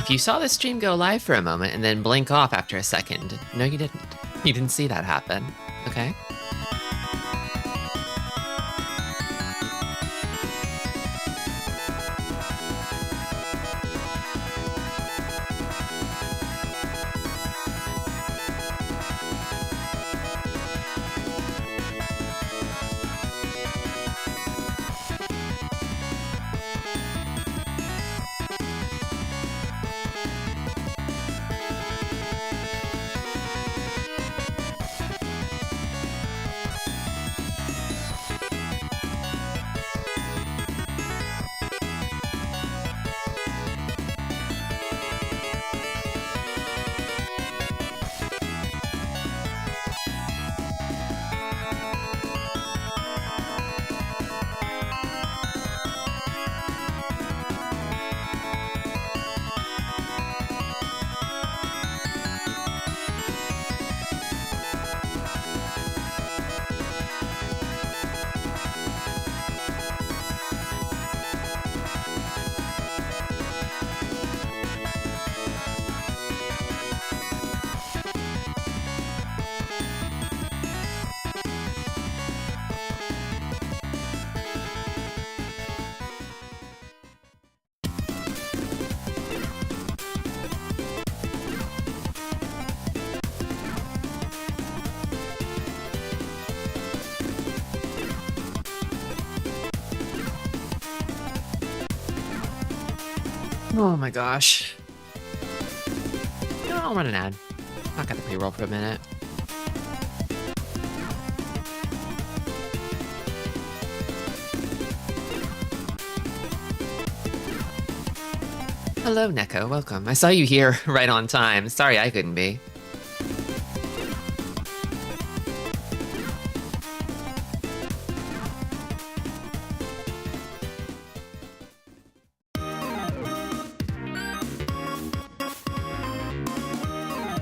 If you saw the stream go live for a moment and then blink off after a second, no, you didn't. You didn't see that happen, okay? Oh my gosh. You know, I'll run an ad. Not got the pre-roll for a minute. Hello, Neko. Welcome. I saw you here right on time. Sorry I couldn't be.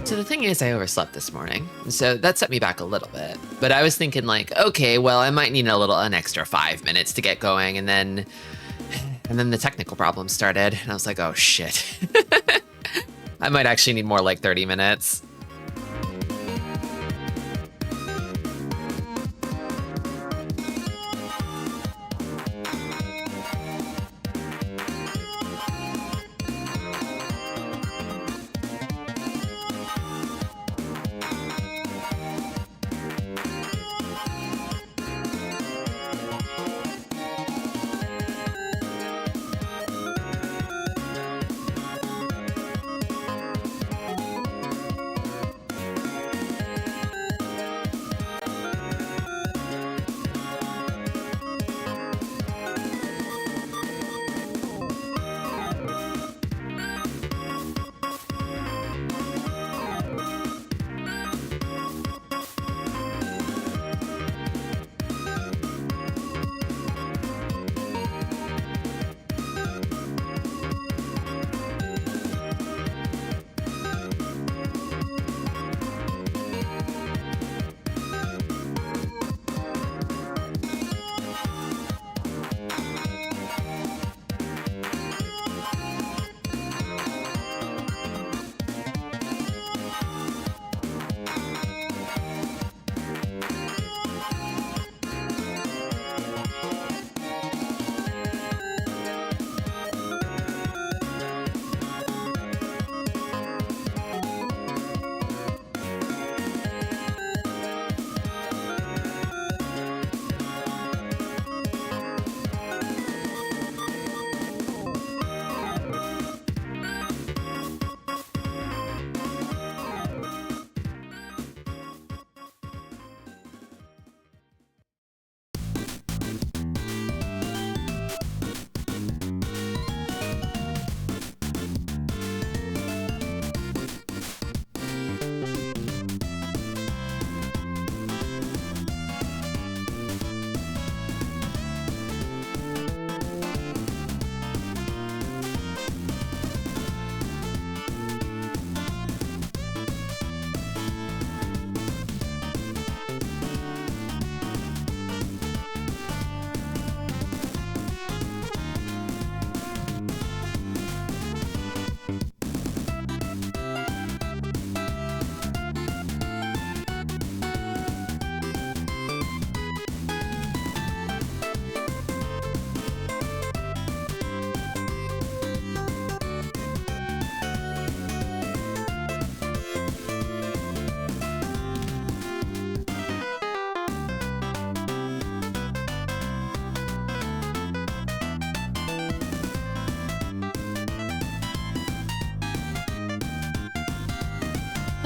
So the thing is, I overslept this morning, so that set me back a little bit. But I was thinking like, okay, well, I might need an extra 5 minutes to get going, and then the technical problems started, and I was like, oh shit. I might actually need more like 30 minutes.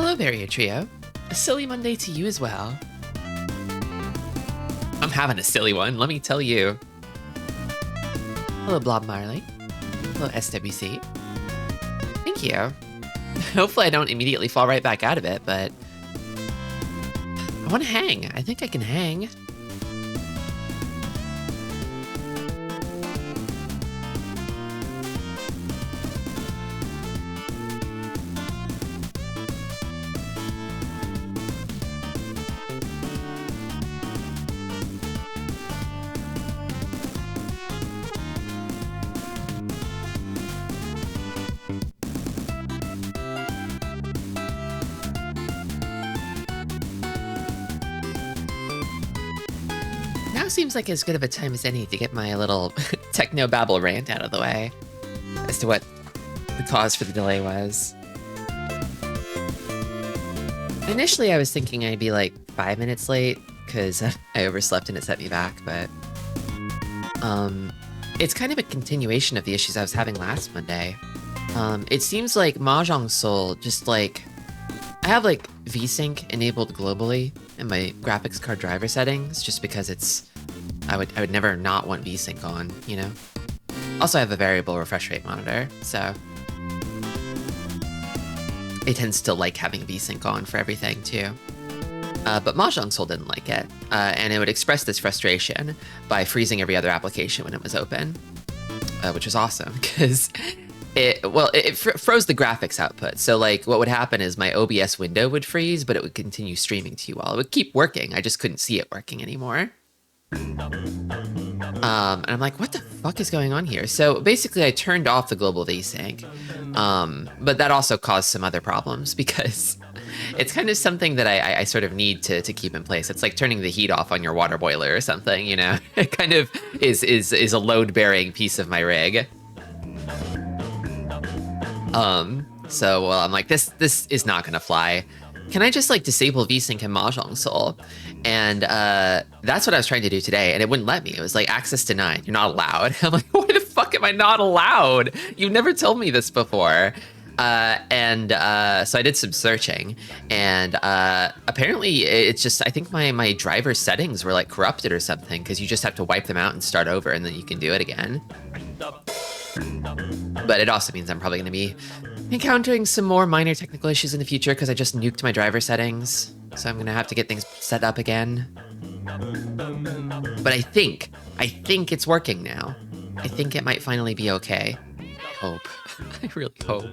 Hello, Barrier Trio. A silly Monday to you as well. I'm having a silly one, let me tell you. Hello, Blob Marley. Hello, SWC. Thank you. Hopefully I don't immediately fall right back out of it, but I want to hang. I think I can hang. Now seems like as good of a time as any to get my little techno-babble rant out of the way as to what the cause for the delay was. Initially, I was thinking I'd be like 5 minutes late because I overslept and it set me back, but it's kind of a continuation of the issues I was having last Monday. It seems like Mahjong Soul just like... I have like VSync enabled globally in my graphics card driver settings just because it's... I would never not want VSync on, you know? Also, I have a variable refresh rate monitor, so... it tends to like having VSync on for everything, too. But Mahjong Soul didn't like it, and it would express this frustration by freezing every other application when it was open, which was awesome, because it froze the graphics output. So, like, what would happen is my OBS window would freeze, but it would continue streaming to you all. It would keep working, I just couldn't see it working anymore. And I'm like, what the fuck is going on here? So basically I turned off the global VSync, but that also caused some other problems because it's kind of something that I sort of need to keep in place. It's like turning the heat off on your water boiler or something, you know? It kind of is a load-bearing piece of my rig. So well, I'm like, this is not gonna fly. Can I just like disable VSync in Mahjong Soul? And that's what I was trying to do today, and it wouldn't let me. It was like, access denied, you're not allowed. I'm like, why the fuck am I not allowed? You've never told me this before. So I did some searching, and apparently it's just, I think my driver settings were like corrupted or something, because you just have to wipe them out and start over, and then you can do it again. But it also means I'm probably going to be encountering some more minor technical issues in the future because I just nuked my driver settings. So I'm going to have to get things set up again. But I think it's working now. I think it might finally be okay. I hope. I really hope.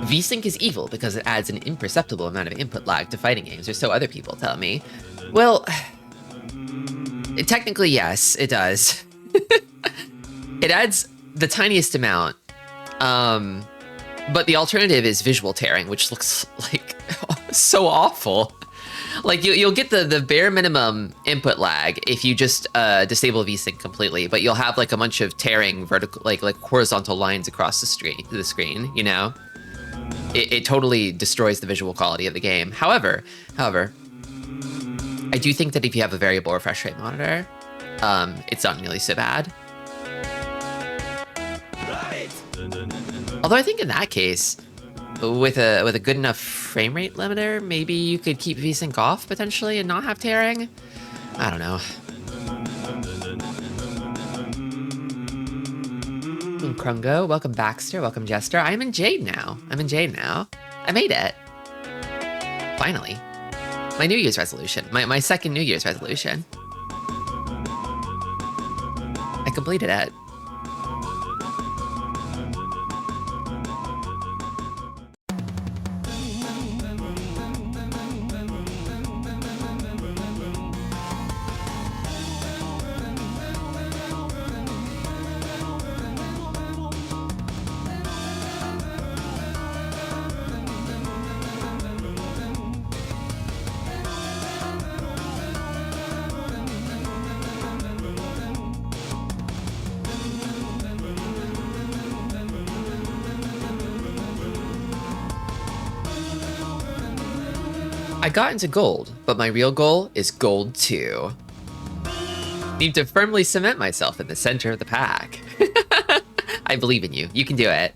VSync is evil because it adds an imperceptible amount of input lag to fighting games, or so other people tell me. Well, technically, yes, it does. It adds the tiniest amount, but the alternative is visual tearing, which looks like so awful. Like you'll get the bare minimum input lag if you just disable VSync completely, but you'll have like a bunch of tearing vertical, like horizontal lines across the screen. You know, it totally destroys the visual quality of the game. However, I do think that if you have a variable refresh rate monitor, it's not nearly so bad. Although I think in that case, with a good enough frame rate limiter, maybe you could keep VSync off potentially and not have tearing. I don't know. Krungo, welcome Baxter, welcome Jester. I'm in Jade now. I made it. Finally. My New Year's resolution. My second New Year's resolution. I completed it. I got into gold, but my real goal is gold 2. Need to firmly cement myself in the center of the pack. I I believe in you. You can do it.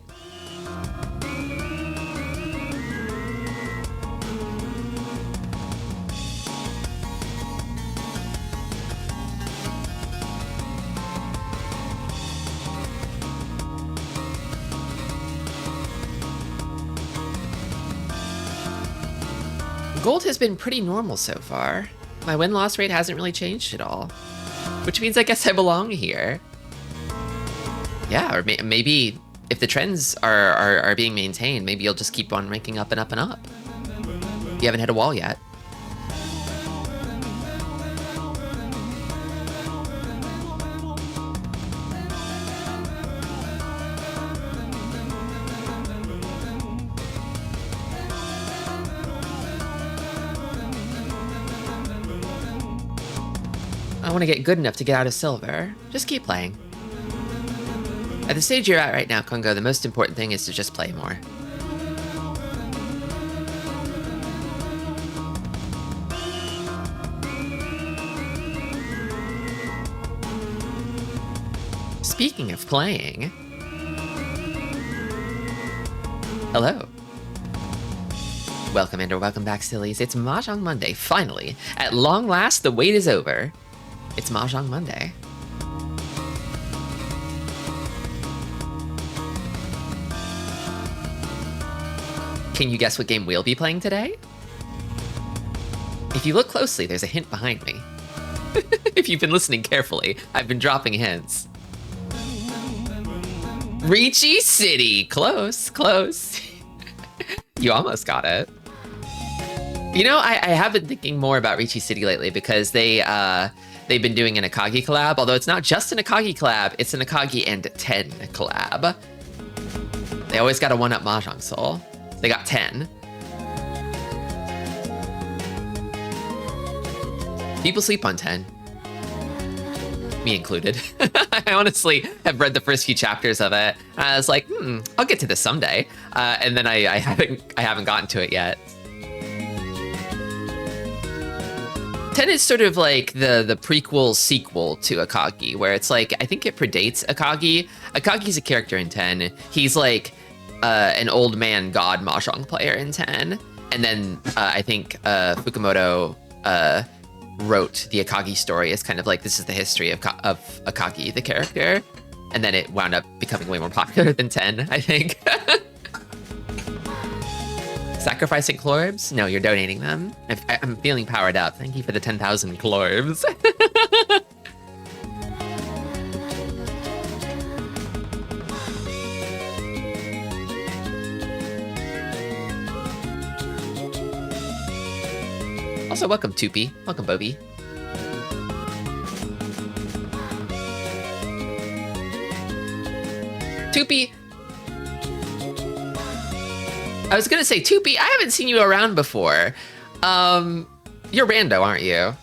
Gold has been pretty normal so far. My win-loss rate hasn't really changed at all. Which means I guess I belong here. Yeah, or maybe if the trends are being maintained, maybe you'll just keep on ranking up and up and up. You haven't hit a wall yet. I want to get good enough to get out of silver. Just keep playing. At the stage you're at right now, Kongo, the most important thing is to just play more. Speaking of playing... Hello. Welcome and or welcome back, sillies. It's Mahjong Monday, finally. At long last, the wait is over. It's Mahjong Monday. Can you guess what game we'll be playing today? If you look closely, there's a hint behind me. If you've been listening carefully, I've been dropping hints. Ricci City! Close, close. You almost got it. You know, I have been thinking more about Ricci City lately because they've been doing an Akagi collab, although it's not just an Akagi collab, it's an Akagi and 10 collab. They always got a one-up Mahjong Soul. They got 10. People sleep on 10. Me included. I honestly have read the first few chapters of it. And I was like, I'll get to this someday. And then I haven't gotten to it yet. 10 is sort of like the prequel sequel to Akagi, where it's like, I think it predates Akagi. Akagi's a character in 10. He's like an old man god Mahjong player in 10. And then I think Fukumoto wrote the Akagi story as kind of like, this is the history of Akagi, the character. And then it wound up becoming way more popular than 10, I think. Sacrificing Clorbs? No, you're donating them. I'm feeling powered up. Thank you for the 10,000 Clorbs. Also, welcome Tupi. Welcome Bobby. Tupi. I was gonna say, Tupi, I haven't seen you around before. You're rando, aren't you?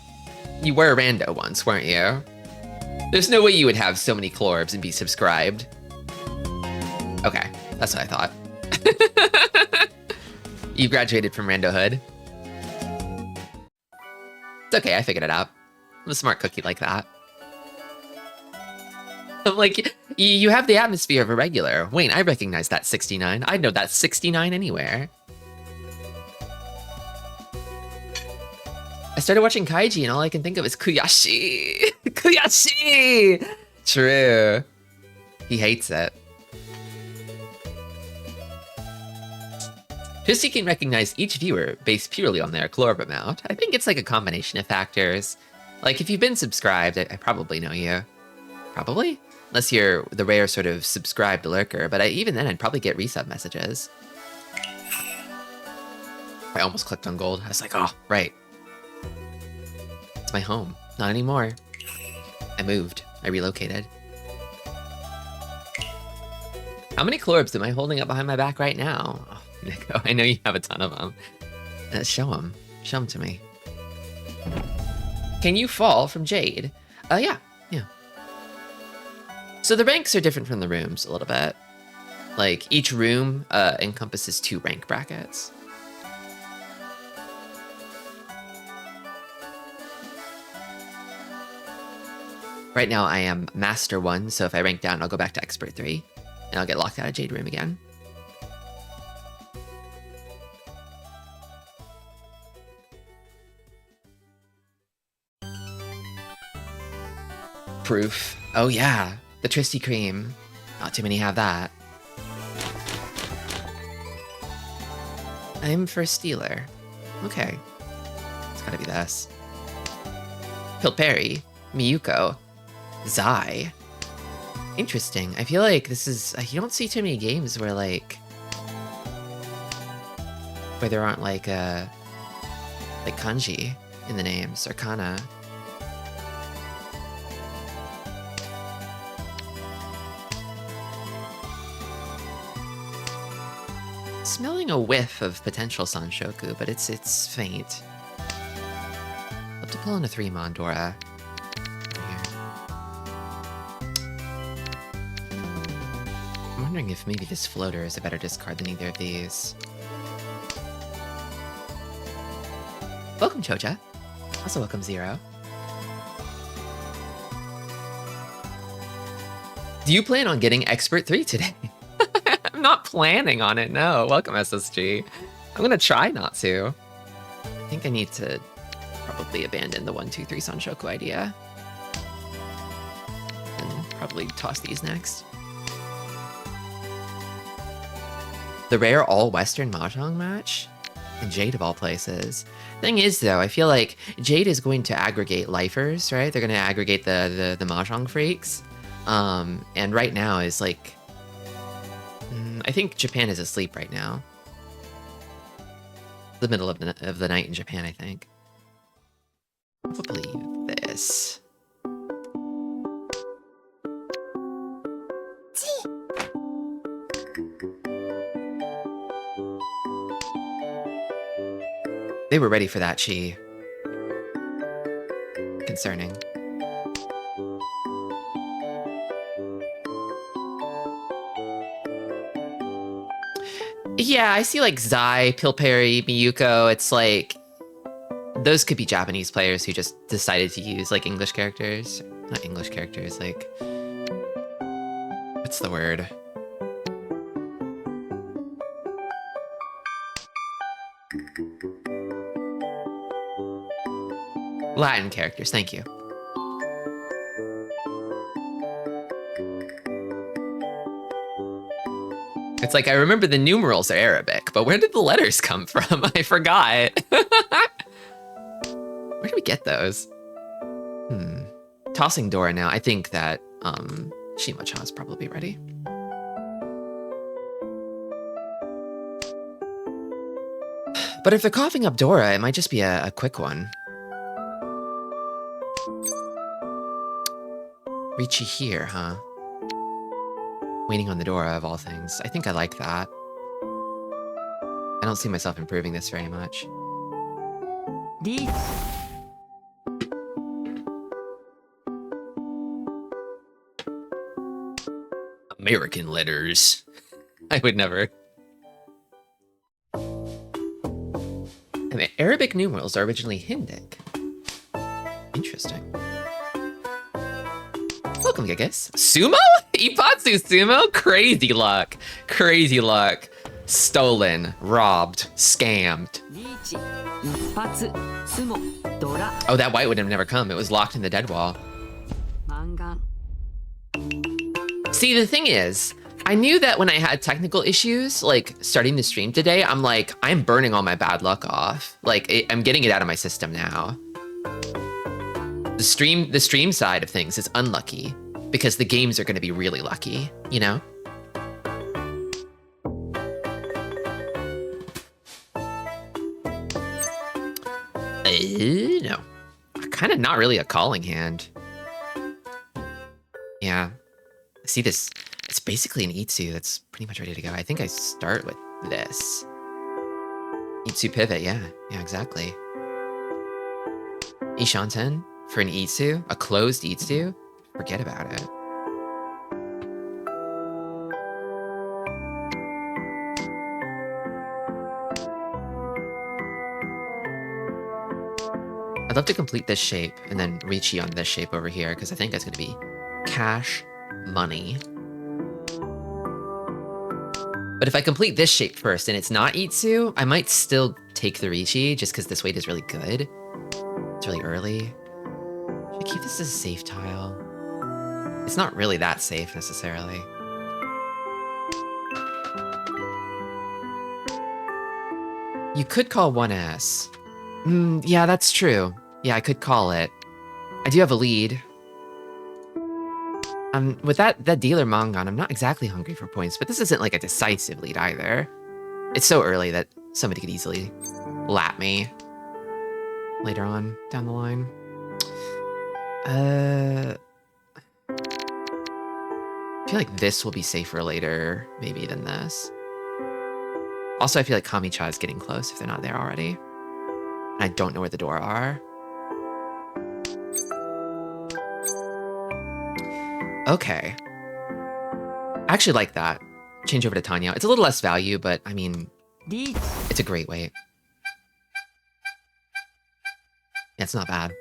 You were rando once, weren't you? There's no way you would have so many Clorbs and be subscribed. Okay, that's what I thought. You graduated from randohood. It's okay, I figured it out. I'm a smart cookie like that. Like, you have the atmosphere of a regular. Wayne, I recognize that 69. I'd know that 69 anywhere. I started watching Kaiji and all I can think of is Kuyashi. Kuyashi! True. He hates it. Just can recognize each viewer based purely on their Clorb amount. I think it's like a combination of factors. Like, if you've been subscribed, I probably know you. Probably? Unless you're the rare sort of subscribed lurker, but even then I'd probably get resub messages. I almost clicked on gold. I was like, oh, right. It's my home. Not anymore. I moved. I relocated. How many Clorbs am I holding up behind my back right now? Oh, Nico, I know you have a ton of them. Show them. Show them to me. Can you fall from Jade? Yeah. So the ranks are different from the rooms a little bit. Like, each room encompasses 2 rank brackets. Right now I am Master 1, so if I rank down, I'll go back to Expert 3. and I'll get locked out of Jade Room again. Proof. Oh yeah, the Tristy Cream. Not too many have that. I'm for Stealer. Okay. It's gotta be this. Pilperi, Miyuko, Zai. Interesting. I feel like this is... You don't see too many games where, like... where there aren't, like kanji in the names, or kana. Smelling a whiff of potential Sanshoku, but it's faint. I'll have to pull in a 3 Mondora. I'm wondering if maybe this floater is a better discard than either of these. Welcome, Choja. Also welcome, Zero. Do you plan on getting Expert 3 today? I'm not planning on it, no. Welcome, SSG. I'm gonna try not to. I think I need to probably abandon the 1, 2, 3 Sanshoku idea. And probably toss these next. The rare all-Western Mahjong match? In Jade, of all places. Thing is, though, I feel like Jade is going to aggregate lifers, right? They're going to aggregate the Mahjong freaks. And right now is like... I think Japan is asleep right now. The middle of the night in Japan, I think. Probably this. They were ready for that, Chi. Concerning. Yeah, I see like Zai, Pilperi, Miyuko. It's like those could be Japanese players who just decided to use like English characters. Not English characters, like what's the word? Latin characters, thank you. It's like, I remember the numerals are Arabic, but where did the letters come from? I forgot. Where did we get those? Tossing Dora now. I think that Shima-cha is probably ready. But if they're coughing up Dora, it might just be a quick one. Richie here, huh? Waiting on the Dora, of all things. I think I like that. I don't see myself improving this very much. American letters. I would never. I mean, Arabic numerals are originally Hindic. Interesting. Welcome, Gigas. Sumo? Ipatsu Sumo? Crazy luck. Crazy luck. Stolen. Robbed. Scammed. Oh, that white would have never come. It was locked in the dead wall. See, the thing is, I knew that when I had technical issues, like starting the stream today, I'm like, I'm burning all my bad luck off. Like, I'm getting it out of my system now. The stream side of things is unlucky because the games are going to be really lucky, you know? No. Kind of not really a calling hand. Yeah. See this? It's basically an Itsu that's pretty much ready to go. I think I start with this. Itsu pivot, yeah. Yeah, exactly. Ishanten for an Itsu? A closed Itsu? Forget about it. I'd love to complete this shape and then Richi on this shape over here because I think that's going to be cash money. But if I complete this shape first and it's not Itsu, I might still take the Rishi just because this weight is really good. It's really early. Should I keep this as a safe tile? It's not really that safe necessarily. You could call 1S. Yeah, that's true. Yeah, I could call it. I do have a lead. With that dealer Mongon, I'm not exactly hungry for points, but this isn't like a decisive lead either. It's so early that somebody could easily lap me later on down the line. I feel like this will be safer later, maybe, than this. Also, I feel like Kami-cha is getting close if they're not there already. And I don't know where the door are. Okay. I actually like that. Change over to Tanya. It's a little less value, but I mean, it's a great weight. Yeah, it's not bad.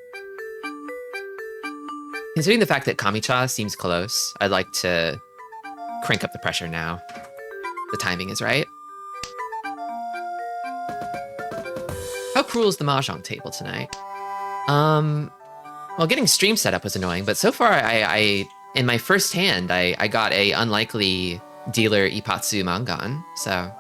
Considering the fact that Kami-cha seems close, I'd like to crank up the pressure now. The timing is right. How cruel is the Mahjong table tonight? Well, getting stream set up was annoying, but so far I in my first hand, I got a unlikely dealer Ipatsu Mangan, so.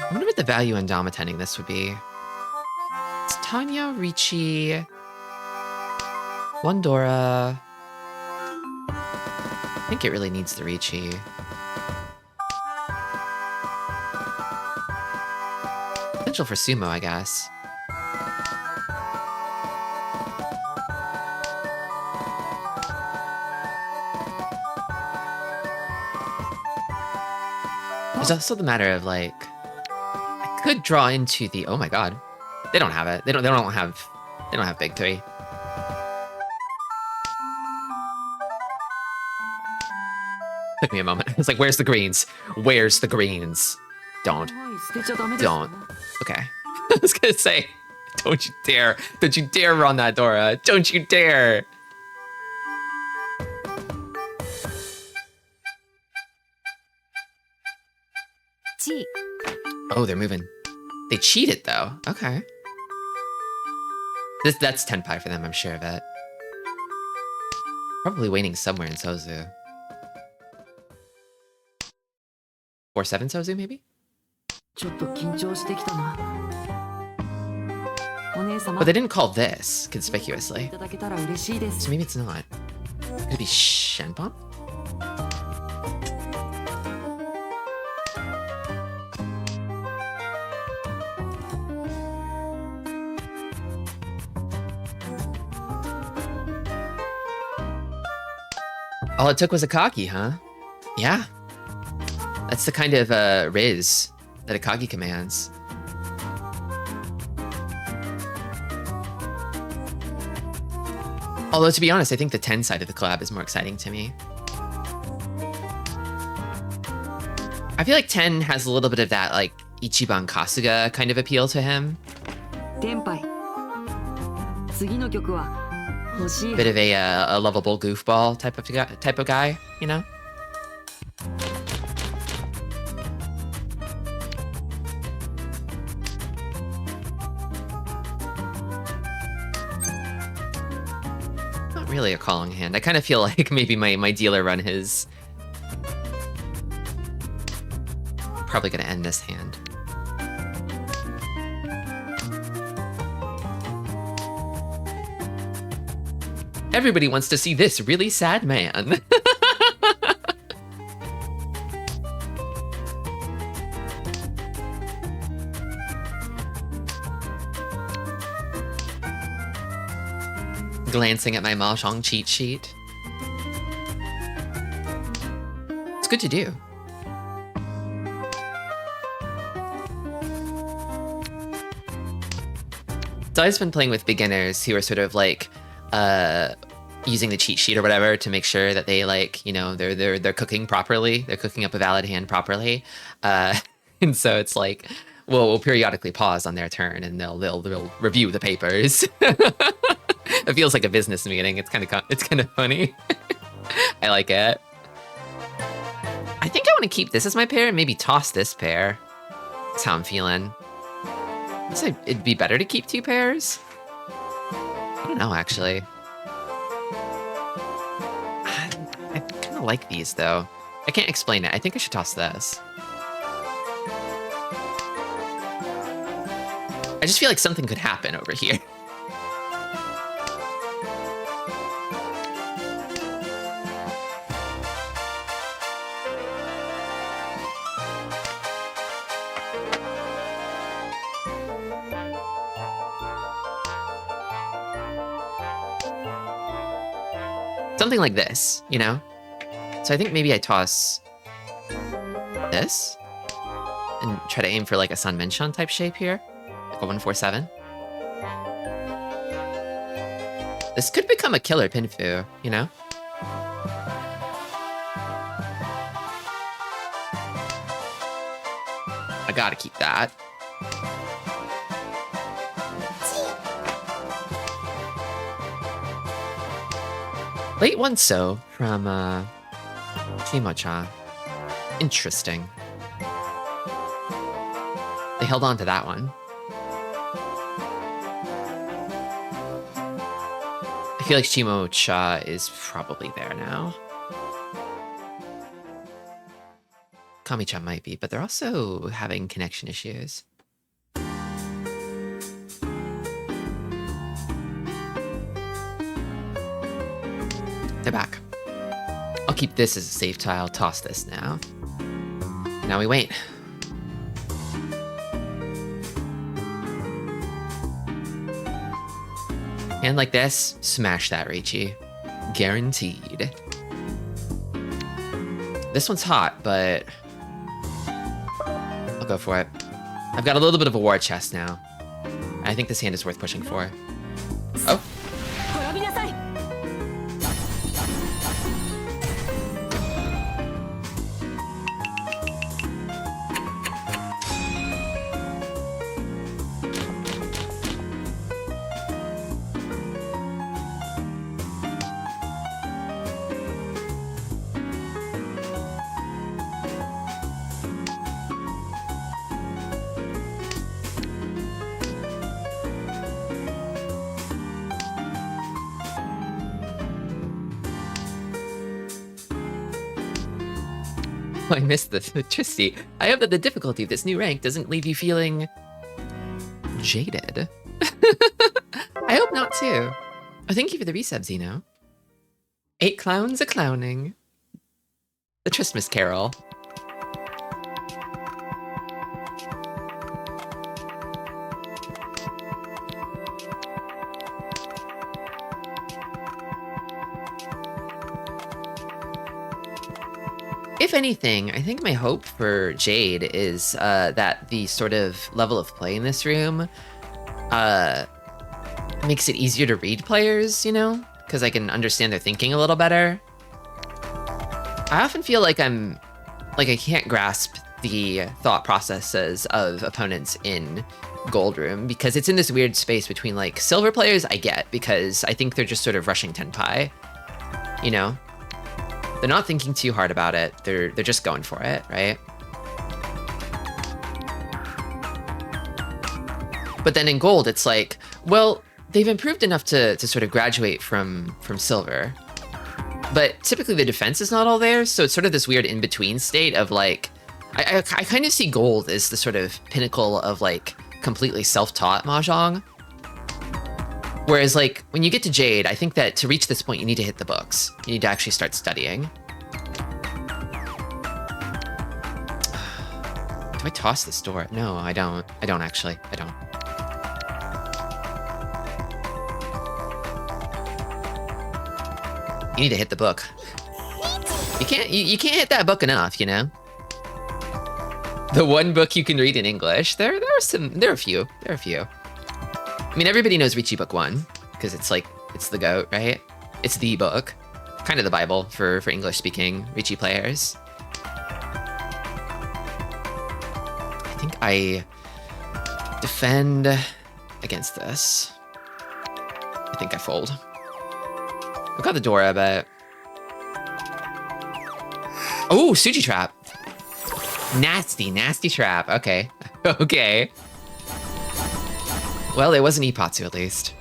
I wonder what the value in Dominating this would be. It's Tanya, Ricci, one Dora. I think it really needs the Ricci. Potential for Sumo, I guess. There's also the matter of like, I could draw into the, oh my god, they don't have it. They don't have big three. Took me a moment. It's like, where's the greens? Where's the greens? Don't. Okay. I was gonna say, don't you dare run that Dora. Don't you dare. Oh, they're moving. They cheated though. Okay. That's 10 pi for them, I'm sure of it. Probably waiting somewhere in Sozu. 4-7 Sozu, maybe? But they didn't call this conspicuously. So maybe it's not. Could it be Shenpon? All it took was a Kagi, huh? Yeah. That's the kind of Riz that a Kagi commands. Although, to be honest, I think the 10 side of the collab is more exciting to me. I feel like 10 has a little bit of that, like, Ichiban Kasuga kind of appeal to him. Bit of a lovable goofball type of guy, you know? Not really a calling hand. I kind of feel like maybe my dealer run his. Probably gonna end this hand. Everybody wants to see this really sad man. Glancing at my Mahjong cheat sheet. It's good to do. So I've been playing with beginners who are sort of like, using the cheat sheet or whatever to make sure that they like, you know, they're cooking properly. They're cooking up a valid hand properly. And so it's like, we'll periodically pause on their turn and they'll review the papers. It feels like a business meeting. It's kind of funny. I like it. I think I want to keep this as my pair and maybe toss this pair. That's how I'm feeling. I'd say it'd be better to keep 2 pairs. I don't know, actually. I kind of like these, though. I can't explain it. I think I should toss this. I just feel like something could happen over here. Something like this, you know? So I think maybe I toss this and try to aim for like a Sanmenshon type shape here. Like a 147. This could become a killer Pinfu, you know? I gotta keep that. Late one so from Chimo-chan. Interesting. They held on to that one. I feel like Chimo-chan is probably there now. Kami-chan might be, but they're also having connection issues. They're back. I'll keep this as a safe tile, toss this now. Now we wait. Hand like this, smash that, Reichi. Guaranteed. This one's hot, but I'll go for it. I've got a little bit of a war chest now. I think this hand is worth pushing for. Oh. I missed the Tristy. I hope that the difficulty of this new rank doesn't leave you feeling jaded. I hope not too. Oh, thank you for the resub, Zeno. 8 clowns a clowning. The Christmas Carol. If anything, I think my hope for Jade is that the sort of level of play in this room makes it easier to read players, you know? Because I can understand their thinking a little better. I often feel like I can't grasp the thought processes of opponents in Gold Room because it's in this weird space between like silver players I get because I think they're just sort of rushing Tenpai, you know? They're not thinking too hard about it. They're just going for it, right? But then in gold, it's like, well, they've improved enough to sort of graduate from silver. But typically the defense is not all there, so it's sort of this weird in-between state of like, I kind of see gold as the sort of pinnacle of like completely self-taught Mahjong. Whereas like, when you get to Jade, I think that to reach this point, you need to hit the books. You need to actually start studying. Do I toss this door? No, I don't. I don't actually. I don't. You need to hit the book. You can't hit that book enough, you know? The one book you can read in English. There are a few. I mean, everybody knows Richi Book 1, because it's like, it's the GOAT, right? It's the book, kind of the Bible for English-speaking Riichi players. I think I defend against this. I think I fold. I've got the Dora, but... Oh, Suji trap. Nasty, nasty trap. Okay. Okay. Well, it wasn't Ipatsu at least.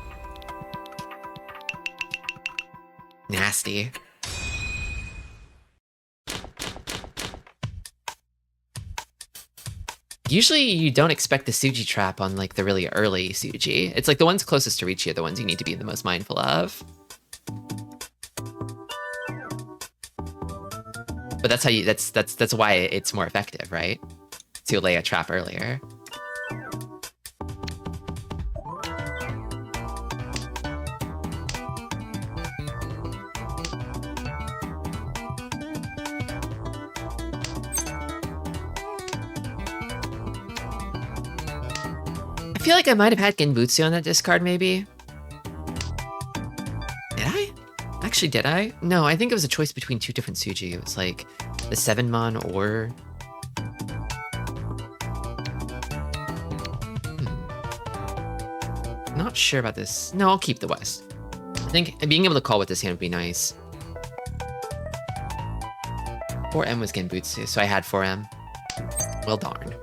Nasty. Usually you don't expect the Suji trap on like the really early Suji. It's like the ones closest to Riichi are the ones you need to be the most mindful of. But that's how you that's why it's more effective, right? To lay a trap earlier. I feel like I might have had Genbutsu on that discard, maybe. Did I? Actually, did I? No, I think it was a choice between two different Suji. It was like the 7-mon or... Not sure about this. No, I'll keep the West. I think being able to call with this hand would be nice. 4M was Genbutsu, so I had 4M. Well, darn.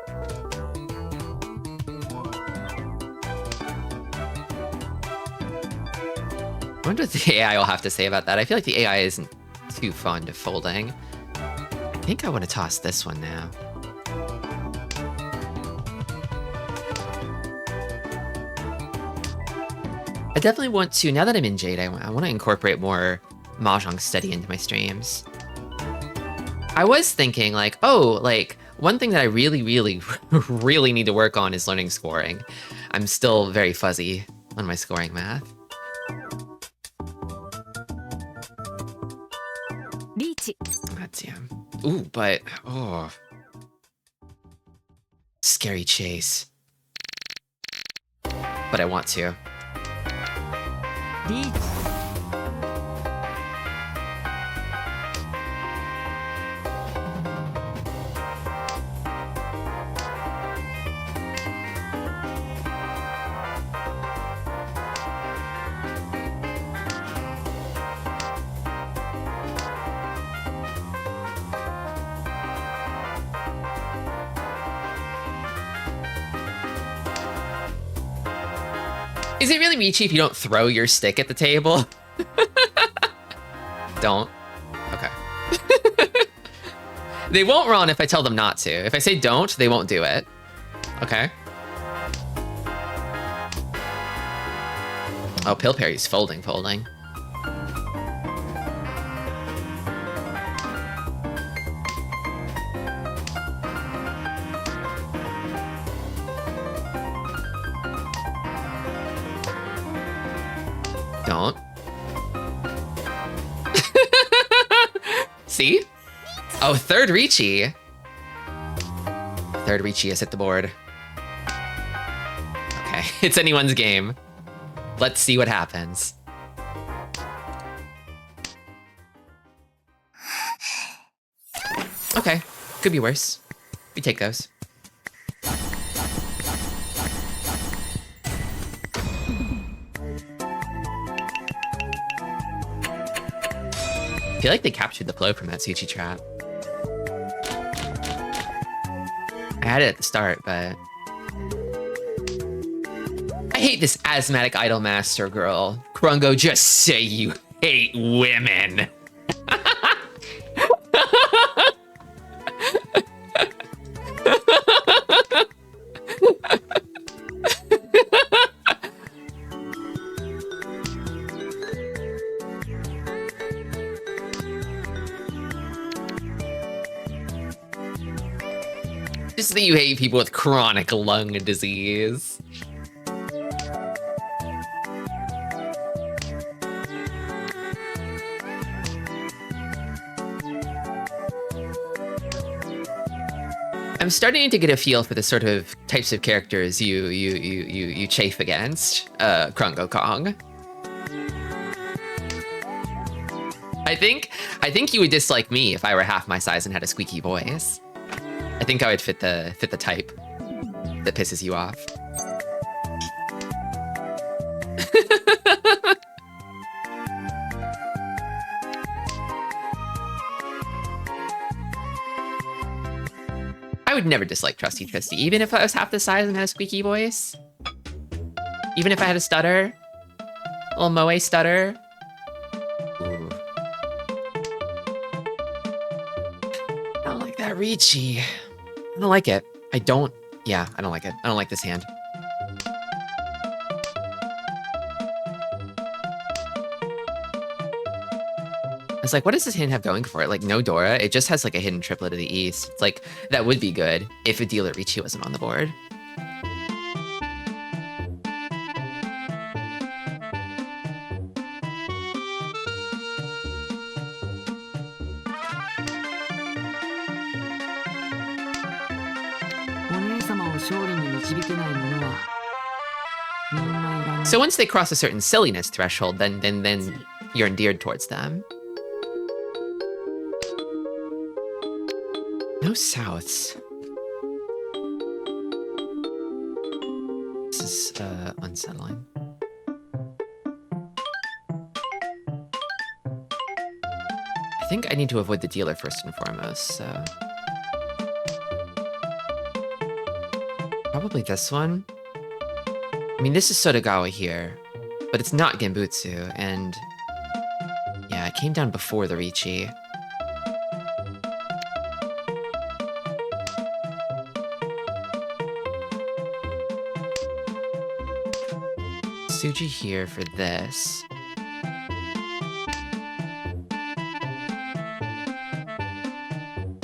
I wonder what the AI will have to say about that. I feel like the AI isn't too fond of folding. I think I want to toss this one now. I definitely want to, now that I'm in Jade, I want to incorporate more Mahjong study into my streams. I was thinking like, oh, like one thing that I really, really, really need to work on is learning scoring. I'm still very fuzzy on my scoring math. That's yeah. Ooh, but oh, scary chase. But I want to. Is it really Riichi if you don't throw your stick at the table? Don't? Okay. They won't run if I tell them not to. If I say don't, they won't do it. Okay. Oh, Pill Parry's folding. Don't. See? Oh, third Riichi. Third Riichi has hit the board. Okay, it's anyone's game. Let's see what happens. Okay, could be worse. We take those. I feel like they captured the flow from that Suchi trap. I had it at the start, but... I hate this asthmatic idol master girl. Krungo, just say you hate women. Just that you hate people with chronic lung disease. I'm starting to get a feel for the sort of types of characters you chafe against, Krungo Kong. I think you would dislike me if I were half my size and had a squeaky voice. I think I would fit the type that pisses you off. I would never dislike Trusty Tristy, even if I was half the size and had a squeaky voice. Even if I had a stutter. A little moe stutter. Ooh. I don't like that Ricci. I don't like it. I don't like it. I don't like this hand. It's like, what does this hand have going for it? Like, no Dora. It just has like a hidden triplet of the East. It's like, that would be good if a dealer Ricci wasn't on the board. So once they cross a certain silliness threshold, then you're endeared towards them. No Souths. This is unsettling. I think I need to avoid the dealer first and foremost, so... Probably this one. I mean, this is Sotogawa here, but it's not Genbutsu, and... Yeah, it came down before the Ricci. Tsuji here for this. I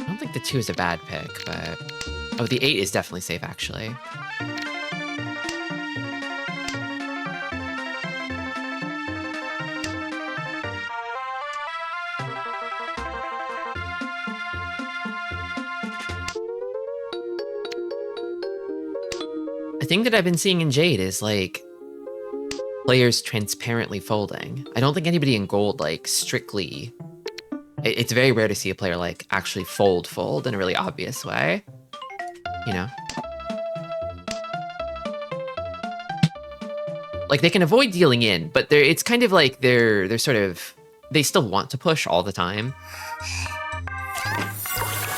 don't think the 2 is a bad pick, but... Oh, the 8 is definitely safe, actually. The thing that I've been seeing in Jade is, like, players transparently folding. I don't think anybody in Gold, like, strictly... It's very rare to see a player, like, actually fold in a really obvious way. You know? Like, they can avoid dealing in, but it's kind of like they're sort of... They still want to push all the time.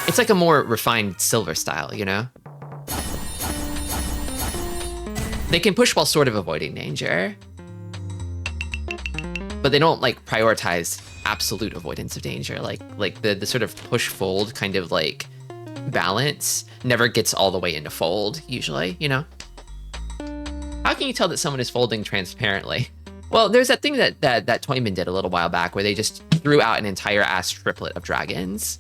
It's like a more refined Silver style, you know? They can push while sort of avoiding danger. But they don't, like, prioritize absolute avoidance of danger. Like the sort of push-fold kind of, like, balance never gets all the way into fold, usually, you know? How can you tell that someone is folding transparently? Well, there's that thing that Toyman did a little while back where they just threw out an entire ass triplet of dragons.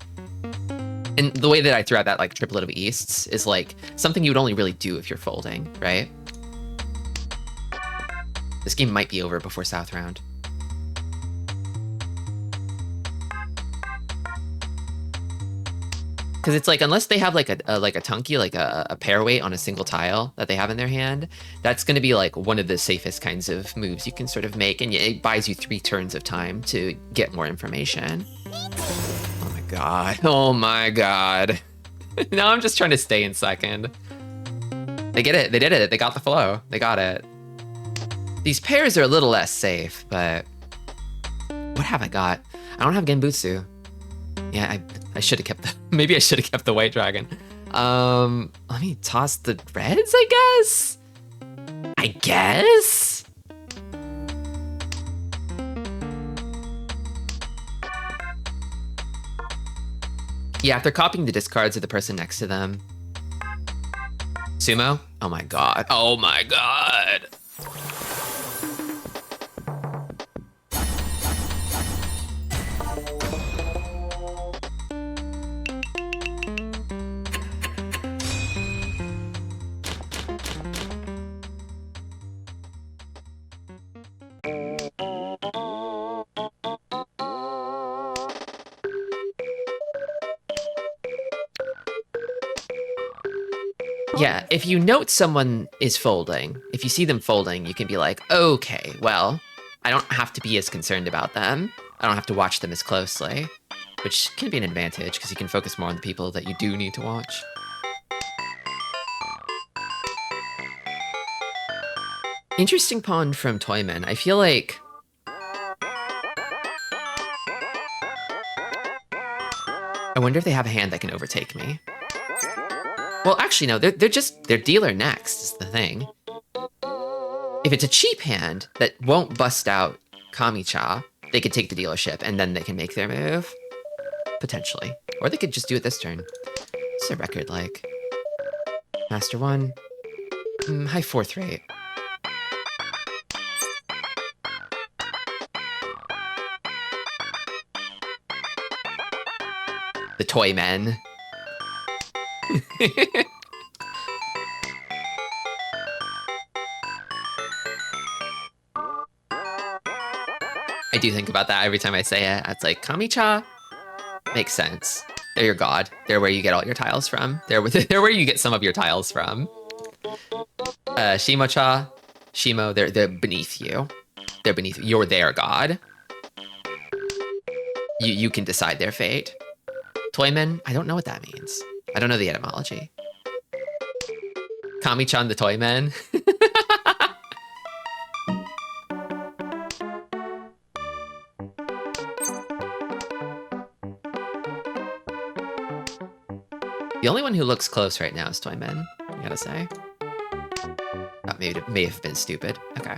And the way that I threw out that, like, triplet of Easts is, like, something you would only really do if you're folding, right? This game might be over before South round. Because it's like, unless they have like a tunky, like a pair weight on a single tile that they have in their hand, that's going to be like one of the safest kinds of moves you can sort of make, and it buys you 3 turns of time to get more information. Oh my god. Oh my god. Now I'm just trying to stay in second. They get it. They did it. They got the flow. They got it. These pairs are a little less safe, but what have I got? I don't have Genbutsu. Yeah, I should have kept the, maybe I should have kept the white dragon. Let me toss the reds, I guess? Yeah, if they're copying the discards of the person next to them. Sumo? Oh my god. Oh my god. Yeah, if you note someone is folding, if you see them folding, you can be like, okay, well, I don't have to be as concerned about them. I don't have to watch them as closely, which can be an advantage because you can focus more on the people that you do need to watch. Interesting pawn from Toyman. I feel like I wonder if they have a hand that can overtake me. Well, actually, no, they're dealer next is the thing. If it's a cheap hand that won't bust out Kami-cha, they could take the dealership and then they can make their move. Potentially. Or they could just do it this turn. What's their record like? Master 1. High 4th rate. The toy men. I do think about that every time I say it. It's like, Kami-cha makes sense. They're your god. They're where you get all your tiles from. They're where you get some of your tiles from. Shimo-cha, Shimo, they're beneath you. They're beneath you. You're their god. You can decide their fate. Toyman, I don't know what that means. I don't know the etymology. Kami-chan the Toyman. The only one who looks close right now is Toyman, I gotta say. Oh, maybe it may have been stupid. Okay.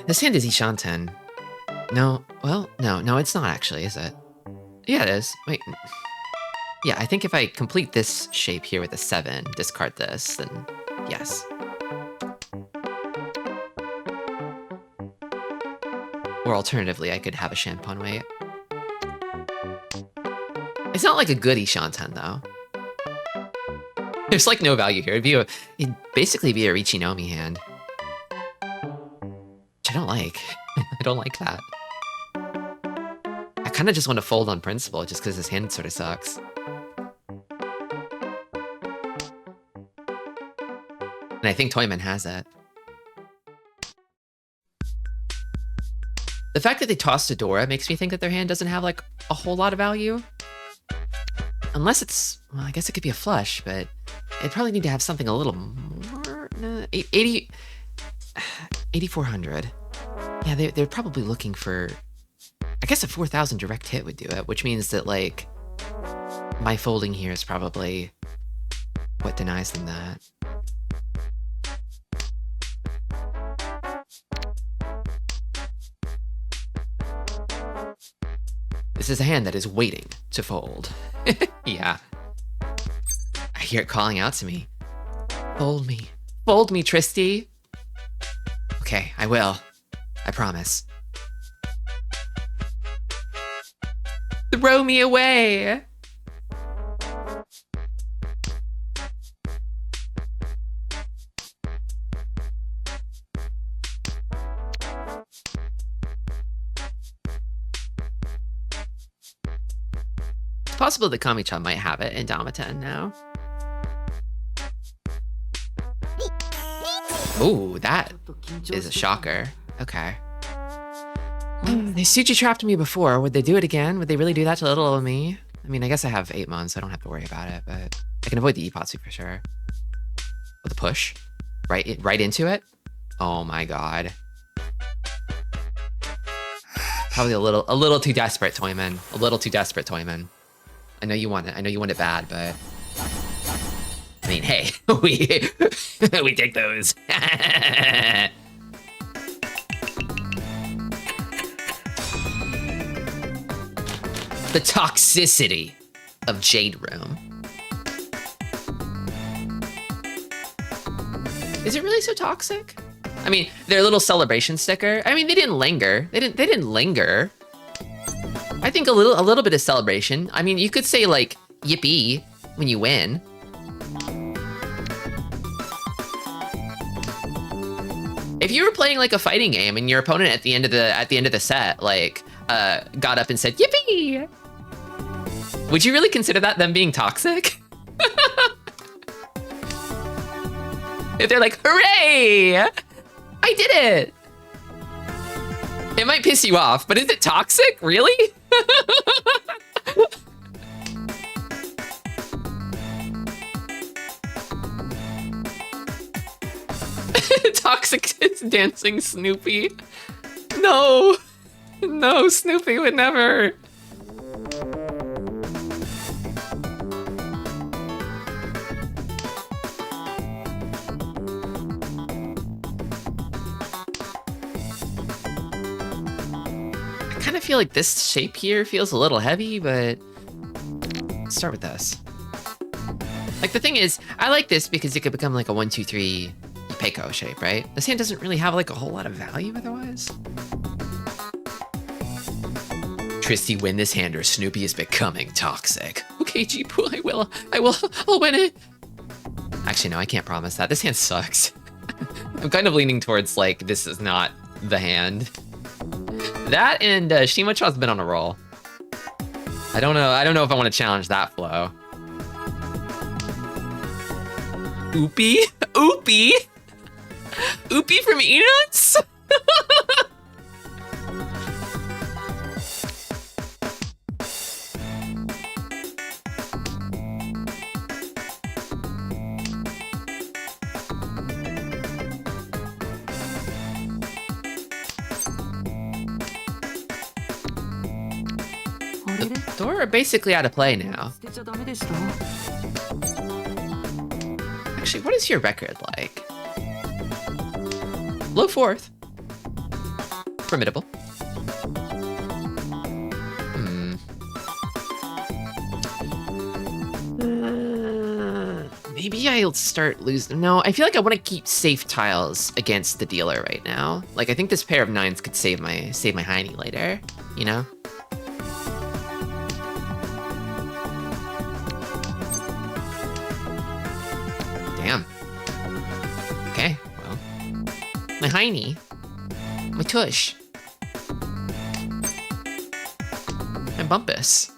This hand is Ishanten. No, well, no, it's not actually, is it? Yeah, it is. Wait. Yeah, I think if I complete this shape here with a 7, discard this, then yes. Or alternatively, I could have a Shanpon wait. It's not like a good Ishanten, though. There's like no value here. It'd basically be a Richinomi hand. Which I don't like. I don't like that. I kind of just want to fold on principle just because his hand sort of sucks. And I think Toyman has it. The fact that they tossed a Dora makes me think that their hand doesn't have like a whole lot of value. Unless it's, well, I guess it could be a flush, but it'd probably need to have something a little more, 8,400. Yeah, they're probably looking for, I guess a 4,000 direct hit would do it, which means that like my folding here is probably what denies them that. This is a hand that is waiting to fold. Yeah. I hear it calling out to me. Fold me. Fold me, Tristy. Okay, I will. I promise. Throw me away! It's possible that Kami-chan might have it in Damaten now. Ooh, that is a shocker. Okay. They Suji trapped me before. Would they do it again? Would they really do that to little old me? I mean, I guess I have 8 months, so I don't have to worry about it, but I can avoid the Ipatsu for sure. With a push? Right into it? Oh my god. Probably a little too desperate, Toyman. A little too desperate, Toyman. I know you want it. I know you want it bad, but I mean, hey, we take those. The toxicity of Jade Room. Is it really so toxic? I mean, their little celebration sticker. I mean, they didn't linger. They didn't linger. I think a little bit of celebration. I mean, you could say like yippee when you win. If you were playing like a fighting game and your opponent at the end of the set like got up and said yippee, would you really consider that them being toxic? If they're like, hooray! I did it! It might piss you off, but is it toxic? Really? Toxic dancing Snoopy. No. No, Snoopy would never. I kind of feel like this shape here feels a little heavy, but let's start with this. Like, the thing is, I like this because it could become like a 1, 2, 3 Peiko shape, right? This hand doesn't really have like a whole lot of value otherwise. Tristy, win this hand or Snoopy is becoming toxic. Okay, Jeepu, I'll win it. Actually, no, I can't promise that. This hand sucks. I'm kind of leaning towards like, this is not the hand. That and Shimacha's been on a roll. I don't know if I want to challenge that flow. Oopie? Oopie? Oopie from Enuts? The door are basically out of play now. Actually, what is your record like? Low 4th. Formidable. Maybe I'll start losing. No, I feel like I want to keep safe tiles against the dealer right now. Like, I think this pair of 9s could save my hiney later, you know? Damn. Okay, well. My hiney. My tush. My bumpus.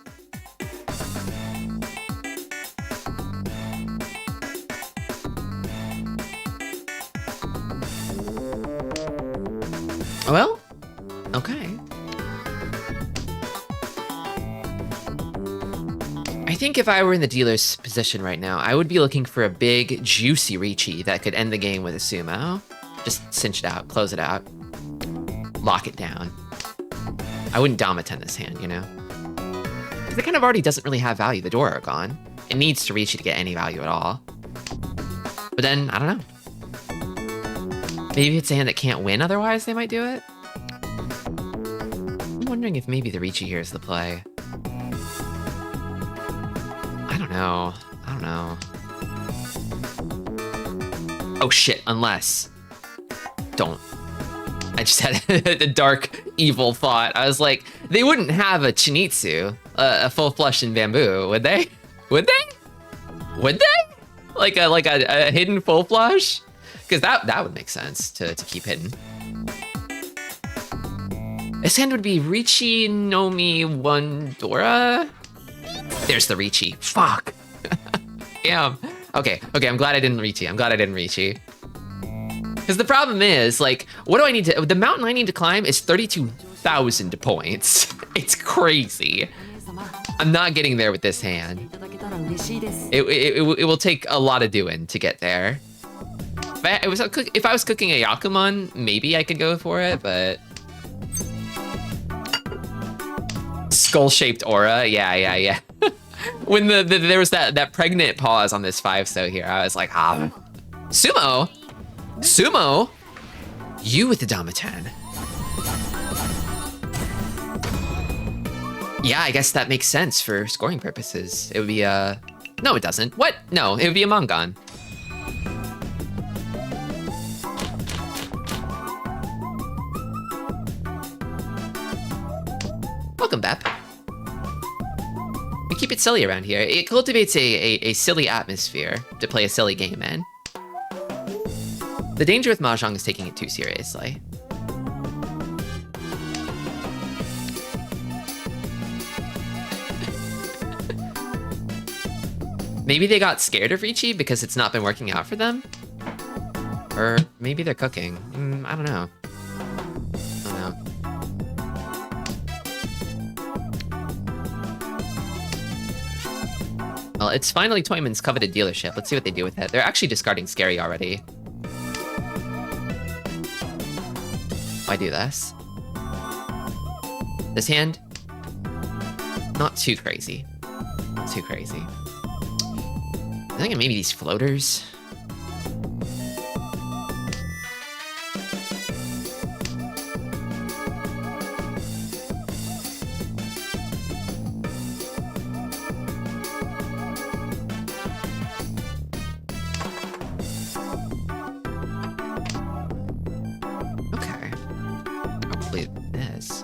Well, okay. I think if I were in the dealer's position right now, I would be looking for a big, juicy Ricci that could end the game with a sumo. Just cinch it out, close it out, lock it down. I wouldn't Dama-ten this hand, you know? Because it kind of already doesn't really have value. The door are gone. It needs to Ricci to get any value at all. But then, I don't know. Maybe it's a hand that can't win otherwise they might do it? I'm wondering if maybe the Ricci here is the play. I don't know. Oh shit, unless. Don't. I just had a dark, evil thought. I was like, they wouldn't have a Chinitsu, a full flush in bamboo, would they? Would they? Would they? Like a hidden full flush? Because that would make sense to keep hidden. This hand would be Ricci, Nomi, 1 Dora. There's the Ricci. Fuck. Damn. Okay, I'm glad I didn't Ricci. Because the problem is, like, what do I need to... The mountain I need to climb is 32,000 points. It's crazy. I'm not getting there with this hand. It will take a lot of doing to get there. If I was cooking a Yakuman, maybe I could go for it, but... Skull-shaped aura, yeah. When there was that pregnant pause on this 5-so here, I was like, Sumo? Sumo? You with the Dama-ten. Yeah, I guess that makes sense for scoring purposes. It would be a... No, it doesn't. What? No, it would be a Mangan. Welcome, Bep. We keep it silly around here. It cultivates a silly atmosphere to play a silly game in. The danger with Mahjong is taking it too seriously. Maybe they got scared of Ricci because it's not been working out for them? Or maybe they're cooking. I don't know. Well, it's finally Toyman's coveted dealership. Let's see what they do with it. They're actually discarding Scary already. Why do this? This hand? Not too crazy. Not too crazy. I'm thinking maybe these floaters. Okay. Hopefully this.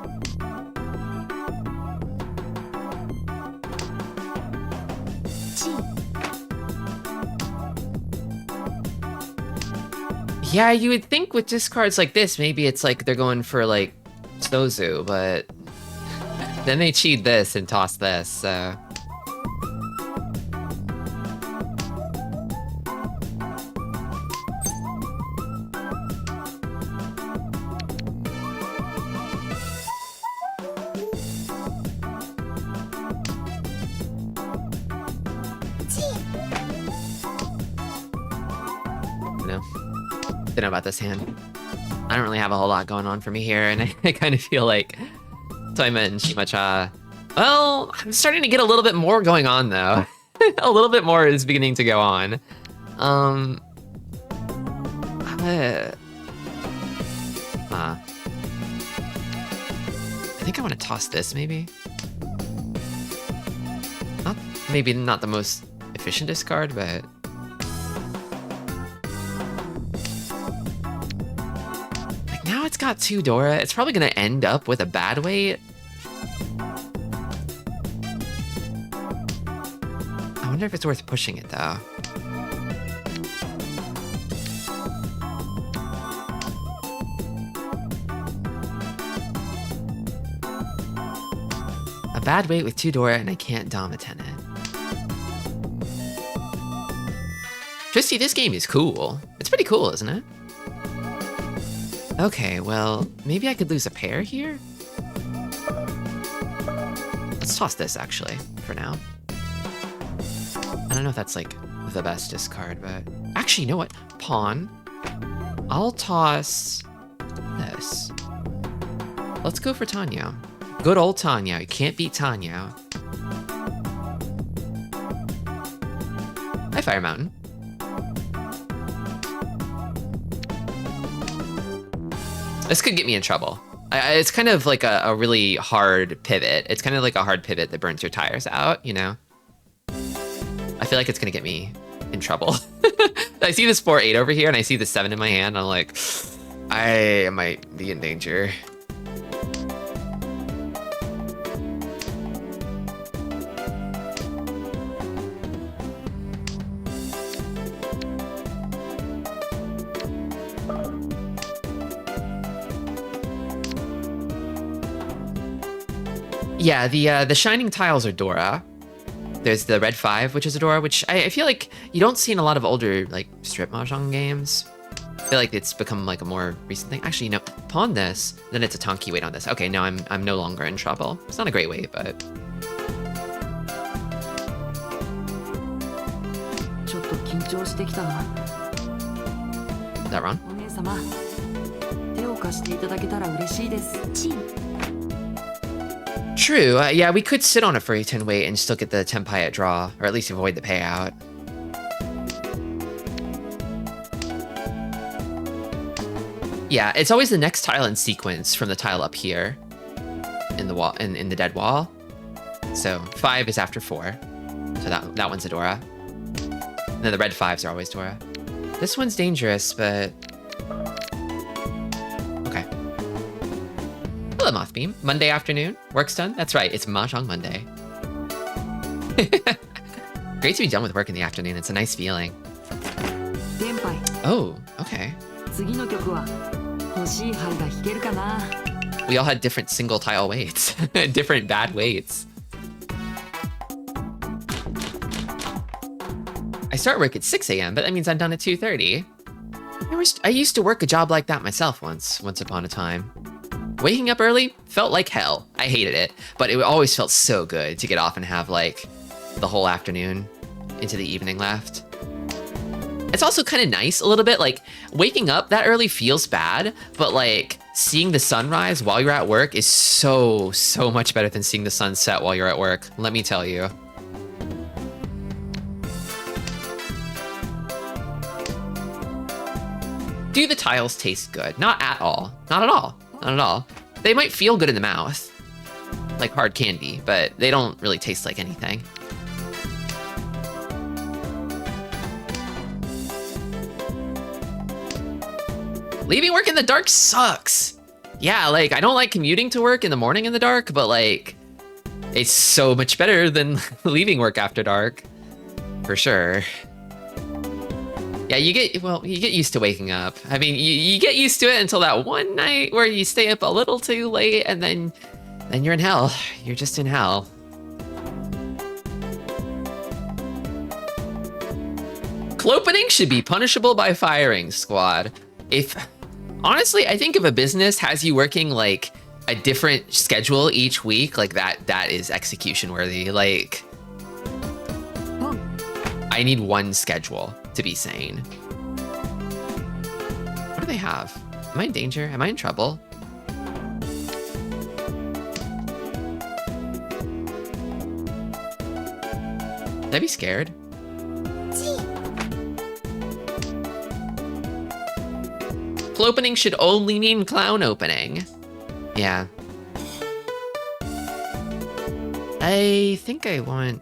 Yeah, you would think with discards like this, maybe it's like they're going for like Sozu, but then they cheat this and toss this, so. No. Don't know about this hand. I don't really have a whole lot going on for me here, and I kind of feel like Toyma and Shimacha. Well, I'm starting to get a little bit more going on though. A little bit more is beginning to go on. I think I want to toss this maybe. Maybe not the most efficient discard, but. Now it's got 2 Dora. It's probably going to end up with a bad weight. I wonder if it's worth pushing it, though. A bad weight with 2 Dora, and I can't Dama 10 it. Tristy, this game is cool. It's pretty cool, isn't it? Okay, well, maybe I could lose a pair here? Let's toss this, actually, for now. I don't know if that's, like, the best discard, but... Actually, you know what? Pawn. I'll toss this. Let's go for Tanya. Good old Tanya. You can't beat Tanya. Hi, Fire Mountain. This could get me in trouble. It's kind of like a really hard pivot. It's kind of like a hard pivot that burns your tires out, you know? I feel like it's gonna get me in trouble. I see this 4-8 over here, and I see the 7 in my hand. I'm like, I might be in danger. Yeah, the shining tiles are Dora. There's the red 5, which is a Dora, which I feel like you don't see in a lot of older like strip mahjong games. I feel like it's become like a more recent thing. Actually, no, pawn this, then it's a Tonki weight on this. Okay, now I'm no longer in trouble. It's not a great weight, but. Is that wrong? True, yeah, we could sit on a free 10 weight and still get the Tenpai at draw, or at least avoid the payout. Yeah, it's always the next tile in sequence from the tile up here in the wall, in the dead wall. So 5 is after 4, so that one's a Dora. And then the red 5s are always Dora. This one's dangerous, but okay. Hello, Mothbeam. Monday afternoon. Work's done? That's right. It's Mahjong Monday. Great to be done with work in the afternoon. It's a nice feeling. Oh, okay. We all had different single tile weights. Different bad weights. I start work at 6 a.m., but that means I'm done at 2:30. I used to work a job like that myself once upon a time. Waking up early felt like hell. I hated it, but it always felt so good to get off and have like the whole afternoon into the evening left. It's also kind of nice a little bit, like waking up that early feels bad, but like seeing the sunrise while you're at work is so much better than seeing the sun set while you're at work. Let me tell you. Do the tiles taste good? Not at all. Not at all. Not at all. They might feel good in the mouth, like hard candy, but they don't really taste like anything. Leaving work in the dark sucks. Yeah, like I don't like commuting to work in the morning in the dark, but like it's so much better than leaving work after dark, for sure. Yeah, you get used to waking up. I mean, you get used to it until that one night where you stay up a little too late, and then you're in hell. You're just in hell. Clopening should be punishable by firing, squad. Honestly, I think if a business has you working like a different schedule each week, like that is execution worthy. Like, I need one schedule to be sane. What do they have? Am I in danger? Am I in trouble? Should I be scared? Clopening should only mean clown opening. Yeah. I think I want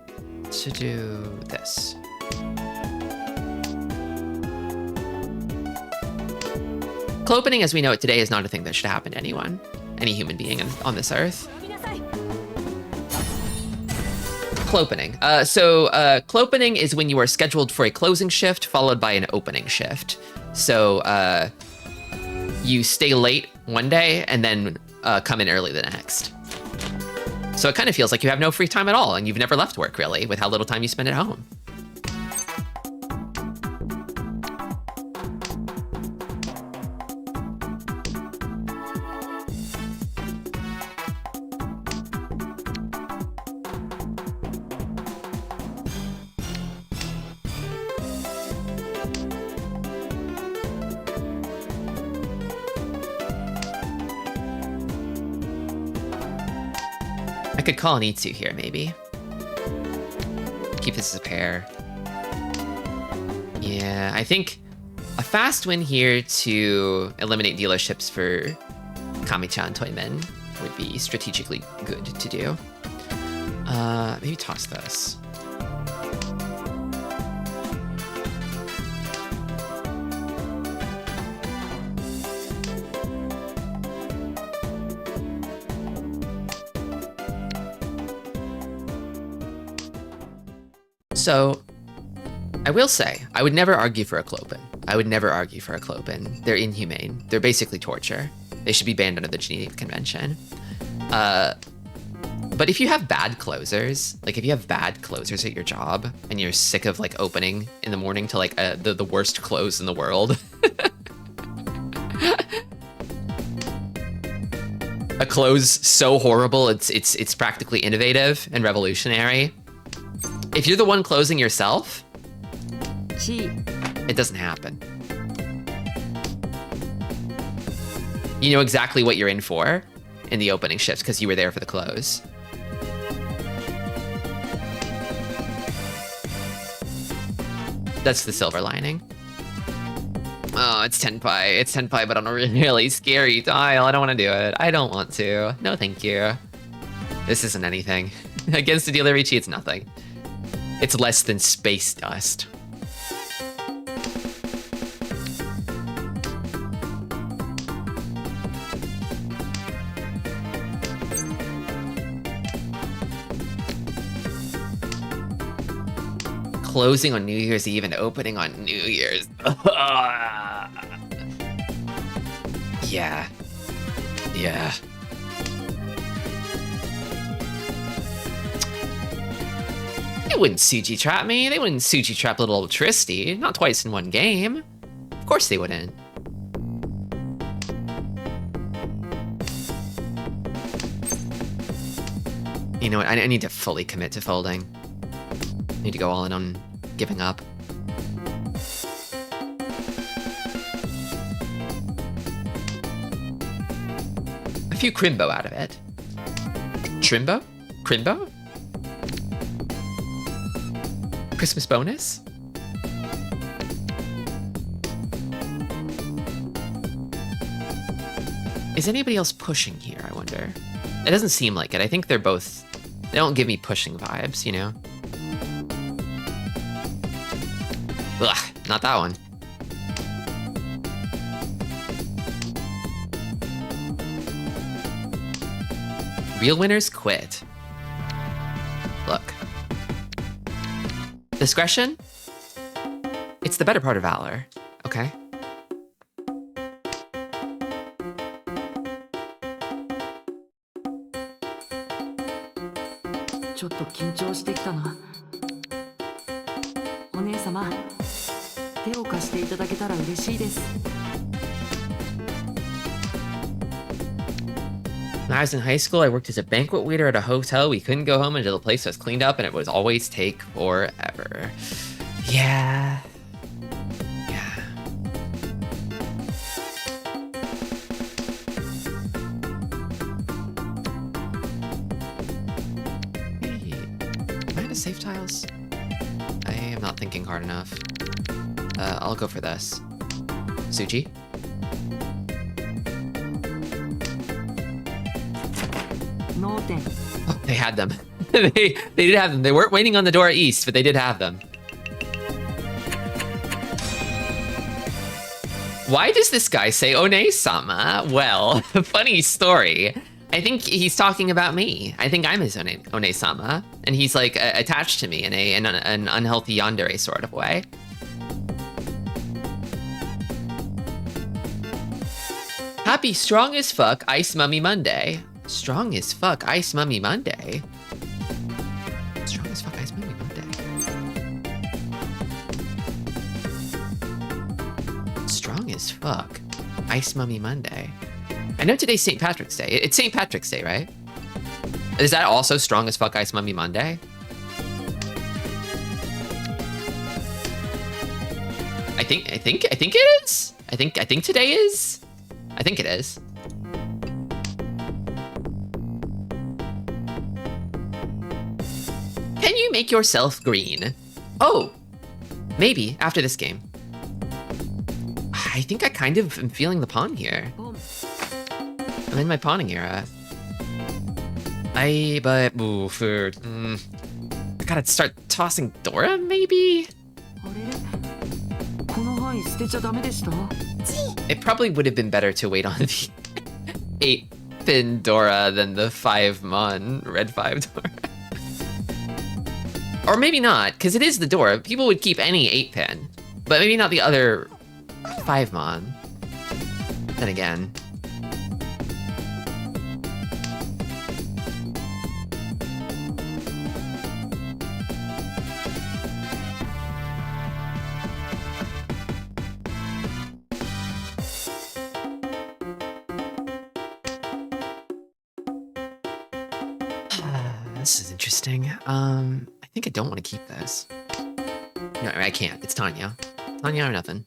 to do this. Clopening as we know it today is not a thing that should happen to anyone, any human being on this earth. Clopening. Clopening is when you are scheduled for a closing shift followed by an opening shift. So, you stay late one day and then come in early the next. So it kind of feels like you have no free time at all and you've never left work really with how little time you spend at home. I could call an Itsu here, maybe. Keep this as a pair. Yeah, I think a fast win here to eliminate dealerships for Kami-chan Toymen would be strategically good to do. Maybe toss this. So, I will say, I would never argue for a Clopen. I would never argue for a Clopen. They're inhumane. They're basically torture. They should be banned under the Geneva Convention. But if you have bad closers, like if you have bad closers at your job and you're sick of like opening in the morning to like the worst close in the world, a close so horrible it's practically innovative and revolutionary. If you're the one closing yourself, it doesn't happen. You know exactly what you're in for in the opening shifts because you were there for the close. That's the silver lining. Oh, it's Tenpai. It's Tenpai, but on a really scary tile. I don't want to do it. I don't want to. No, thank you. This isn't anything. Against the dealer Ricci, it's nothing. It's less than space dust. Closing on New Year's Eve and opening on New Year's. Yeah. Yeah. They wouldn't Suji trap me. They wouldn't Suji trap little old Tristy. Not twice in one game. Of course they wouldn't. You know what? I need to fully commit to folding. I need to go all in on giving up. A few Crimbo out of it. Trimbo? Crimbo? Christmas bonus? Is anybody else pushing here, I wonder? It doesn't seem like it. I think they're both... They don't give me pushing vibes, you know? Ugh, not that one. Real winners quit. Look. Discretion? It's the better part of valor, okay? When I was in high school, I worked as a banquet waiter at a hotel. We couldn't go home until the place was cleaned up, and it would always take forever. Yeah. Yeah. Hey, am I out of save tiles? I am not thinking hard enough. I'll go for this. Suchi? Oh, they had them. they did have them. They weren't waiting on the door east, but they did have them. Why does this guy say One-sama? Well, funny story. I think he's talking about me. I think I'm his One-sama, and he's like attached to me in an unhealthy yandere sort of way. Happy strong as fuck Ice Mummy Monday. Strong as fuck Ice Mummy Monday. Strong as fuck Ice Mummy Monday. Strong as fuck Ice Mummy Monday. I know today's St. Patrick's Day. It's St. Patrick's Day, right? Is that also strong as fuck Ice Mummy Monday? I think it is. I think today is. I think it is. Can you make yourself green? Oh, maybe after this game. I think I kind of am feeling the pawn here. I'm in my pawning era. I gotta start tossing Dora, maybe? It probably would have been better to wait on the 8-pin Dora than the 5-mon red 5 Dora. Or maybe not, because it is the Dora. People would keep any 8-pin, but maybe not the other 5-mon. Then again. This is interesting. I think I don't want to keep this. No, I can't. It's Tanya. Tanya or nothing.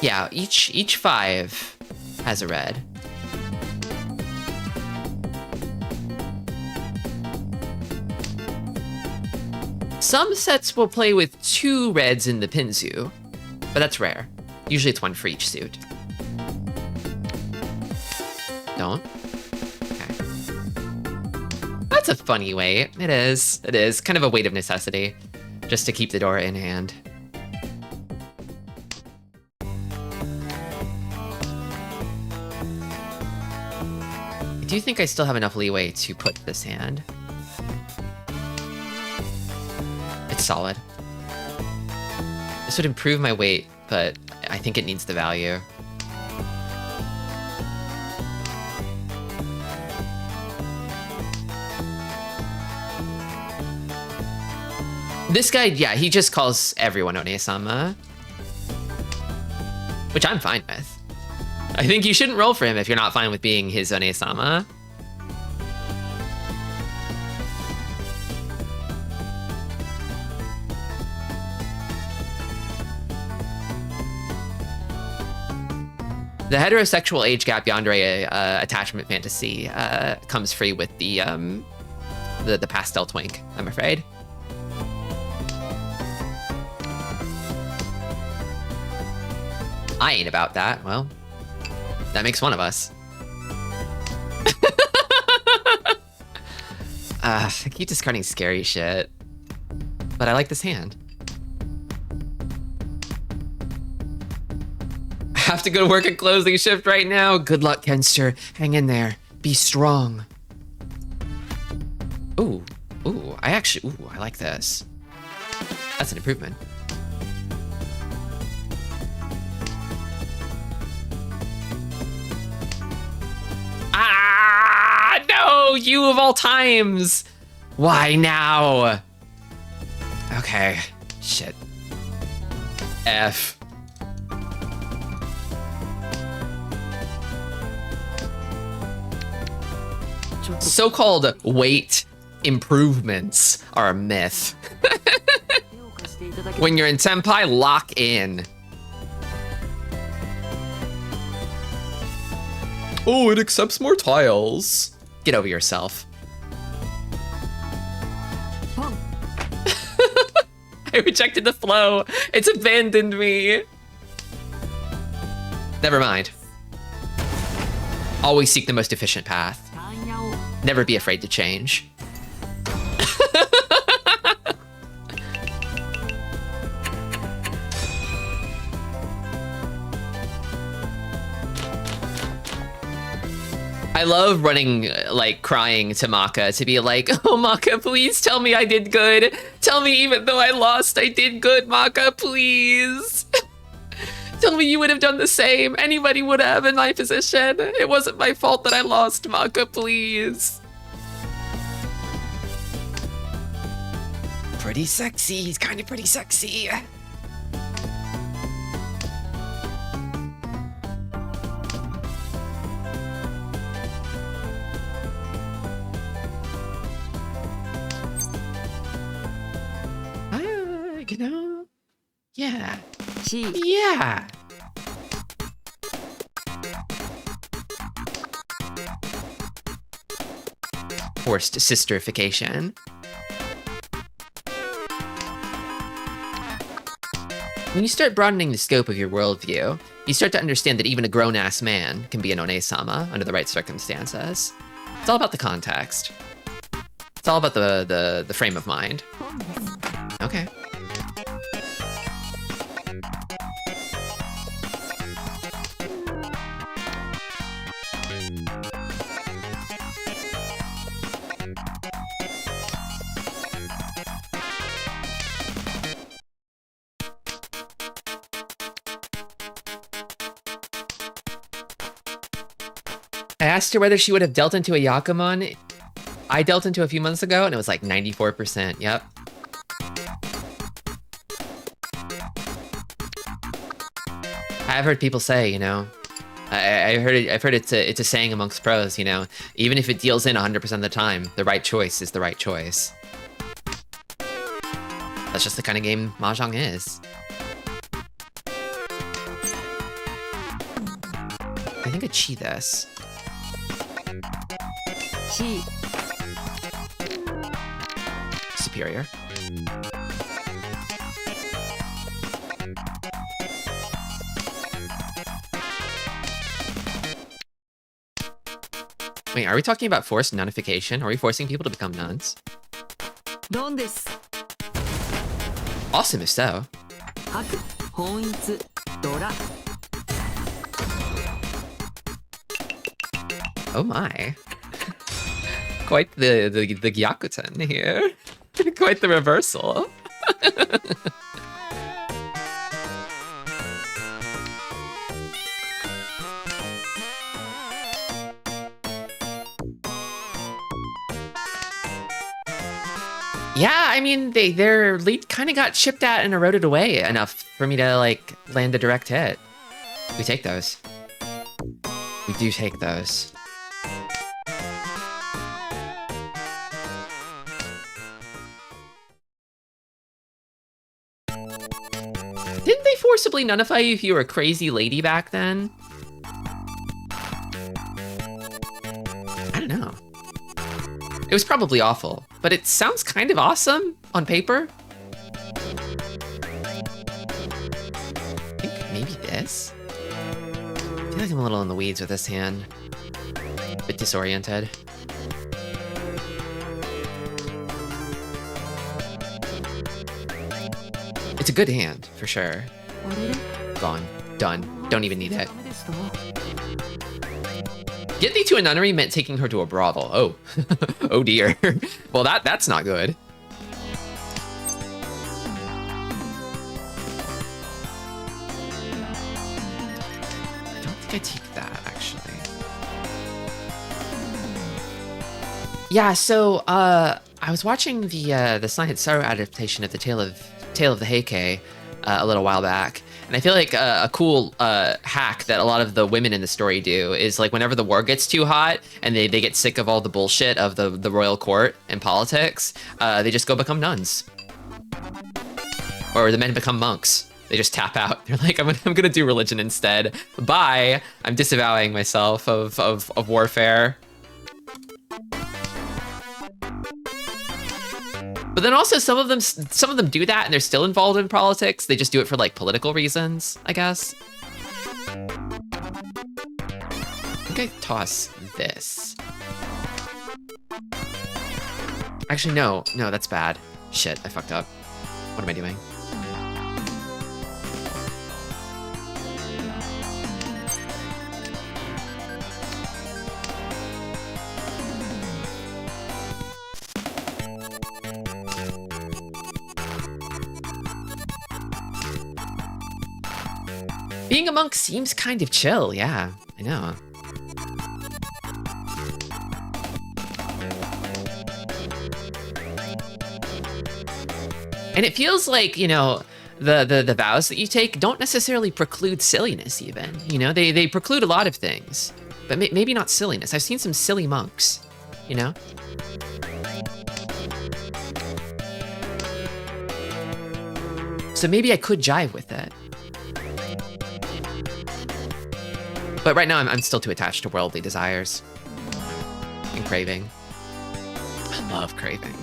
Yeah, each 5 has a red. Some sets will play with 2 reds in the Pinzu, but that's rare. Usually it's 1 for each suit. Don't? That's a funny weight. It is. It is. Kind of a weight of necessity. Just to keep the Dora in hand. I do think I still have enough leeway to put this hand. It's solid. This would improve my weight, but I think it needs the value. This guy, yeah, he just calls everyone One-sama, which I'm fine with. I think you shouldn't roll for him if you're not fine with being his One-sama. The heterosexual age gap yandere attachment fantasy comes free with the pastel twink, I'm afraid. I ain't about that. Well, that makes one of us. I keep discarding scary shit, but I like this hand. I have to go to work at closing shift right now. Good luck, Kenster. Hang in there. Be strong. Ooh, I like this. That's an improvement. Ah, no, you of all times. Why now? Okay, shit. F. So-called weight improvements are a myth. When you're in Senpai, lock in. Oh, it accepts more tiles. Get over yourself. I rejected the flow. It's abandoned me. Never mind. Always seek the most efficient path. Never be afraid to change. I love running, like, crying to Maka to be like, oh, Maka, please tell me I did good. Tell me even though I lost, I did good, Maka, please. Tell me you would have done the same. Anybody would have in my position. It wasn't my fault that I lost, Maka, please. Pretty sexy. He's kind of pretty sexy. You know? Yeah. Yeah. Forced sisterification. When you start broadening the scope of your worldview, you start to understand that even a grown-ass man can be an One-sama under the right circumstances. It's all about the context. It's all about the frame of mind. Okay. I asked her whether she would have dealt into a Yakuman. I dealt into a few months ago, and it was like 94%. Yep. I've heard people say, you know, I've heard it's a saying amongst pros, you know, even if it deals in 100% of the time, the right choice is the right choice. That's just the kind of game Mahjong is. I think I cheat this. Superior. Wait, are we talking about forced nunification? Are we forcing people to become nuns? Awesome if so. Oh my. Quite the Gyakuten here. Quite the reversal. Yeah, I mean, their lead kind of got chipped at and eroded away enough for me to, like, land a direct hit. We take those. We do take those. Didn't they forcibly nullify you if you were a crazy lady back then? know. It was probably awful, but it sounds kind of awesome on paper. I think maybe this? I feel like I'm a little in the weeds with this hand. A bit disoriented. It's a good hand, for sure. Gone. Done. Don't even need it. Get thee to a nunnery meant taking her to a brothel. Oh. Oh dear. Well, that's not good. I don't think I take that, actually. Yeah, so I was watching the Science Sorrow adaptation of the Tale of the Heike a little while back. And I feel like a cool hack that a lot of the women in the story do is like whenever the war gets too hot and they get sick of all the bullshit of the royal court and politics, they just go become nuns. Or the men become monks. They just tap out. They're like, I'm gonna do religion instead. Bye. I'm disavowing myself of warfare. But then also some of them do that and they're still involved in politics. They just do it for like political reasons, I guess. I think I toss this. Actually, no, that's bad. Shit, I fucked up. What am I doing? Being a monk seems kind of chill, yeah, I know. And it feels like, you know, the vows that you take don't necessarily preclude silliness even, you know? They preclude a lot of things, but maybe not silliness. I've seen some silly monks, you know? So maybe I could jive with it. But right now, I'm still too attached to worldly desires and craving. I love craving.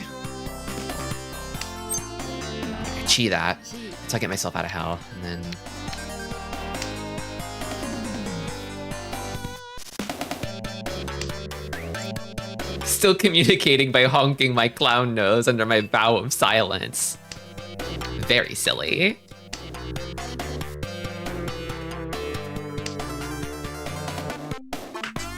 I chi that, so I get myself out of hell, and then... Still communicating by honking my clown nose under my vow of silence. Very silly.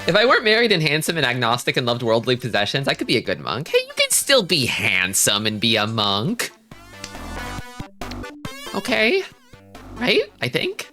If I weren't married and handsome and agnostic and loved worldly possessions, I could be a good monk. Hey, you can still be handsome and be a monk. Okay. Right? I think.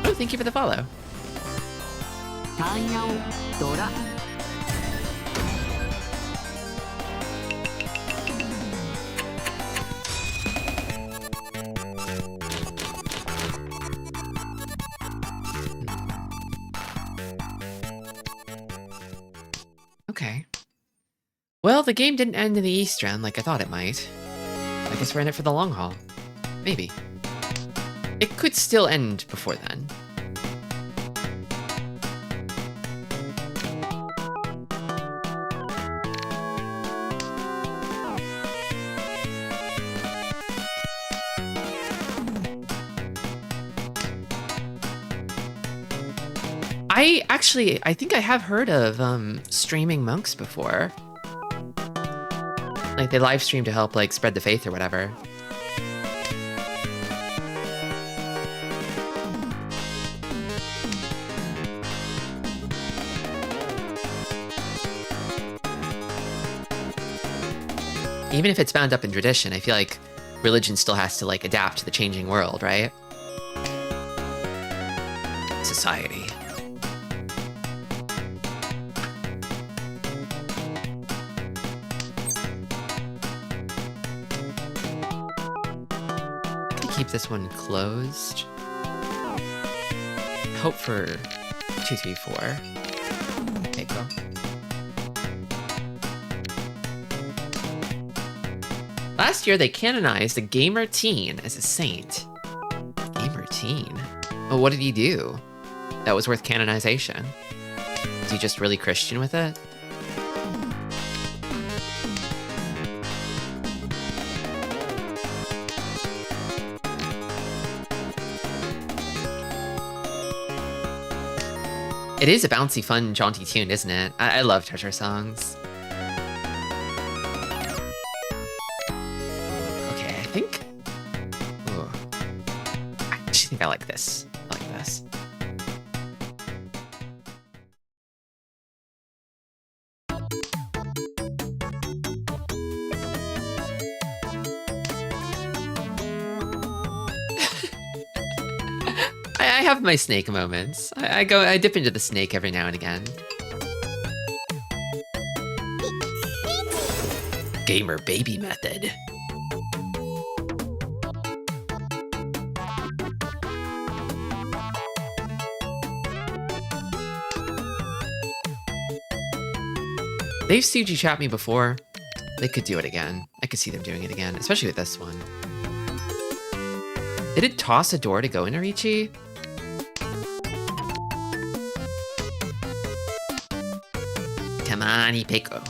Oh, thank you for the follow. Okay. Well, the game didn't end in the East Round like I thought it might. I guess we're in it for the long haul. Maybe. It could still end before then. I think I have heard of streaming monks before. Like they live stream to help like spread the faith or whatever. Even if it's bound up in tradition, I feel like religion still has to like adapt to the changing world, right? Society. keep this one closed. Hope for 2, 3, 4. Okay, go. Last year, they canonized a gamer teen as a saint. Gamer teen? Well, what did he do that was worth canonization? Was he just really Christian with it? It is a bouncy, fun, jaunty tune, isn't it? I love treasure songs. Okay, I think... Ooh. I actually think I like this. I like this. I have my snake moments. I dip into the snake every now and again. Gamer baby method. They've Suji trapped me before. They could do it again. I could see them doing it again, especially with this one. They did toss a door to go into Ricci. Come on, Ipeko.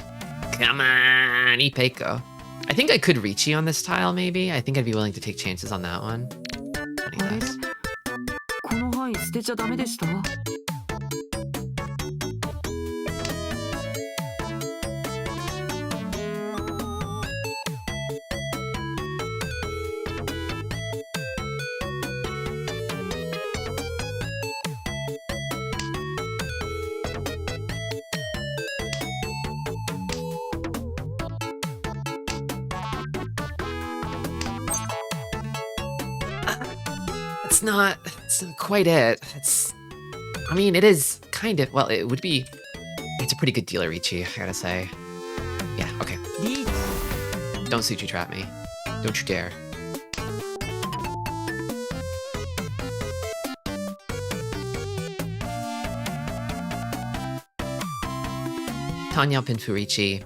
Come on, Ipeko. I think I could Ricci on this tile, maybe. I think I'd be willing to take chances on that one. Funny this. It's not quite it. I mean, it is kind of, well, it would be, it's a pretty good deal at Ricci, I gotta say. Yeah, okay. Don't Suji trap me. Don't you dare. Tanya Pinfurici.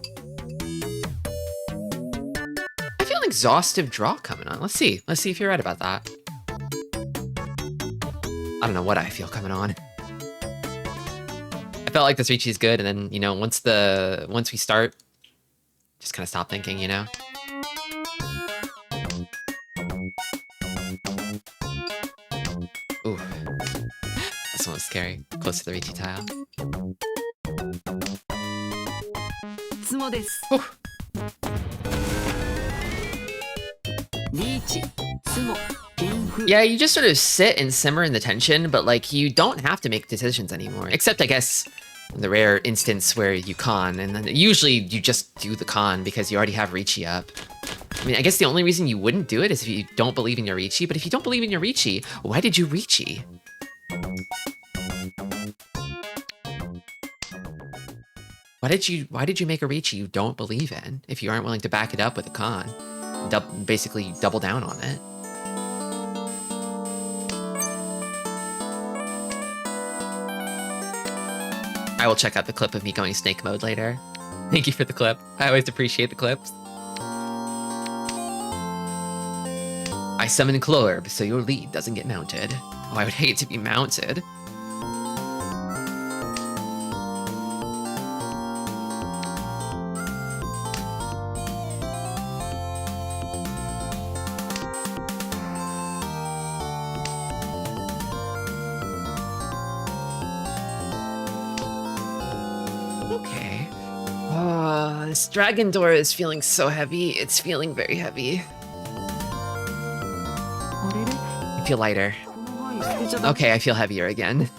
I feel an exhaustive draw coming on. Let's see if you're right about that. I don't know what I feel coming on. I felt like this Ricci is good, and then, you know, once we start, just kind of stop thinking, you know? Ooh. This one was scary. Close to the Ricci tile. Ooh. Yeah, you just sort of sit and simmer in the tension, but like you don't have to make decisions anymore. Except I guess in the rare instance where you con, and then usually you just do the con because you already have Ricci up. I mean, I guess the only reason you wouldn't do it is if you don't believe in your Ricci, but if you don't believe in your Ricci, why did you Ricci? Why did you make a Ricci you don't believe in if you aren't willing to back it up with a con? Basically double down on it. I will check out the clip of me going snake mode later. Thank you for the clip. I always appreciate the clips. I summon Clorb so your lead doesn't get mounted. Oh, I would hate to be mounted. Okay. Oh, this dragon door is feeling so heavy. It's feeling very heavy. I feel lighter. Okay, I feel heavier again.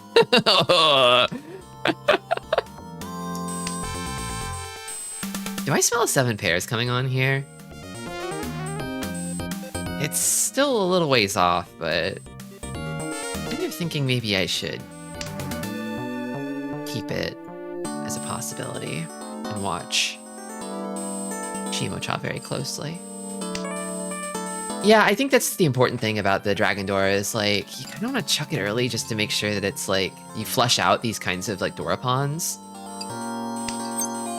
Do I smell 7 pairs coming on here? It's still a little ways off, but I'm kind of thinking maybe I should keep it as a possibility and watch Chimocha very closely. Yeah, I think that's the important thing about the Dragon Door is like you kind of want to chuck it early just to make sure that it's like you flush out these kinds of like Dora pawns.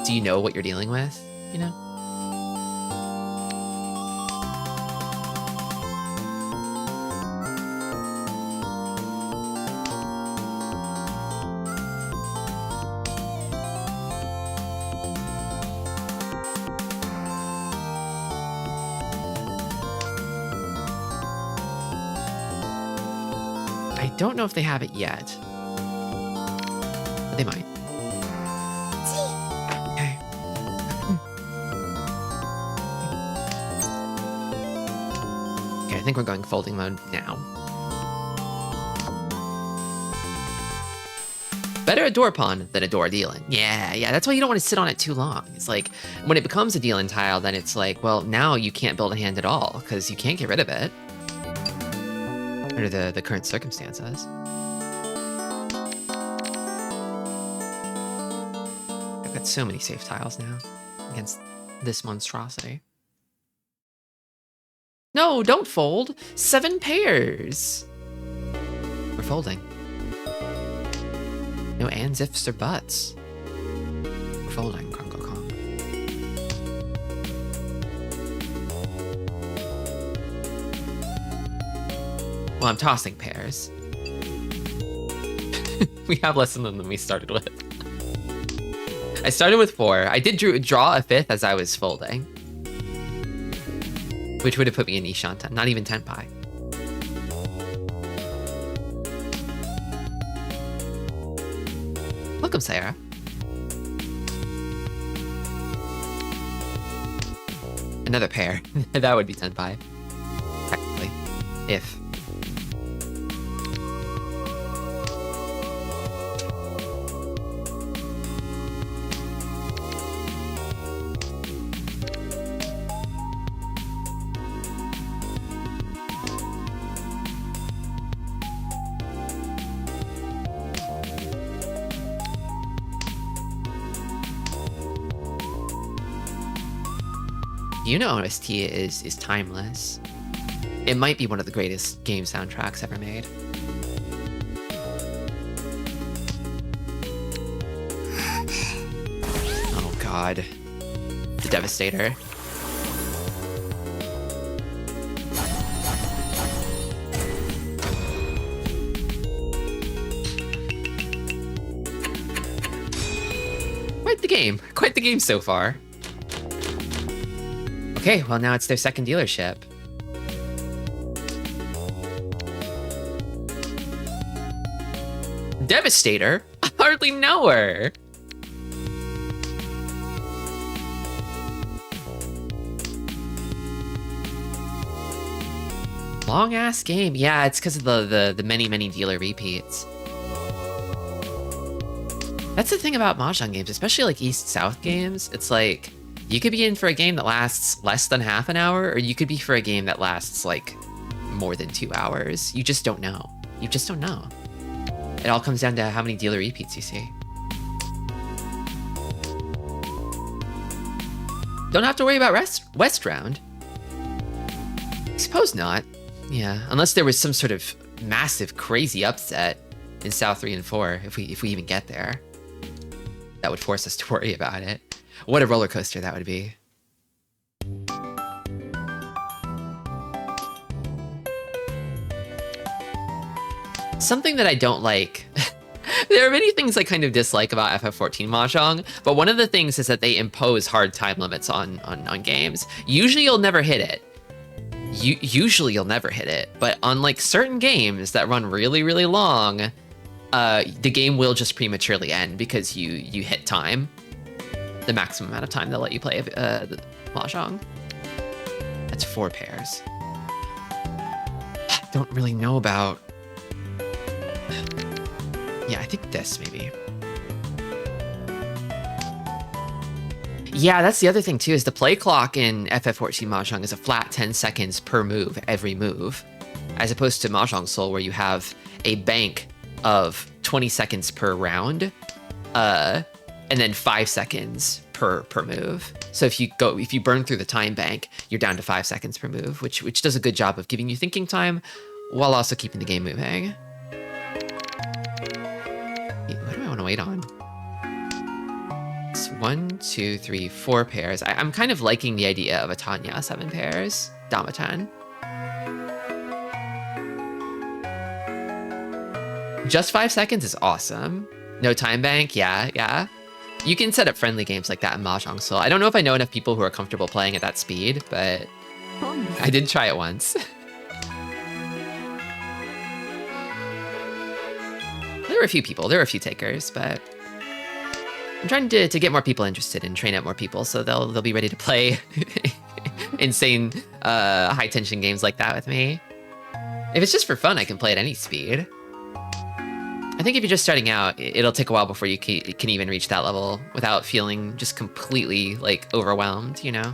Do you know what you're dealing with? You know? I don't know if they have it yet, but they might. Okay. Okay, I think we're going folding mode now. Better a door pawn than a door dealing. Yeah, that's why you don't want to sit on it too long. It's like, when it becomes a dealing tile, then it's like, well, now you can't build a hand at all, because you can't get rid of it. Under the current circumstances. I've got so many safe tiles now against this monstrosity. No, don't fold. 7 pairs. We're folding. No ands, ifs, or buts. We're folding, Krongo Kong. Well, I'm tossing pairs. We have less than we started with. I started with 4. I did draw a 5th as I was folding, which would have put me in Ishanta, not even Tenpai. Welcome, Sarah. Another pair. That would be Tenpai. Technically. If. You know, OST is timeless. It might be one of the greatest game soundtracks ever made. Oh god. The Devastator. Quite the game. Quite the game so far. Okay, well now it's their second dealership. Devastator? I hardly know her. Long ass game. Yeah, it's because of the many dealer repeats. That's the thing about Mahjong games, especially like East-South games. It's like, you could be in for a game that lasts less than half an hour, or you could be for a game that lasts like more than 2 hours. You just don't know. You just don't know. It all comes down to how many dealer repeats you see. Don't have to worry about West Round. I suppose not. Yeah, unless there was some sort of massive, crazy upset in South 3 and 4, if we even get there. That would force us to worry about it. What a roller coaster that would be. Something that I don't like. There are many things I kind of dislike about FF14 Mahjong, but one of the things is that they impose hard time limits on games. Usually you'll never hit it. Usually you'll never hit it, but on like certain games that run really long, the game will just prematurely end because you hit time. The maximum amount of time they'll let you play the Mahjong. That's 4 pairs. I don't really know about... Yeah, I think this, maybe. Yeah, that's the other thing, too, is the play clock in FF14 Mahjong is a flat 10 seconds per move, every move. As opposed to Mahjong Soul, where you have a bank of 20 seconds per round. and then 5 seconds per move. So if you burn through the time bank, you're down to 5 seconds per move, which does a good job of giving you thinking time while also keeping the game moving. What do I want to wait on? It's 1, 2, 3, 4 pairs. I'm kind of liking the idea of a Tanya 7 pairs. Dama 10. Just 5 seconds is awesome. No time bank, yeah. You can set up friendly games like that in Mahjong Soul. I don't know if I know enough people who are comfortable playing at that speed, but I did try it once. There were a few people, there were a few takers, but I'm trying to get more people interested and train up more people so they'll be ready to play insane high tension games like that with me. If it's just for fun, I can play at any speed. I think if you're just starting out, it'll take a while before you can even reach that level without feeling just completely like overwhelmed, you know?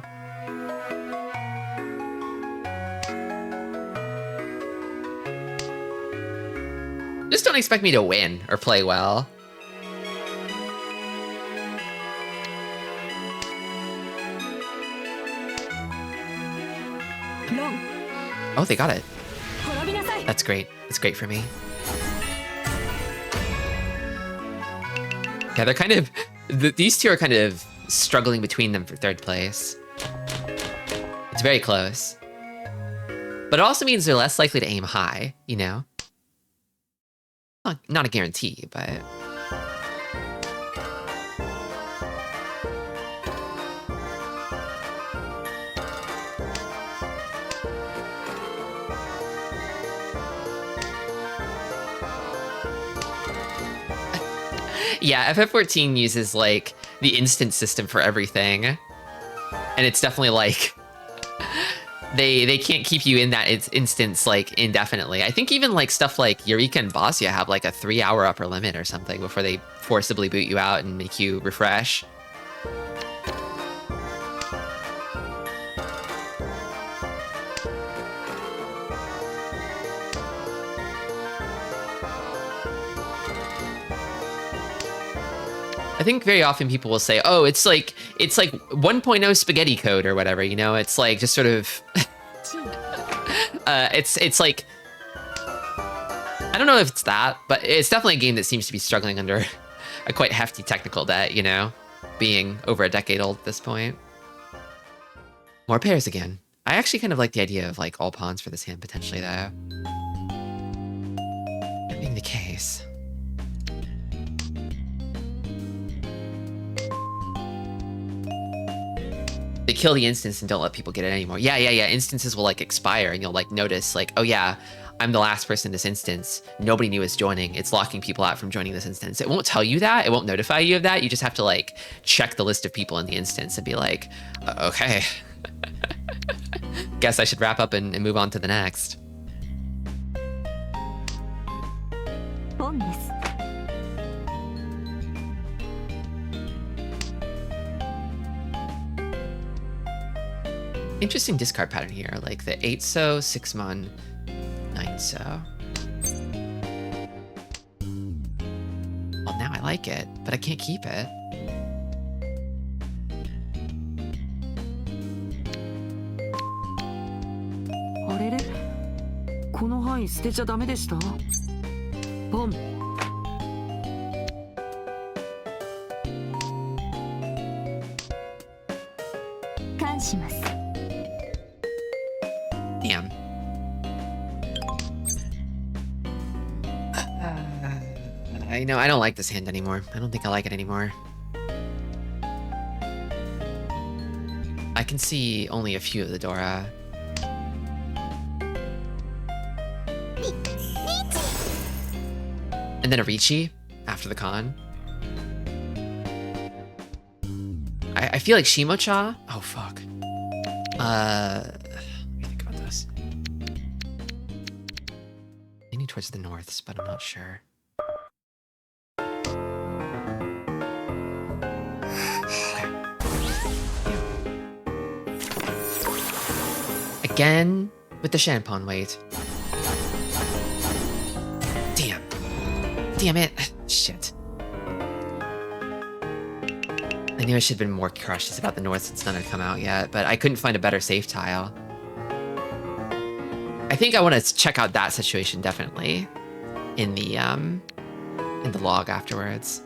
Just don't expect me to win or play well. Oh, they got it. That's great. It's great for me. Yeah, they're kind of... These two are kind of struggling between them for third place. It's very close. But it also means they're less likely to aim high, you know? Not a guarantee, but... Yeah, FF14 uses, like, the instant system for everything. And it's definitely, like... They can't keep you in that instance, like, indefinitely. I think even, like, stuff like Eureka and Bossia have, like, a 3-hour upper limit or something before they forcibly boot you out and make you refresh. I think very often people will say, oh, it's like 1.0 spaghetti code or whatever, you know? It's like just sort of it's like, I don't know if it's that, but it's definitely a game that seems to be struggling under a quite hefty technical debt, you know, being over a decade old at this point. More pairs again. I actually kind of like the idea of like all pawns for this hand potentially though. That being the case. They kill the instance and don't let people get it anymore. Yeah. Instances will like expire and you'll like notice like, oh yeah, I'm the last person in this instance. Nobody new is joining. It's locking people out from joining this instance. It won't tell you that. It won't notify you of that. You just have to like check the list of people in the instance and be like, okay. Guess I should wrap up and move on to the next. Interesting discard pattern here, like the 8-so, 6-mon, 9-so. Well, now I like it, but I can't keep it. Damn. I know, I don't like this hand anymore. I don't think I like it anymore. I can see only a few of the Dora. And then a Ricci after the con. I feel like Shimocha. Oh, fuck. Let me think about this. Leaning towards the norths, but I'm not sure. Again with the Shanpon weight. Damn. Damn it. Shit. I knew I should have been more cautious about the north since none had come out yet, but I couldn't find a better safe tile. I think I want to check out that situation definitely in the log afterwards.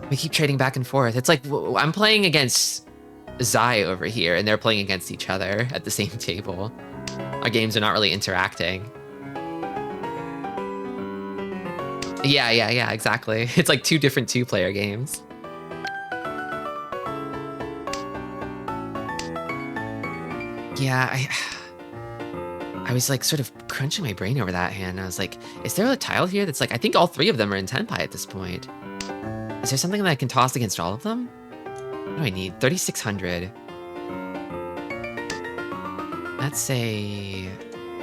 We keep trading back and forth. It's like I'm playing against Zai over here, and they're playing against each other at the same table. Our games are not really interacting. Yeah, exactly. It's like two different two-player games. Yeah, I was like sort of crunching my brain over that hand. I was like, is there a tile here that's like, I think all three of them are in Tenpai at this point. Is there something that I can toss against all of them? What do I need? 3,600. Let's say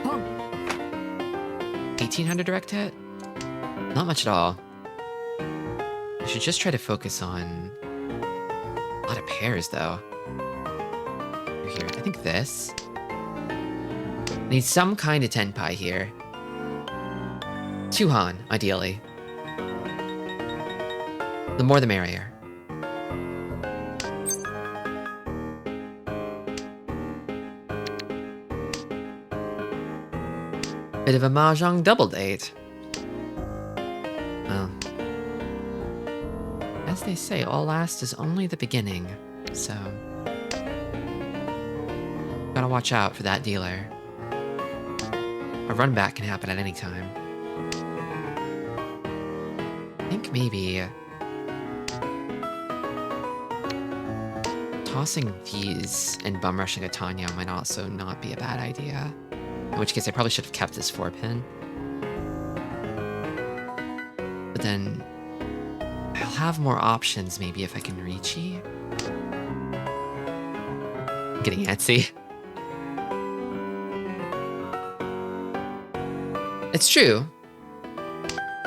1,800 direct hit? Not much at all. I should just try to focus on a lot of pairs though. Here, I think this. I need some kind of Tenpai here. Tuhan, ideally. The more the merrier. Bit of a Mahjong double date. Well, as they say, all last is only the beginning, so gotta watch out for that dealer. A run back can happen at any time. I think maybe tossing these and bum rushing a Tanya might also not be a bad idea. In which case I probably should have kept this 4-pin. But then I'll have more options maybe if I can reachy. I'm getting antsy. It's true.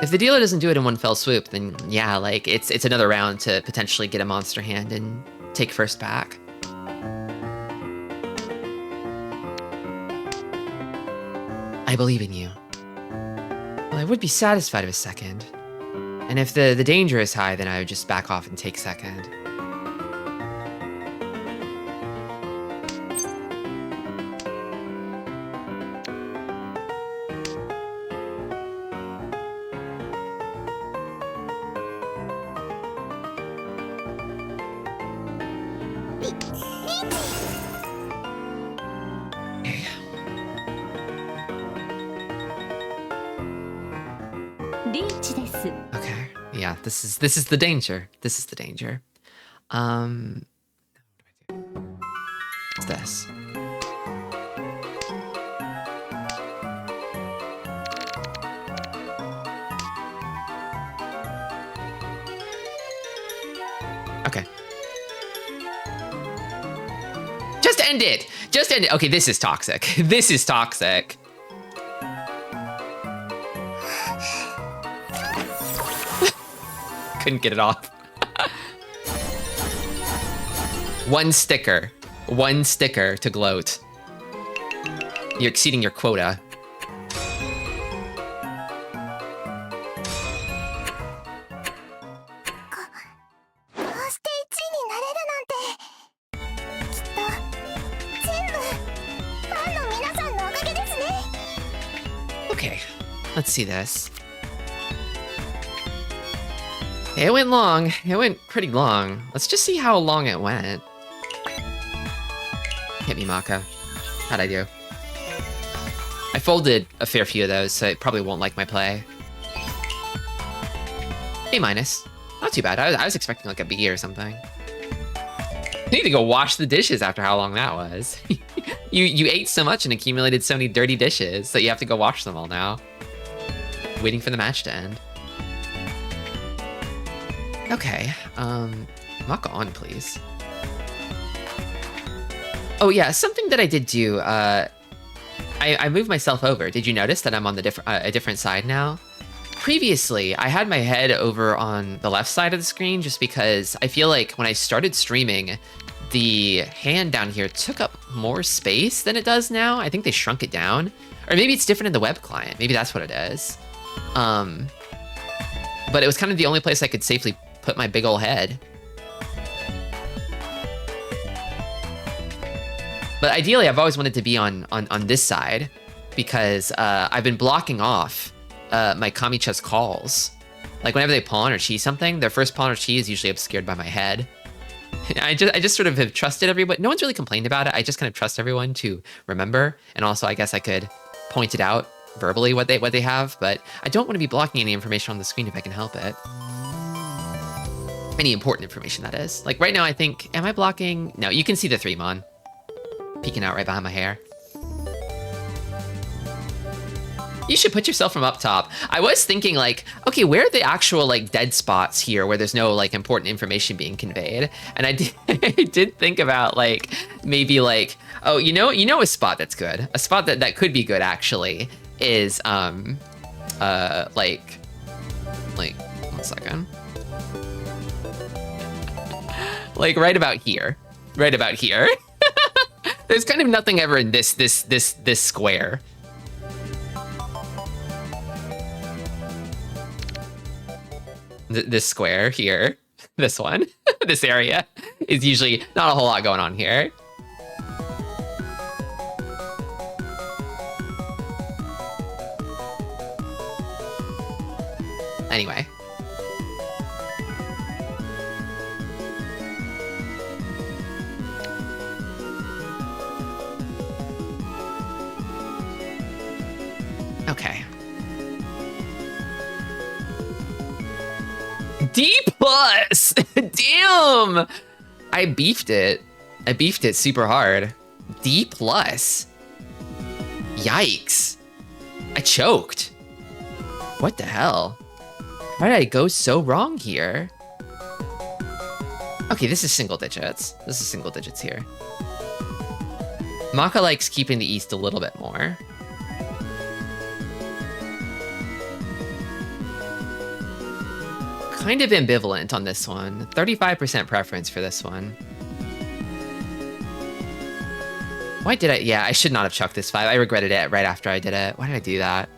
If the dealer doesn't do it in one fell swoop, then yeah, like it's another round to potentially get a monster hand and take first back. I believe in you. Well, I would be satisfied with second. And if the danger is high, then I would just back off and take second. Okay, yeah, this is the danger. This is the danger. What's this? Okay. Just end it! Just end it! Okay, this is toxic. This is toxic. Couldn't get it off. One sticker to gloat. You're exceeding your quota. Okay, let's see this. It went long. It went pretty long. Let's just see how long it went. Hit me, Maka. How'd I do? I folded a fair few of those, so it probably won't like my play. A-. Not too bad. I was expecting like a B or something. I need to go wash the dishes after how long that was. You ate so much and accumulated so many dirty dishes that you have to go wash them all now. Waiting for the match to end. Okay, Maka on, please. Oh yeah, something that I did do, I moved myself over. Did you notice that I'm on the a different side now? Previously, I had my head over on the left side of the screen just because I feel like when I started streaming, the hand down here took up more space than it does now. I think they shrunk it down. Or maybe it's different in the web client. Maybe that's what it is. But it was kind of the only place I could safely put my big ol' head. But ideally, I've always wanted to be on this side because I've been blocking off my Kami-cha's calls. Like whenever they pawn or cheese something, their first pawn or cheese is usually obscured by my head. I just sort of have trusted everyone. No one's really complained about it. I just kind of trust everyone to remember. And also, I guess I could point it out verbally what they have, but I don't want to be blocking any information on the screen if I can help it. Any important information, that is. Like right now, I think, am I blocking? No, you can see the 3-mon peeking out right behind my hair. You should put yourself from up top. I was thinking like, okay, where are the actual like dead spots here where there's no like important information being conveyed? And I did, I did think about like, maybe like, oh, you know a spot that's good. A spot that could be good actually is, like, 1 second. Like right about here. Right about here. There's kind of nothing ever in this square. This square here, this one, this area is usually not a whole lot going on here. Anyway. Okay. D+! Damn! I beefed it. I beefed it super hard. D+. Yikes. I choked. What the hell? Why did I go so wrong here? Okay, this is single digits. This is single digits here. Maka likes keeping the east a little bit more. Kind of ambivalent on this one. 35% preference for this one. Why did I? Yeah, I should not have chucked this 5. I regretted it right after I did it. Why did I do that?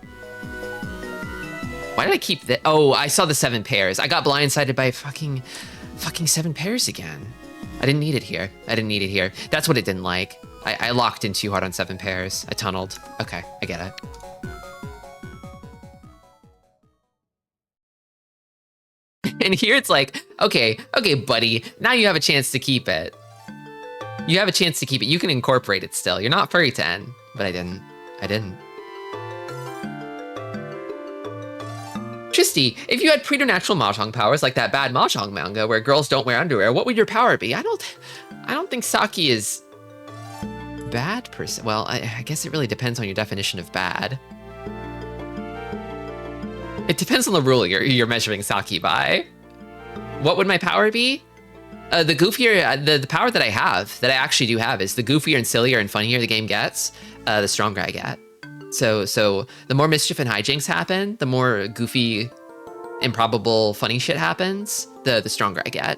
Why did I keep the? Oh, I saw the 7 pairs. I got blindsided by fucking 7 pairs again. I didn't need it here. I didn't need it here. That's what it didn't like. I locked in too hard on 7 pairs. I tunneled. Okay, I get it. And here it's like, okay, buddy, now you have a chance to keep it. You have a chance to keep it. You can incorporate it still. You're not furry 10, but I didn't. Tristy, if you had preternatural Mahjong powers like that bad Mahjong manga where girls don't wear underwear, what would your power be? I don't think Saki is bad per se. Well, I guess it really depends on your definition of bad. It depends on the rule you're measuring Saki by. What would my power be? The goofier, the power that I have, that I actually do have, is the goofier and sillier and funnier the game gets, the stronger I get. So the more mischief and hijinks happen, the more goofy, improbable, funny shit happens, the stronger I get.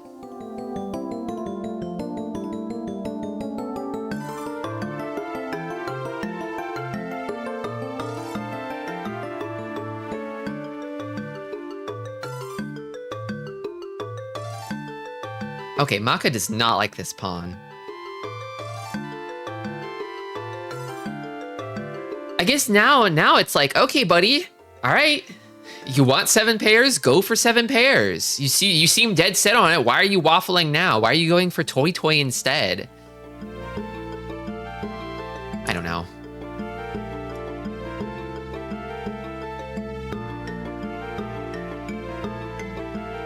Okay, Maka does not like this pawn. I guess now it's like, okay, buddy, all right. You want 7 pairs? Go for 7 pairs. You seem dead set on it. Why are you waffling now? Why are you going for toy instead? I don't know.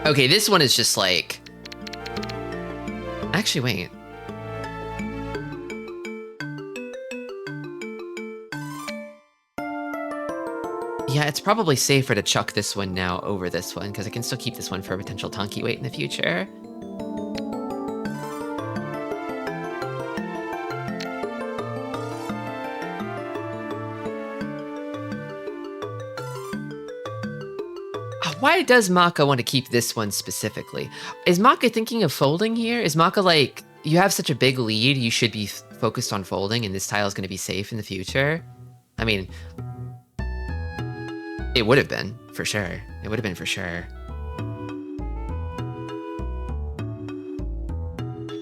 Okay, this one is just like... Actually, wait. Yeah, it's probably safer to chuck this one now over this one, because I can still keep this one for a potential Tonki weight in the future. Why does Maka want to keep this one specifically? Is Maka thinking of folding here? Is Maka like you have such a big lead, you should be focused on folding, and this tile is going to be safe in the future. I mean, it would have been, for sure. It would have been for sure.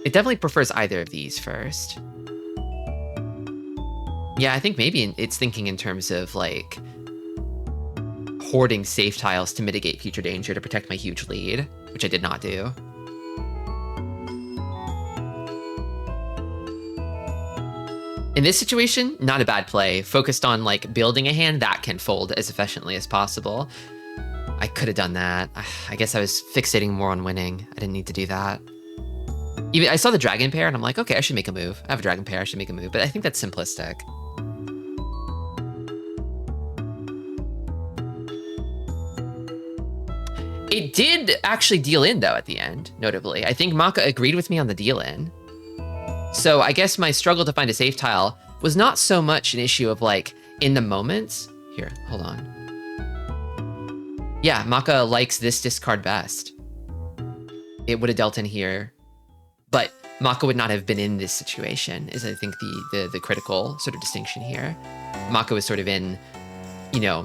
It definitely prefers either of these first. Yeah, I think maybe it's thinking in terms of, like, hoarding safe tiles to mitigate future danger to protect my huge lead, which I did not do. In this situation, not a bad play. Focused on, like, building a hand that can fold as efficiently as possible. I could have done that. I guess I was fixating more on winning. I didn't need to do that. Even I saw the dragon pair, and I'm like, okay, I should make a move. I have a dragon pair, I should make a move. But I think that's simplistic. It did actually deal in, though, at the end, notably. I think Maka agreed with me on the deal in. So I guess my struggle to find a safe tile was not so much an issue of, like, in the moment. Here, hold on. Yeah, Maka likes this discard best. It would have dealt in here, but Maka would not have been in this situation, is I think the critical sort of distinction here. Maka was sort of in, you know,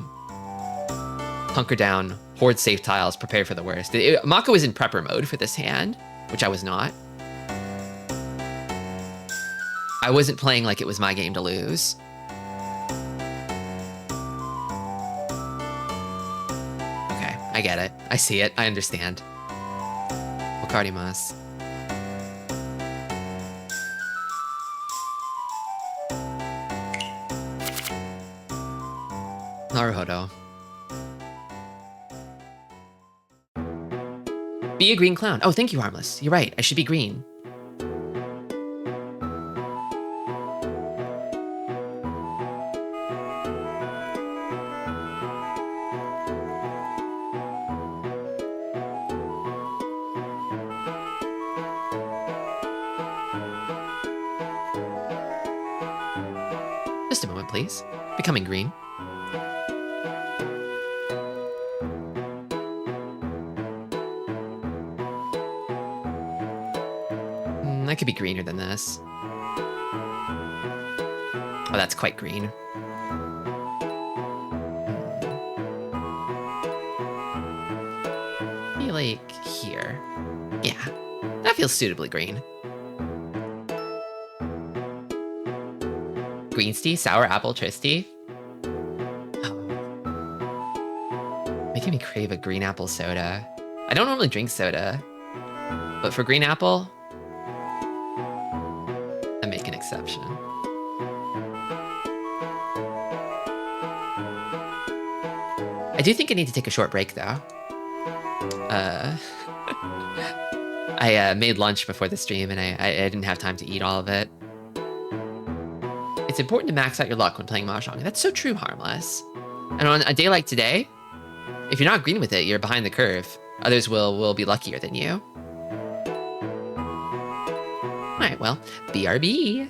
hunker down, hoard safe tiles, prepare for the worst. Maka was in prepper mode for this hand, which I was not. I wasn't playing like it was my game to lose. Okay, I get it. I see it. I understand. Wakarimasu. Naruhodo. Be a green clown. Oh, thank you, Harmless. You're right. I should be green. Just a moment, please. Becoming green. I could be greener than this. Oh, that's quite green. Maybe like here. Yeah, that feels suitably green. Greensty, sour apple tristy. Oh. Making me crave a green apple soda. I don't normally drink soda, but for green apple, I make an exception. I do think I need to take a short break, though. I made lunch before the stream, and I didn't have time to eat all of it. It's important to max out your luck when playing Mahjong. That's so true, Harmless. And on a day like today, if you're not green with it, you're behind the curve. Others will be luckier than you. All right, well, BRB.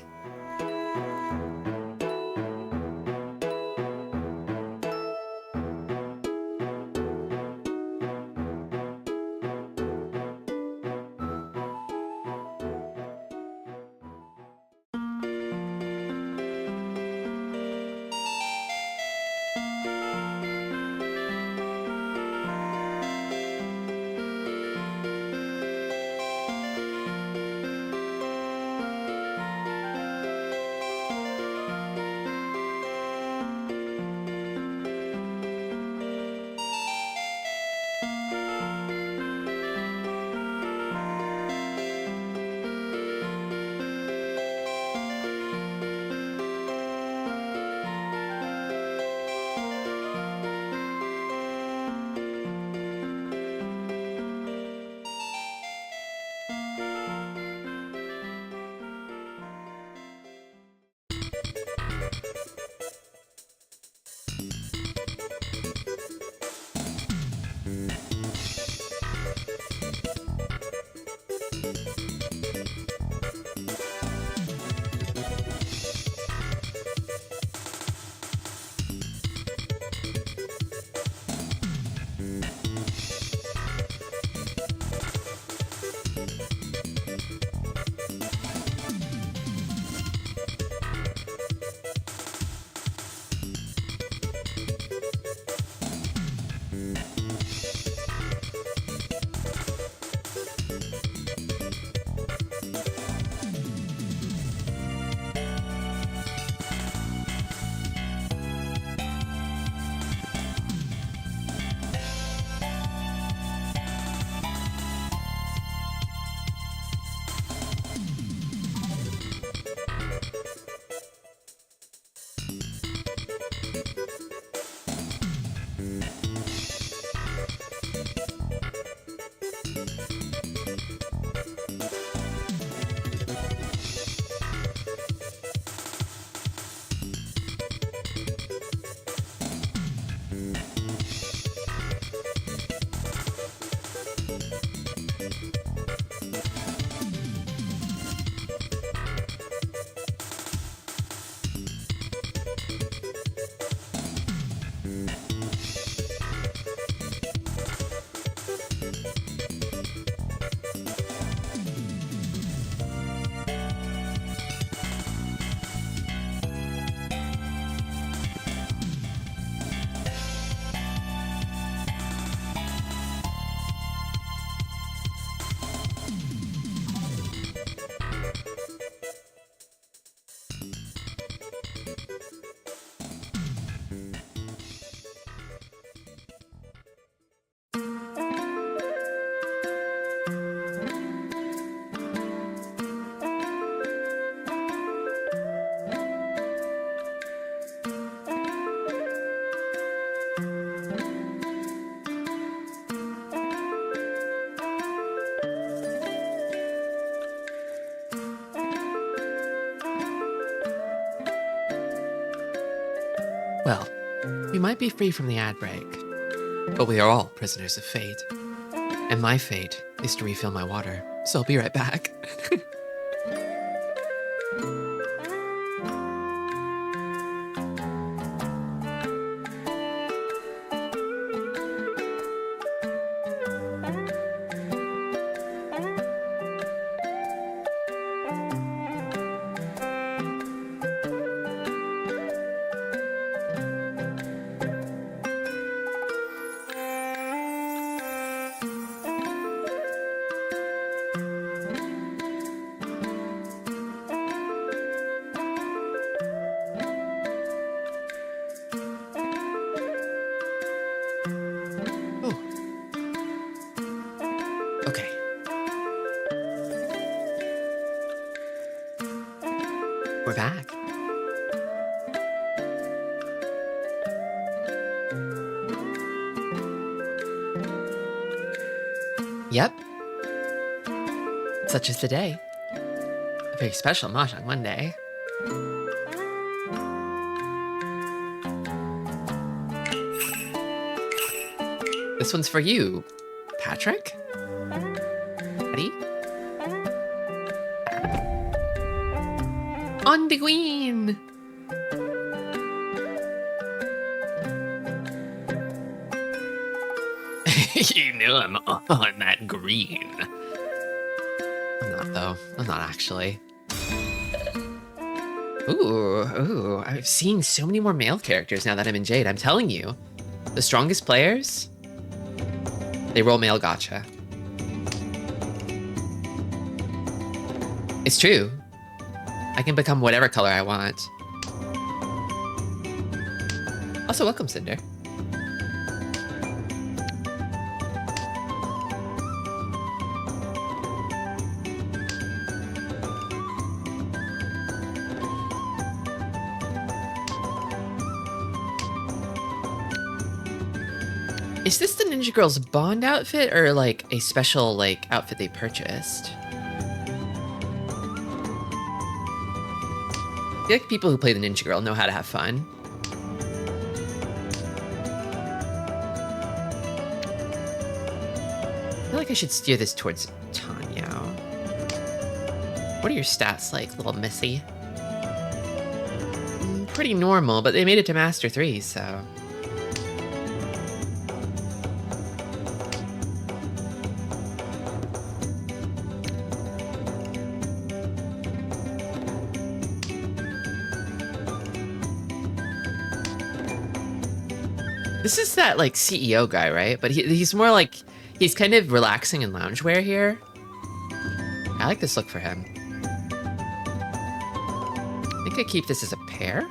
Well, we might be free from the ad break, but we are all prisoners of fate. And my fate is to refill my water, so I'll be right back. Okay. We're back. Yep. Such is the day. A very special Mahjong Monday. This one's for you, Patrick. Ready? On the green. You know I'm on that green. I'm not, though. I'm not actually. Ooh, I've seen so many more male characters now that I'm in Jade. I'm telling you, the strongest players, they roll male gacha. It's true. I can become whatever color I want. Also, welcome, Cinder. Is this the Ninja Girls Bond outfit or like a special like outfit they purchased? I feel like people who play the Ninja Girl know how to have fun. I feel like I should steer this towards Tanya. What are your stats like, little missy? Pretty normal, but they made it to Master 3, so... This is that, like, CEO guy, right? But he's more like... He's kind of relaxing in loungewear here. I like this look for him. I think I keep this as a pair.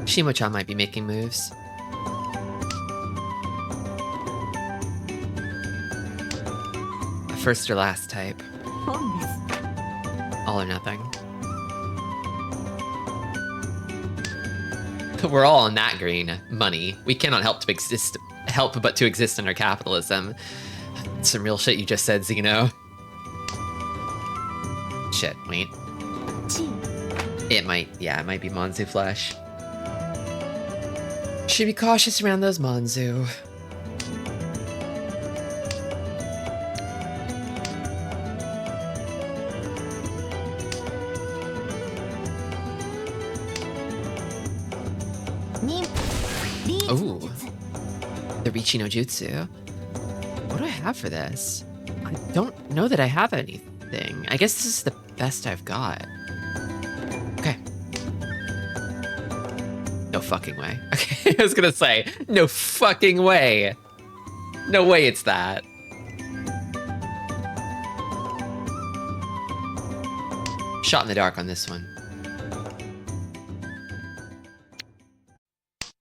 Shimo-chan might be making moves. A first or last type. All or nothing. We're all on that green. Money. We cannot help but to exist under capitalism. Some real shit you just said, Zeno. Shit, wait. It might be Monzu flesh. Should be cautious around those Monzu. Ooh. The Richi no Jutsu. What do I have for this? I don't know that I have anything. I guess this is the best I've got. Okay. No fucking way. Okay, I was gonna say, no fucking way. No way it's that. Shot in the dark on this one.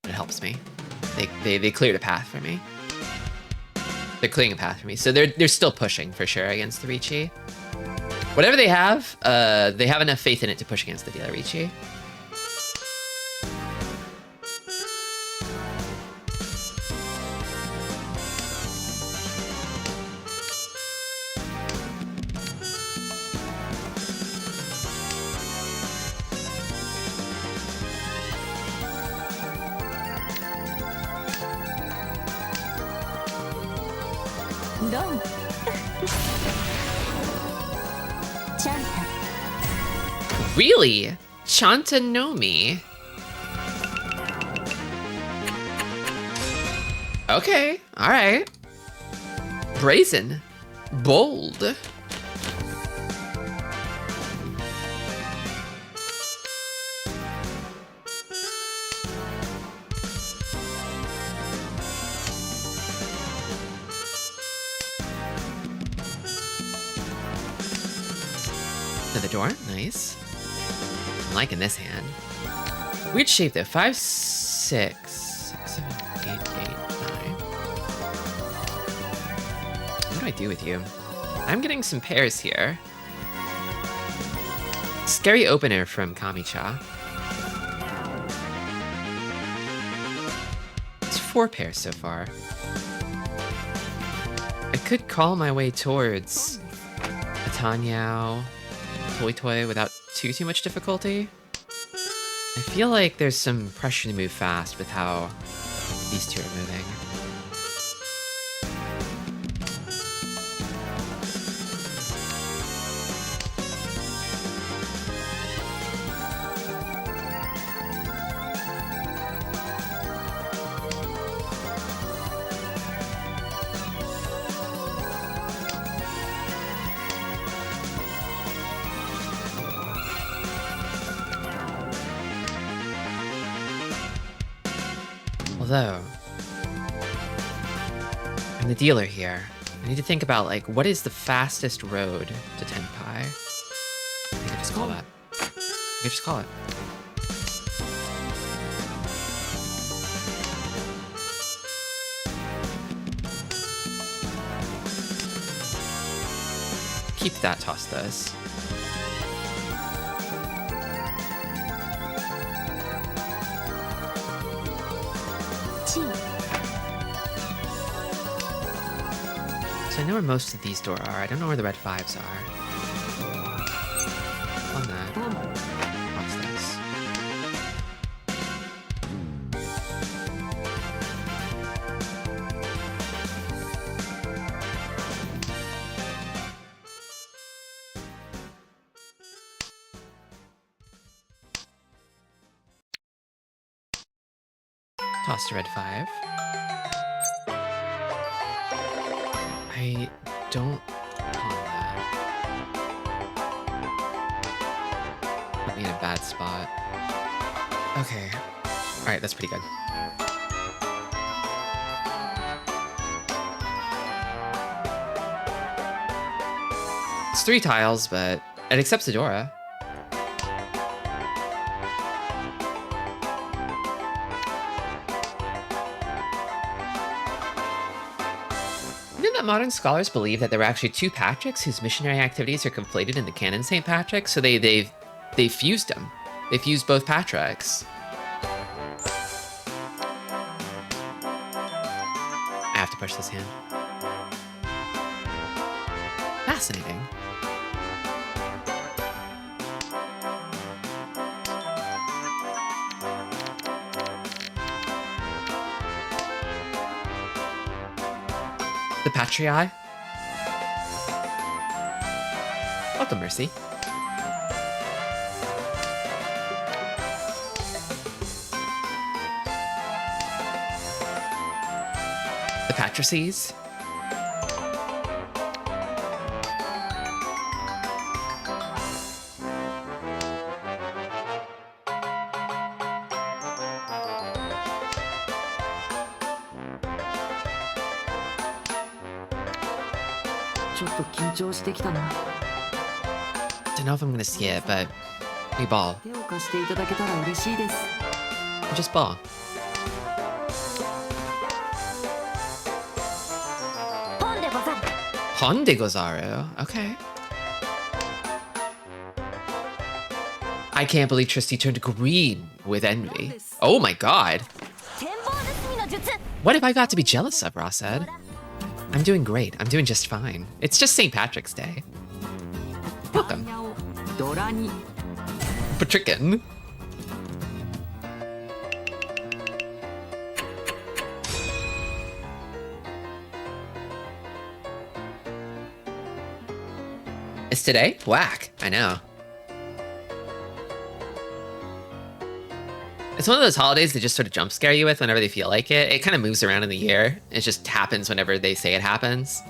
It helps me. They cleared a path for me. They're clearing a path for me. So they're still pushing for sure against the Richi. Whatever they have enough faith in it to push against the other Richi. ロンチャンタ Really? Chantanomi. Okay, alright. Brazen. Bold. Another door, nice. I'm liking this hand. Weird shape though. 5, 6, 7, 8, 9. What do I do with you? I'm getting some pairs here. Scary opener from Kami-cha. It's 4 pairs so far. I could call my way towards a Tanyao Toy Toy without too much difficulty. I feel like there's some pressure to move fast with how these two are moving. Although, I'm the dealer here. I need to think about, like, what is the fastest road to Tenpai? I think I just call that. I can just call it. Keep that toss this. So I know where most of these doors are. I don't know where the red 5s are. On that. What's this? Toss the red 5. I don't pawn that. Put me in a bad spot. Okay. Alright, that's pretty good. It's 3 tiles, but it accepts Adora. Modern scholars believe that there were actually 2 Patricks whose missionary activities are conflated in the canon St. Patrick, so they fused them. They fused both Patricks. I have to push this hand. Fascinating. The Patrii? Welcome, Mercy. The Patrices? Don't know if I'm gonna see it, but we ball. Just ball. Pon de Gozaru. Okay. I can't believe Tristy turned green with envy. Oh my god. What have I got to be jealous of, Ross said. I'm doing great. I'm doing just fine. It's just St. Patrick's Day. Welcome. Patrickin. today? Whack. I know. It's one of those holidays that just sort of jump scare you with whenever they feel like it. It kind of moves around in the year. It just happens whenever they say it happens.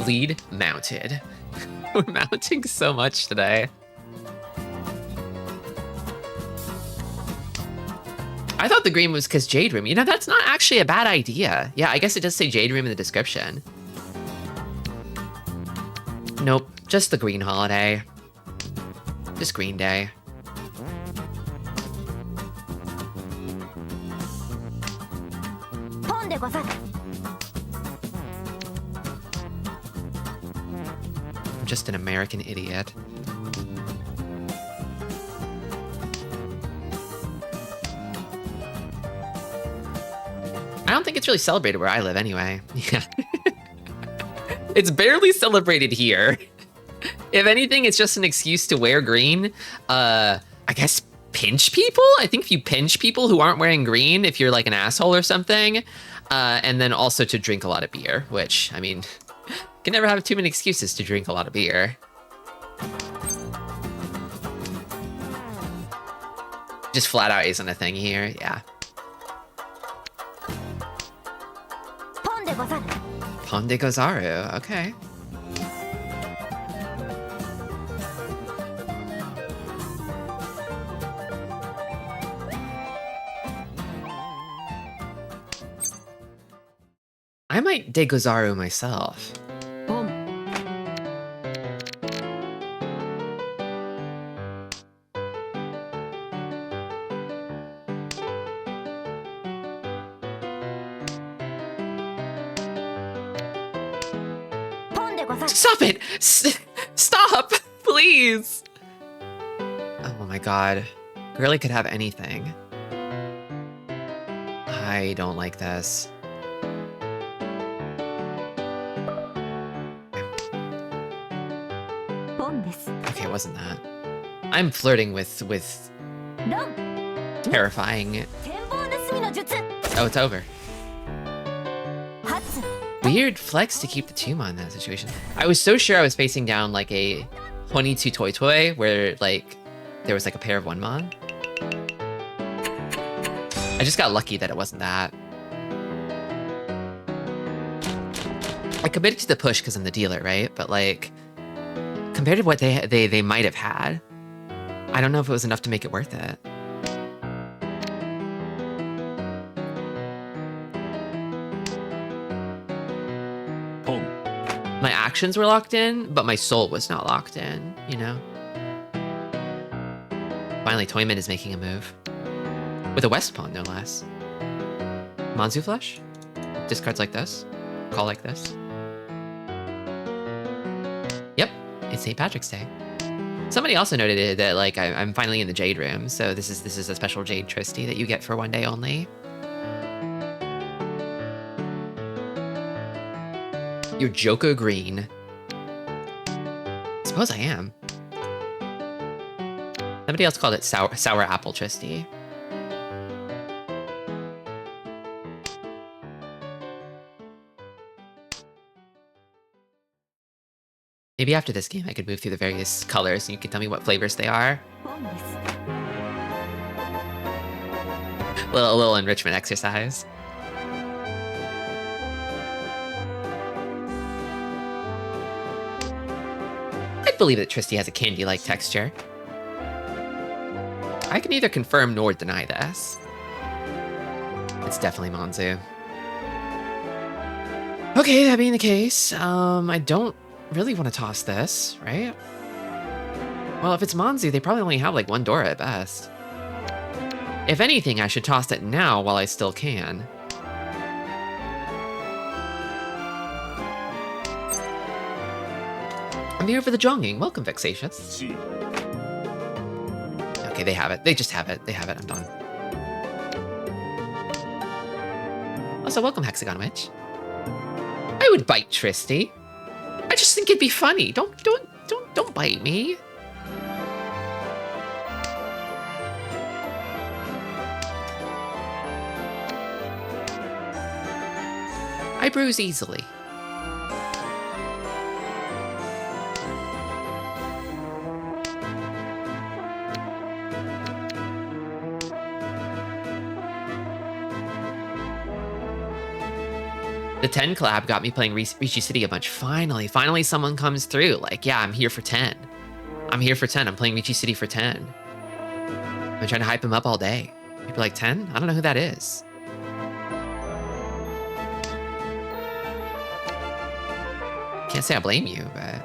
Lead mounted. We're mounting so much today. I thought the green was because Jade Room. You know, that's not actually a bad idea. Yeah, I guess it does say Jade Room in the description. Nope, just the green holiday. Just Green Day. I'm just an American idiot. I don't think it's really celebrated where I live anyway. Yeah. It's barely celebrated here. If anything, it's just an excuse to wear green. I guess pinch people? I think if you pinch people who aren't wearing green, if you're like an asshole or something, and then also to drink a lot of beer, which, I mean, can never have too many excuses to drink a lot of beer. Just flat out isn't a thing here, yeah. Ponde Gozaru, okay. I might de Gozaru myself. Stop it! Stop! Please! Oh my god. Girly could have anything. I don't like this. Okay, it wasn't that. I'm flirting with terrifying. Oh, it's over. Weird flex to keep the tomb on that situation. I was so sure I was facing down like a 22 toy toy where like there was like a pair of one mon. I just got lucky that it wasn't that. I committed to the push because I'm the dealer, right? But like compared to what they might have had, I don't know if it was enough to make it worth it. My actions were locked in, but my soul was not locked in, you know? Finally, Toyman is making a move. With a West Pawn, no less. Manzu Flush? Discards like this. Call like this. Yep, it's St. Patrick's Day. Somebody also noted that like I'm finally in the Jade Room, so this is a special Jade Tristy that you get for one day only. You're Joko Green. Suppose I am. Somebody else called it sour apple Tristy. Maybe after this game I could move through the various colors and you can tell me what flavors they are. A little enrichment exercise. I believe that Tristy has a candy-like texture. I can neither confirm nor deny this. It's definitely Manzu. Okay, that being the case, I don't really want to toss this, right? Well, if it's Manzu, they probably only have like one Dora at best. If anything, I should toss it now while I still can. I'm here for the jonging. Welcome, Vexatious. Okay, they have it. They just have it. They have it. I'm done. Also, welcome, Hexagon Witch. I would bite Tristy. I just think it'd be funny. Don't bite me. I bruise easily. The 10 collab got me playing Ricci City a bunch. Finally someone comes through. Like, yeah, I'm here for 10. I'm here for 10. I'm playing Ricci City for 10. I've been trying to hype him up all day. People like 10? I don't know who that is. Can't say I blame you, but...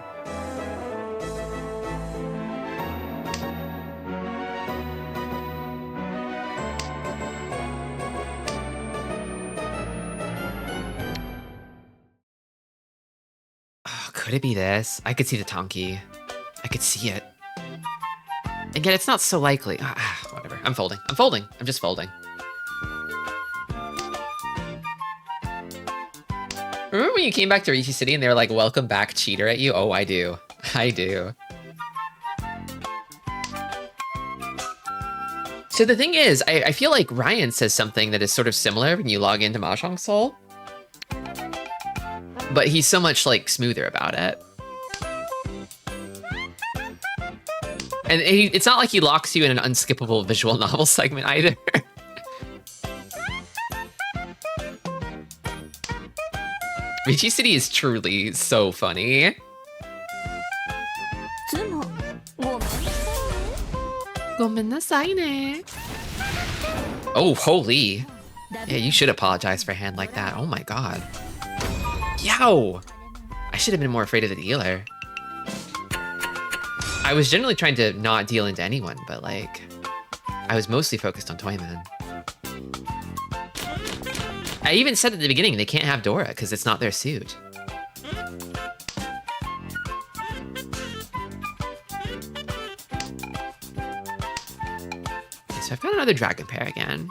Oh, could it be this? I could see the Tonki. I could see it. And yet it's not so likely. Whatever. I'm folding. I'm just folding. Remember when you came back to Ricci City and they were like, welcome back, cheater at you? Oh, I do. I do. So the thing is, I feel like Ryan says something that is sort of similar when you log into Mahjong Soul. But he's so much like smoother about it. And it's not like he locks you in an unskippable visual novel segment either. Ricci City is truly so funny. Oh, holy. Yeah, you should apologize for a hand like that. Oh my god. Yow! I should have been more afraid of the dealer. I was generally trying to not deal into anyone, but like, I was mostly focused on Toyman. I even said at the beginning they can't have Dora because it's not their suit. So I've got another dragon pair again.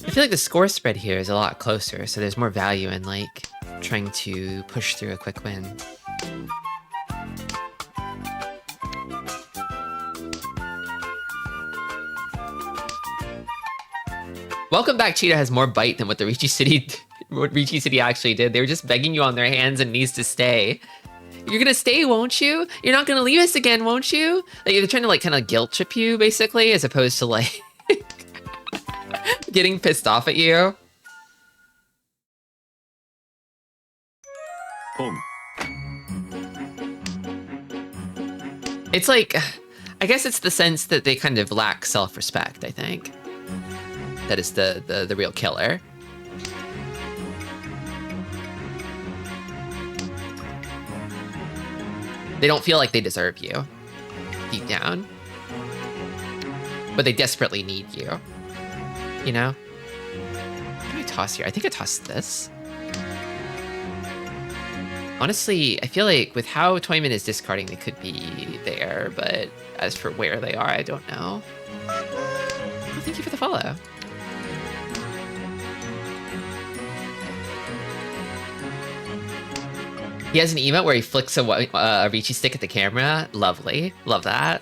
I feel like the score spread here is a lot closer, so there's more value in like trying to push through a quick win. Welcome Back Cheetah has more bite than what the Ricci City actually did. They were just begging you on their hands and knees to stay. You're gonna stay, won't you? You're not gonna leave us again, won't you? Like, they're trying to like kind of guilt trip you basically, as opposed to like getting pissed off at you. It's like, I guess it's the sense that they kind of lack self-respect, I think. That is the real killer. They don't feel like they deserve you, deep down. But they desperately need you. You know? What do I toss here? I think I tossed this. Honestly, I feel like with how Toyman is discarding, they could be there, but as for where they are, I don't know. Oh, thank you for the follow. He has an emote where he flicks a Ricci stick at the camera. Lovely. Love that.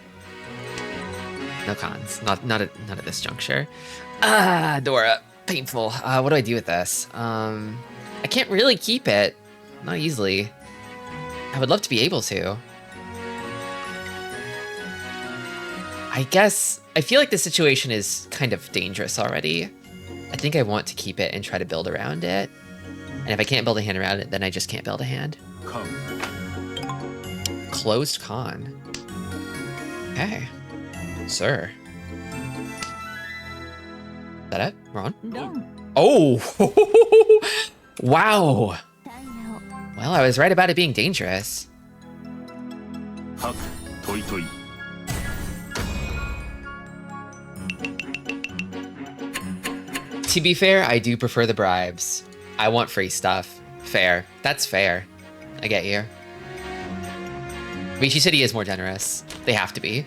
No cons. Not at this juncture. Dora. Painful. What do I do with this? I can't really keep it. Not easily. I would love to be able to. I guess, I feel like the situation is kind of dangerous already. I think I want to keep it and try to build around it. And if I can't build a hand around it, then I just can't build a hand. Closed con. Okay. Sir. Is that it? We're on? No. Oh! Wow! Well, I was right about it being dangerous. To be fair, I do prefer the bribes. I want free stuff. Fair. That's fair. I get you. Ricci City is more generous. They have to be.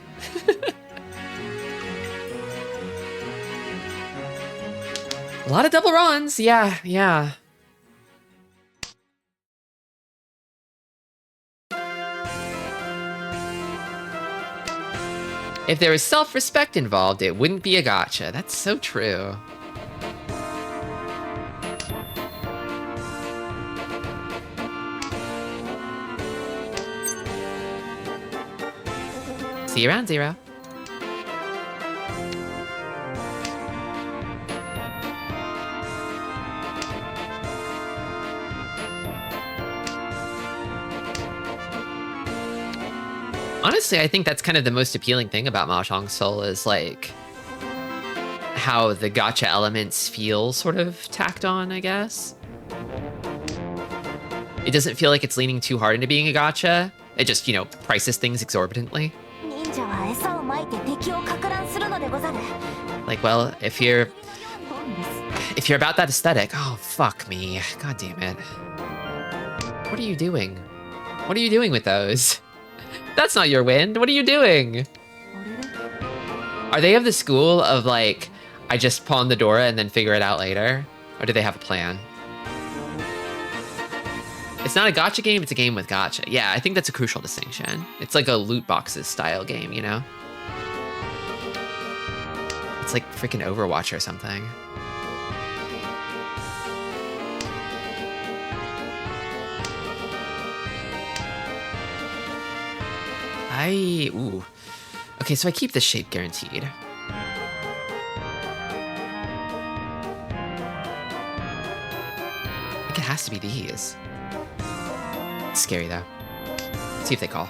A lot of double runs. Yeah, yeah. If there was self-respect involved, it wouldn't be a gotcha. That's so true. See you around, Zero. Honestly, I think that's kind of the most appealing thing about Mahjong Soul is like how the gacha elements feel sort of tacked on, I guess. It doesn't feel like it's leaning too hard into being a gacha. It just, you know, prices things exorbitantly. 忍者は餌をまいて敵をか乱するのでござる。 Like, well, if you're ポンです。 if you're about that aesthetic, oh fuck me, god damn it. What are you doing? What are you doing with those? That's not your wind. What are you doing? Are they of the school of like, I just pawn the Dora and then figure it out later? Or do they have a plan? It's not a gacha game, it's a game with gacha. Yeah, I think that's a crucial distinction. It's like a loot boxes style game, you know? It's like freaking Overwatch or something. Ooh. Okay, so I keep this shape guaranteed. I think it has to be these. It's scary though. Let's see if they call.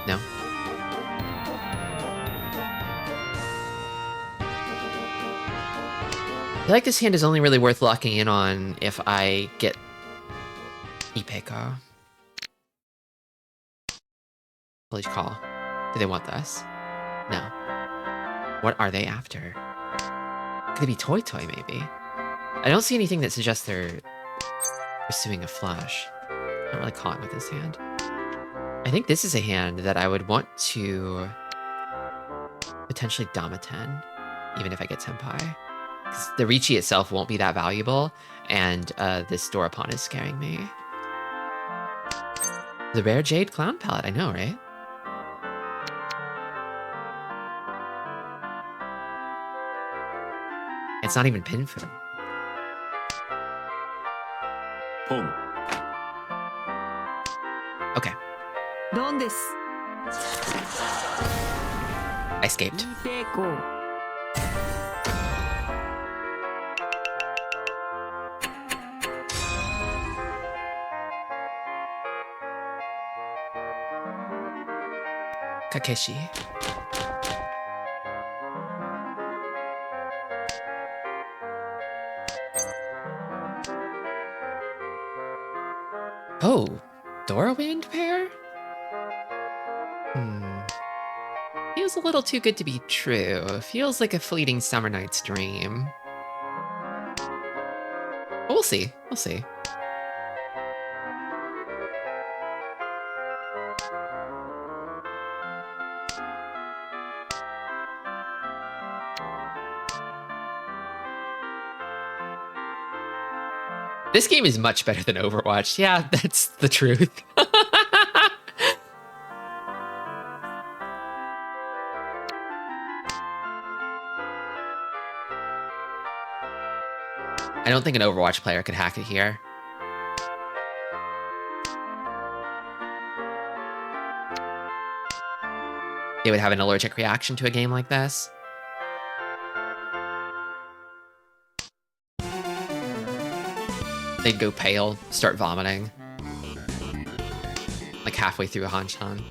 No? I feel like this hand is only really worth locking in on if I get Ipeko. Please call. Do they want this? No. What are they after? Could it be Toy Toy, maybe? I don't see anything that suggests they're pursuing a flush. Not really caught with this hand. I think this is a hand that I would want to potentially Dama-ten, even if I get Senpai. Because the Ricci itself won't be that valuable, and this Dora pawn is scaring me. The rare Jade Clown Palette, I know, right? It's not even Pinfu. Pong. Okay. I escaped. Kakeshi. Oh, Dora Wind pair? Feels a little too good to be true. Feels like a fleeting summer night's dream. But we'll see. We'll see. This game is much better than Overwatch. Yeah, that's the truth. I don't think an Overwatch player could hack it here. They would have an allergic reaction to a game like this. They'd go pale, start vomiting. Like halfway through a Hanchan.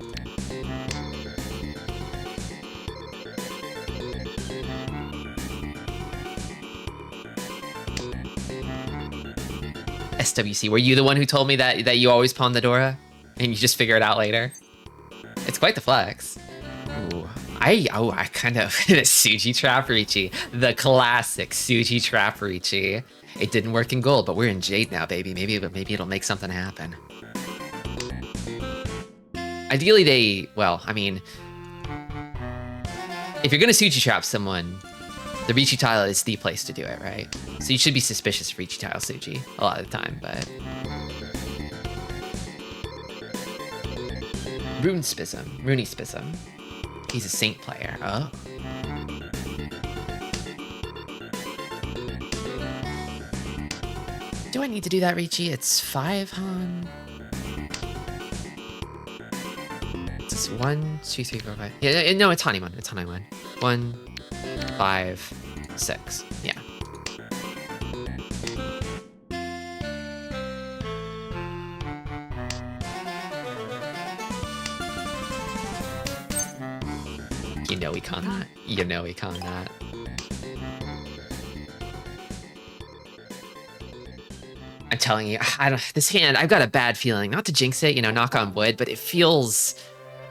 SWC, were you the one who told me that you always pawn the Dora? And you just figure it out later? It's quite the flex. Ooh. I kind of... Suji Trap Ricci. The classic Suji Trap Ricci. It didn't work in gold, but we're in Jade now, baby. Maybe it'll make something happen. Ideally, well, I mean... If you're gonna Suji Trap someone, the Ricci tile is the place to do it, right? So you should be suspicious of Ricci tile Suji a lot of the time, but... Rooney Spism. He's a Saint player. Oh. Do I need to do that, Ricci? It's 5 Han. It's 1, 2, 3, 4, 5. Yeah, no, it's Hanimon. It's Hanimon. 1, 5, 6. Yeah. You know we con that. You know we con that. I'm telling you, this hand, I've got a bad feeling. Not to jinx it, you know, knock on wood, but it feels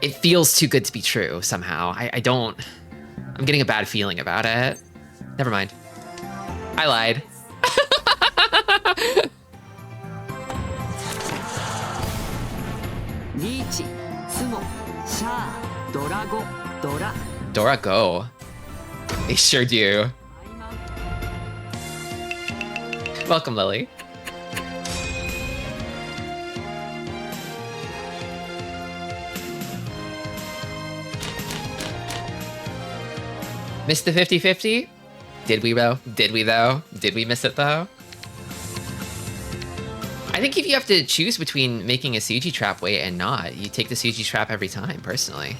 too good to be true somehow. I'm getting a bad feeling about it. Never mind. I lied. Dora go. They sure do. Welcome, Lily. Missed the 50-50? Did we though? Did we though? Did we miss it though? I think if you have to choose between making a CG trap wait and not, you take the CG trap every time, personally.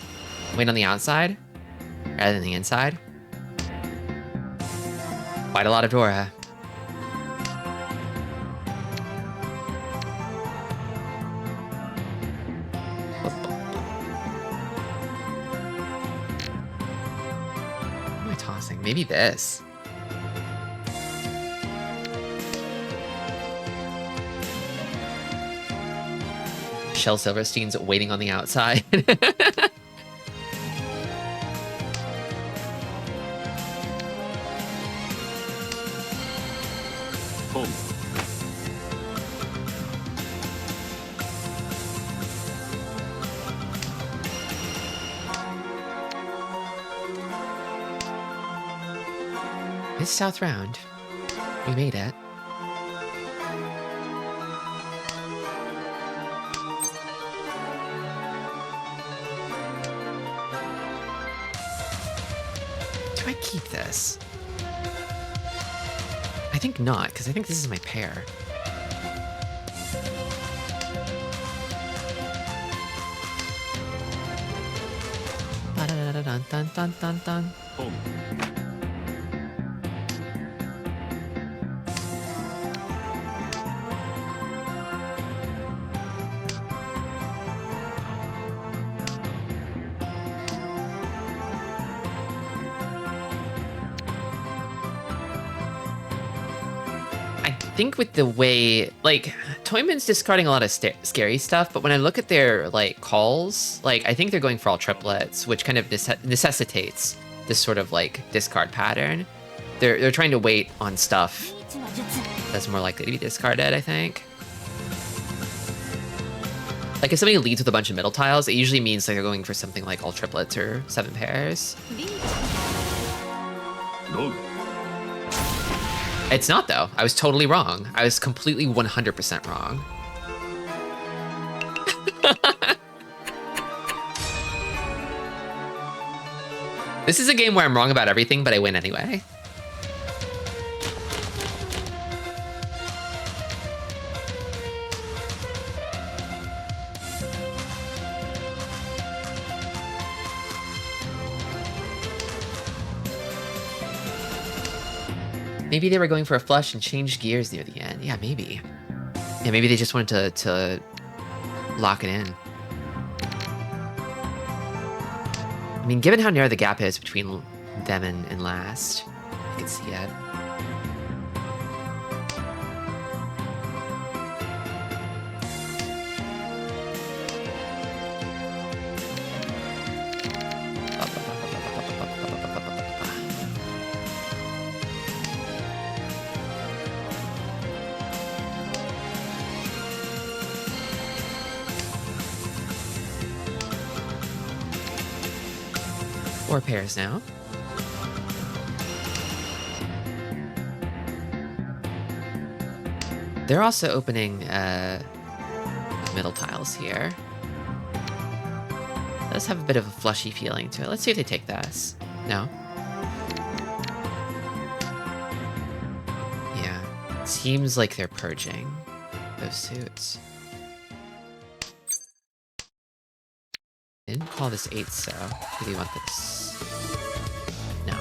Wait on the outside rather than the inside. Quite a lot of Dora. What am I tossing? Maybe this. Shel Silverstein's waiting on the outside. It's South Round. We made it. Do I keep this? I think not, because I think this is my pair. Dun dun dun dun dun. I think with the way, like, Toyman's discarding a lot of scary stuff, but when I look at their, like, calls, like, I think they're going for all triplets, which kind of necessitates this sort of, like, discard pattern. They're trying to wait on stuff that's more likely to be discarded, I think. Like, if somebody leads with a bunch of middle tiles, it usually means that they're going for something like all triplets or 7 pairs. No. It's not, though. I was totally wrong. I was completely 100% wrong. This is a game where I'm wrong about everything, but I win anyway. Maybe they were going for a flush and changed gears near the end. Yeah, maybe. Yeah, maybe they just wanted to lock it in. I mean, given how narrow the gap is between them and last, I could see it. Four pairs now. They're also opening middle tiles here. Does have a bit of a flushy feeling to it. Let's see if they take this. No. Yeah. Seems like they're purging those suits. I didn't call this 8, so do we want this? No.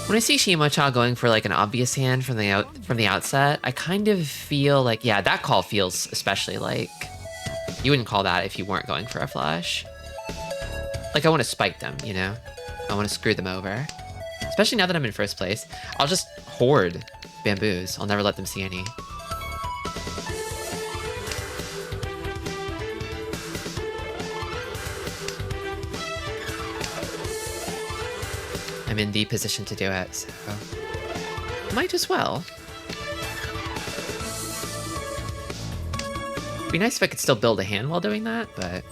When I see Shimocha going for like an obvious hand from the outset, I kind of feel like, yeah, that call feels especially like You wouldn't call that if you weren't going for a flush. Like, I want to spike them, you know? I want to screw them over. Especially now that I'm in first place. I'll just hoard bamboos. I'll never let them see any. I'm in the position to do it, so might as well. It'd be nice if I could still build a hand while doing that, but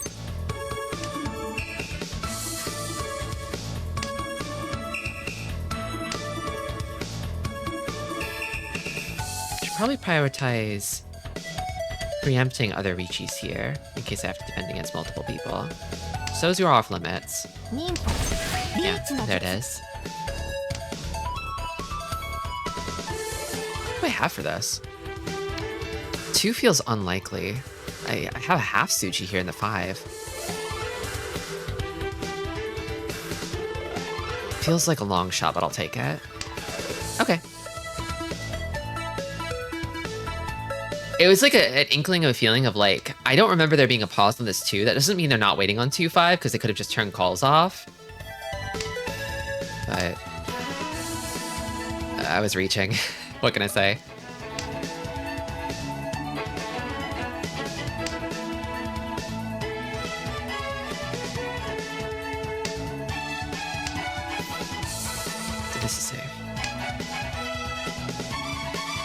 should probably prioritize preempting other Richis here in case I have to defend against multiple people. So's your off limits. Yeah, there it is. What do I have for this? 2 feels unlikely. I have a half Tsuchi here in the 5. Feels like a long shot, but I'll take it. Okay. It was like an inkling of a feeling of like, I don't remember there being a pause on this 2. That doesn't mean they're not waiting on 2-5 because they could have just turned calls off. But I was reaching. What can I say? So this is safe.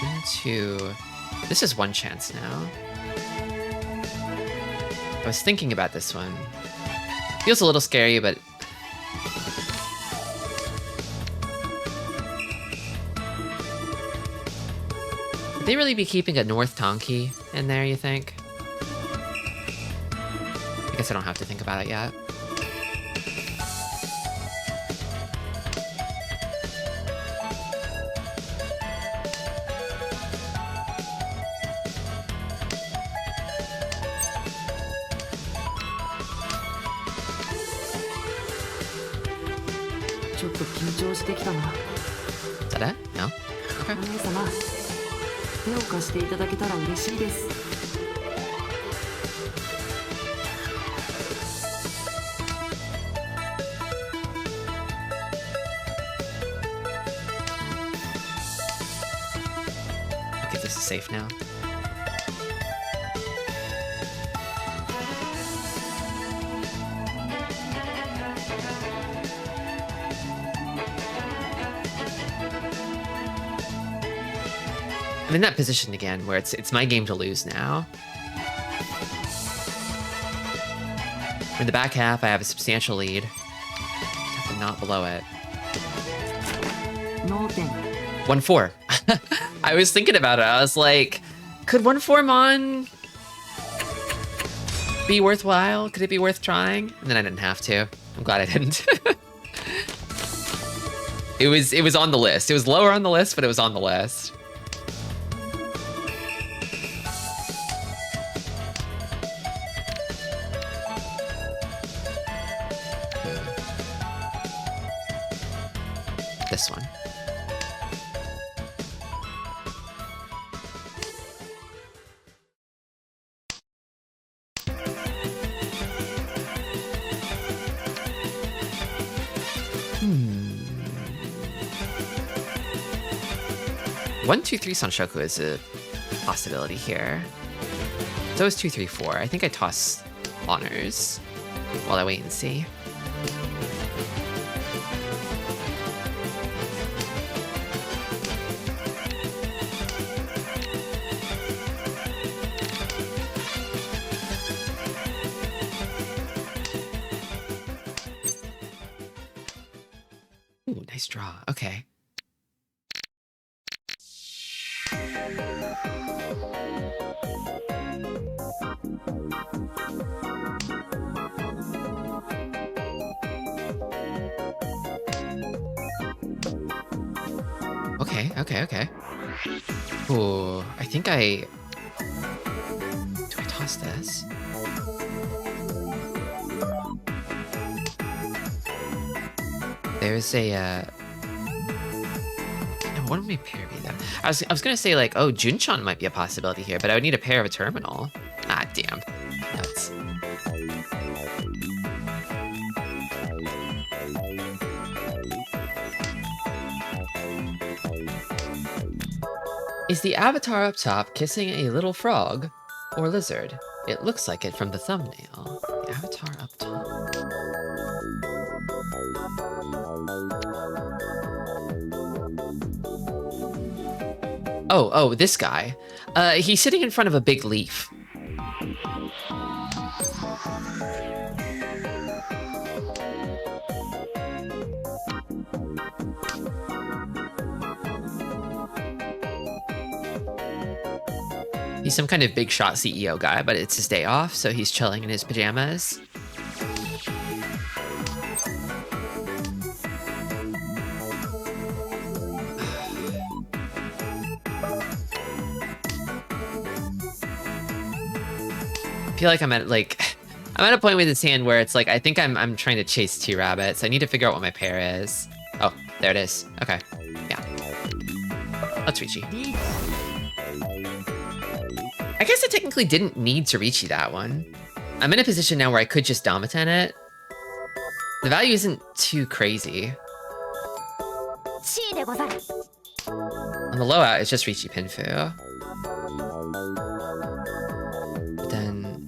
1, 2. This is 1 chance now. I was thinking about this one. Feels a little scary, but would they really be keeping a North Tonki in there, you think? I guess I don't have to think about it yet. Is that it? No? Okay. Okay, this is safe now. I'm in that position again where it's my game to lose now. In the back half, I have a substantial lead. Have to not blow it. 1-4. I was thinking about it. I was like, could 1-4 Mon be worthwhile? Could it be worth trying? And then I didn't have to. I'm glad I didn't. It was on the list. It was lower on the list, but it was on the list. This one. One, 2, 3 Sanshoku is a possibility here. So is 2, 3, 4. I think I toss honors while I wait and see. Ooh, nice draw. Okay. Okay. Ooh, I think do I toss this? There's a, what would my pair be though? I was gonna say like, oh, Junchan might be a possibility here, but I would need a pair of a terminal. Ah, damn. Nuts. Is the avatar up top kissing a little frog or lizard? It looks like it from the thumbnail. The avatar up top. Oh, this guy. He's sitting in front of a big leaf. He's some kind of big shot CEO guy, but it's his day off, so he's chilling in his pajamas. I feel like I'm at a point with this hand where it's like I think I'm trying to chase 2 rabbits. I need to figure out what my pair is. Oh, there it is. Okay. Yeah. Let's Ricci. I guess I technically didn't need to Ricci that one. I'm in a position now where I could just Damuten it. The value isn't too crazy. On the low out, it's just Ricci Pinfu. But then,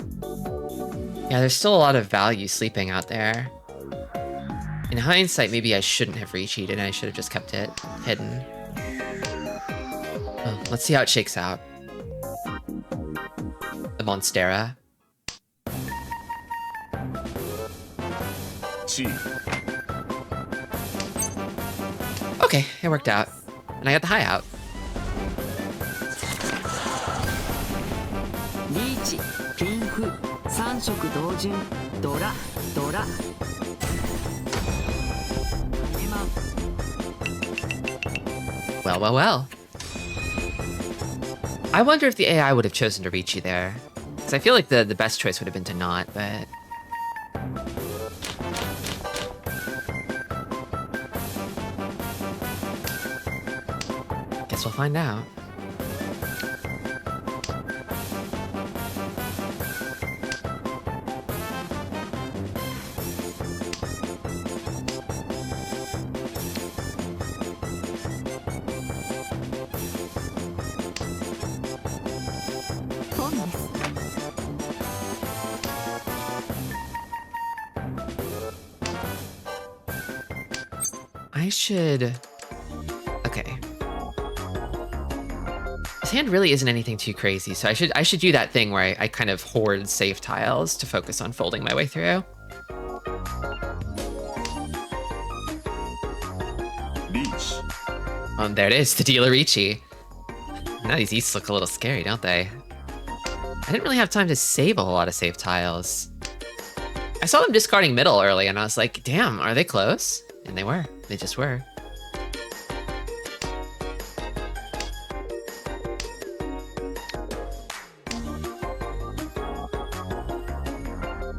yeah, there's still a lot of value sleeping out there. In hindsight, maybe I shouldn't have Ricci'd and I should have just kept it hidden. Well, let's see how it shakes out. The Monstera. Okay, it worked out. And I got the high out. Well. I wonder if the AI would have chosen to Ricci there. Because I feel like the best choice would have been to not, but... Guess we'll find out. I should... Okay. This hand really isn't anything too crazy, so I should do that thing where I kind of hoard safe tiles to focus on folding my way through. There it is, the dealer Ricci. Now these easts look a little scary, don't they? I didn't really have time to save a whole lot of safe tiles. I saw them discarding middle early, and I was like, damn, are they close? And they were. They just were.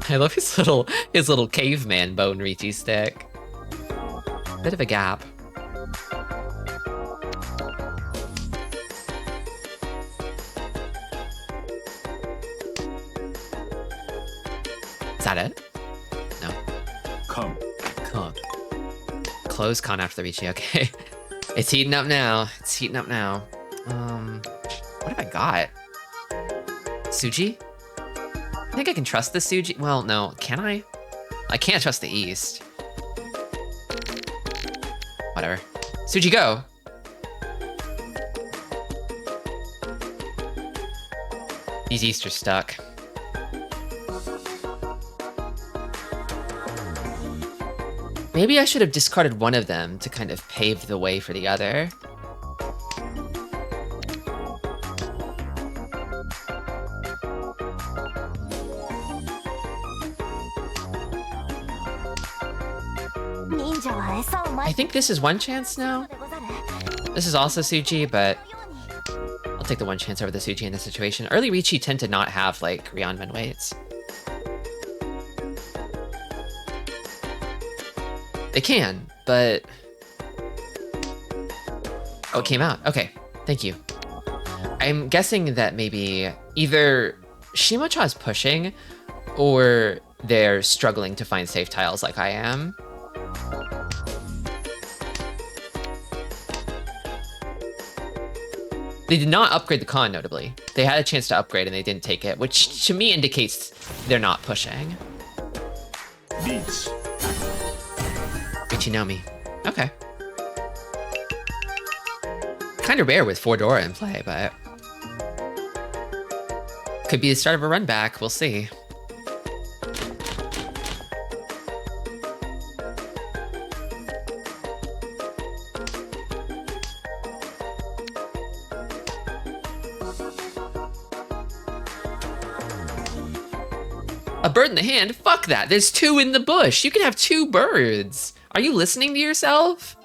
I love his little caveman bone Ricci stick. Bit of a gap. Is that it? No. Come. Close con after the Ricci, okay. It's heating up now. It's heating up now. What have I got? Suji? I think I can trust the Suji. Well, no, can I? I can't trust the East. Whatever. Suji, go! These East are stuck. Maybe I should have discarded one of them to kind of pave the way for the other. I think this is one chance now. This is also Suji, but I'll take the one chance over the Suji in this situation. Early Ricci tend to not have, like, Ryanman weights. They can, but... Oh, it came out. Okay, thank you. I'm guessing that maybe either Shimocha is pushing, or they're struggling to find safe tiles like I am. They did not upgrade the con, notably. They had a chance to upgrade and they didn't take it, which to me indicates they're not pushing. Beach. Ichinomi. Okay. Kind of rare with 4 Dora in play, but could be the start of a run back. We'll see. A bird in the hand? Fuck that. There's 2 in the bush. You can have 2 birds. Are you listening to yourself?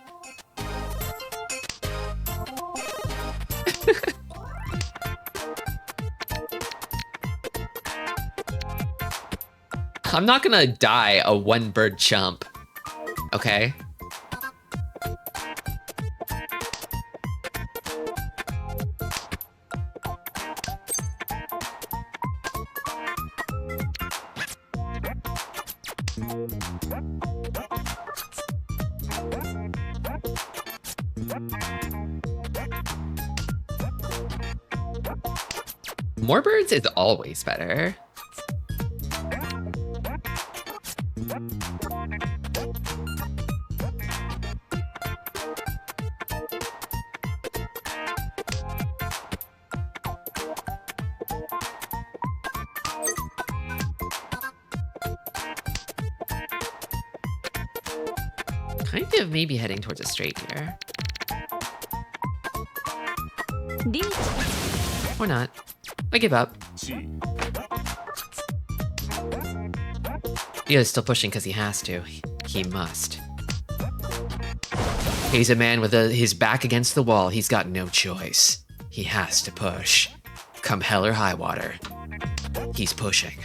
I'm not gonna die a 1-bird chump. Okay? More birds is always better. Kind of maybe heading towards a straight here. Or not. I give up. C. He is still pushing because he has to. He must. He's a man with his back against the wall. He's got no choice. He has to push. Come hell or high water. He's pushing.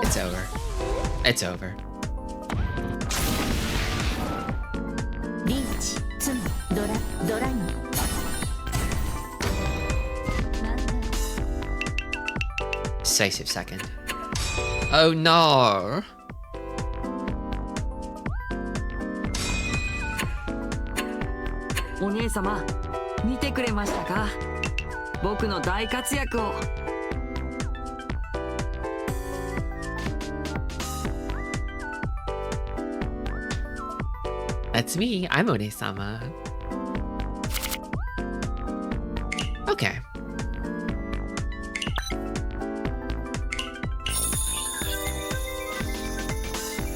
It's over. It's over. Decisive second. Oh no! お姉様、見てくれましたか？僕の大活躍を。That's me. I'm One-sama. Okay.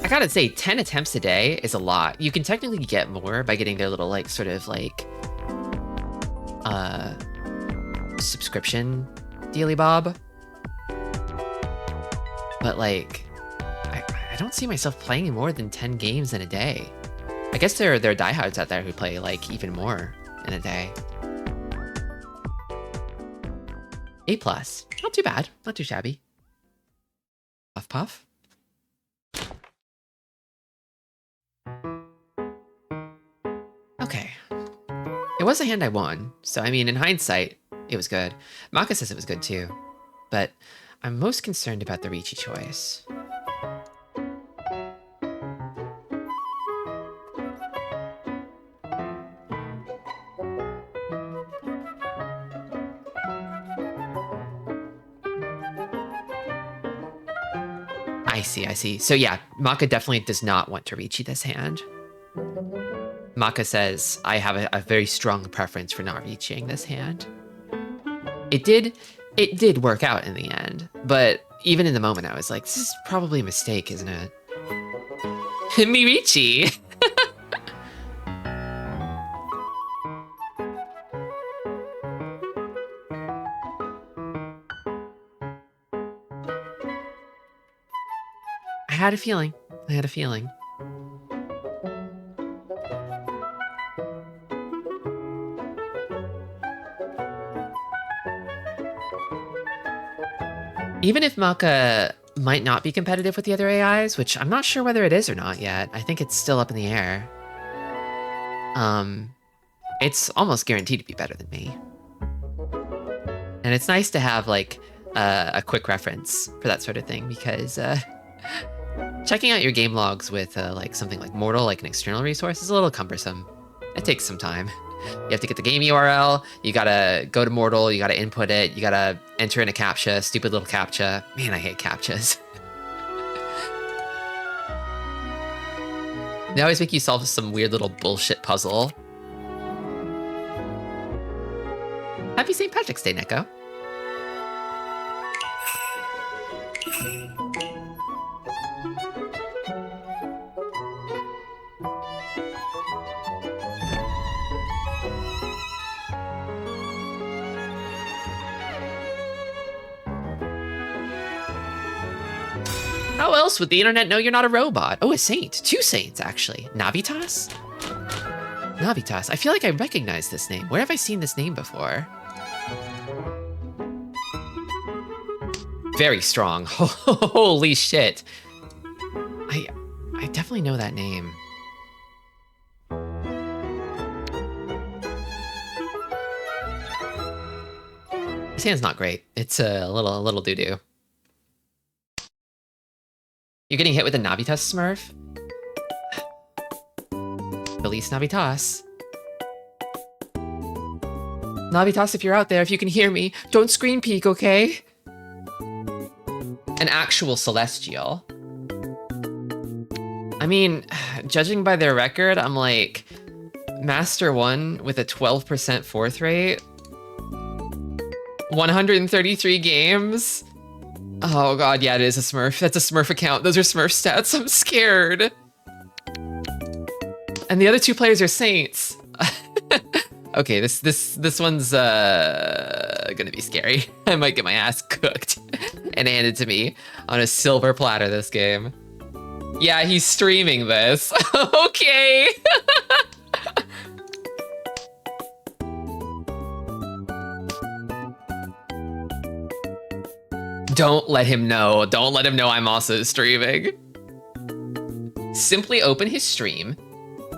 I gotta say, 10 attempts a day is a lot. You can technically get more by getting their little, like, sort of, like, subscription dealy bob. But, like, I don't see myself playing more than 10 games in a day. I guess there are diehards out there who play, like, even more in a day. A+. Not too bad. Not too shabby. Puff puff. Okay. It was a hand I won, so I mean, in hindsight, it was good. Maka says it was good too, but I'm most concerned about the Ricci choice. I see. So yeah, Maka definitely does not want to Ricci this hand. Maka says, I have a very strong preference for not Ricciing this hand. It did work out in the end, but even in the moment I was like, this is probably a mistake, isn't it? Me Ricci! I had a feeling. Even if Maka might not be competitive with the other AIs, which I'm not sure whether it is or not yet. I think it's still up in the air. It's almost guaranteed to be better than me. And it's nice to have like a quick reference for that sort of thing, because checking out your game logs with like something like Mortal, like an external resource, is a little cumbersome. It takes some time. You have to get the game URL, you gotta go to Mortal, you gotta input it, you gotta enter in a CAPTCHA, stupid little CAPTCHA. Man, I hate CAPTCHAs. They always make you solve some weird little bullshit puzzle. Happy St. Patrick's Day, Neko. How else would the internet know you're not a robot? Oh, a saint. 2 saints, actually. Navitas? Navitas. I feel like I recognize this name. Where have I seen this name before? Very strong. Holy shit. I definitely know that name. This hand's not great. It's a little doo-doo. You're getting hit with a Navitas smurf? Release Navitas. Navitas, if you're out there, if you can hear me, don't screen peek, okay? An actual Celestial. I mean, judging by their record, I'm like, Master 1 with a 12% fourth rate. 133 games. Oh god, yeah, it is a Smurf. That's a Smurf account. Those are Smurf stats. I'm scared. And the other 2 players are Saints. Okay, this one's gonna be scary. I might get my ass cooked and handed to me on a silver platter this game. Yeah, he's streaming this. Okay. Don't let him know. Don't let him know I'm also streaming. Simply open his stream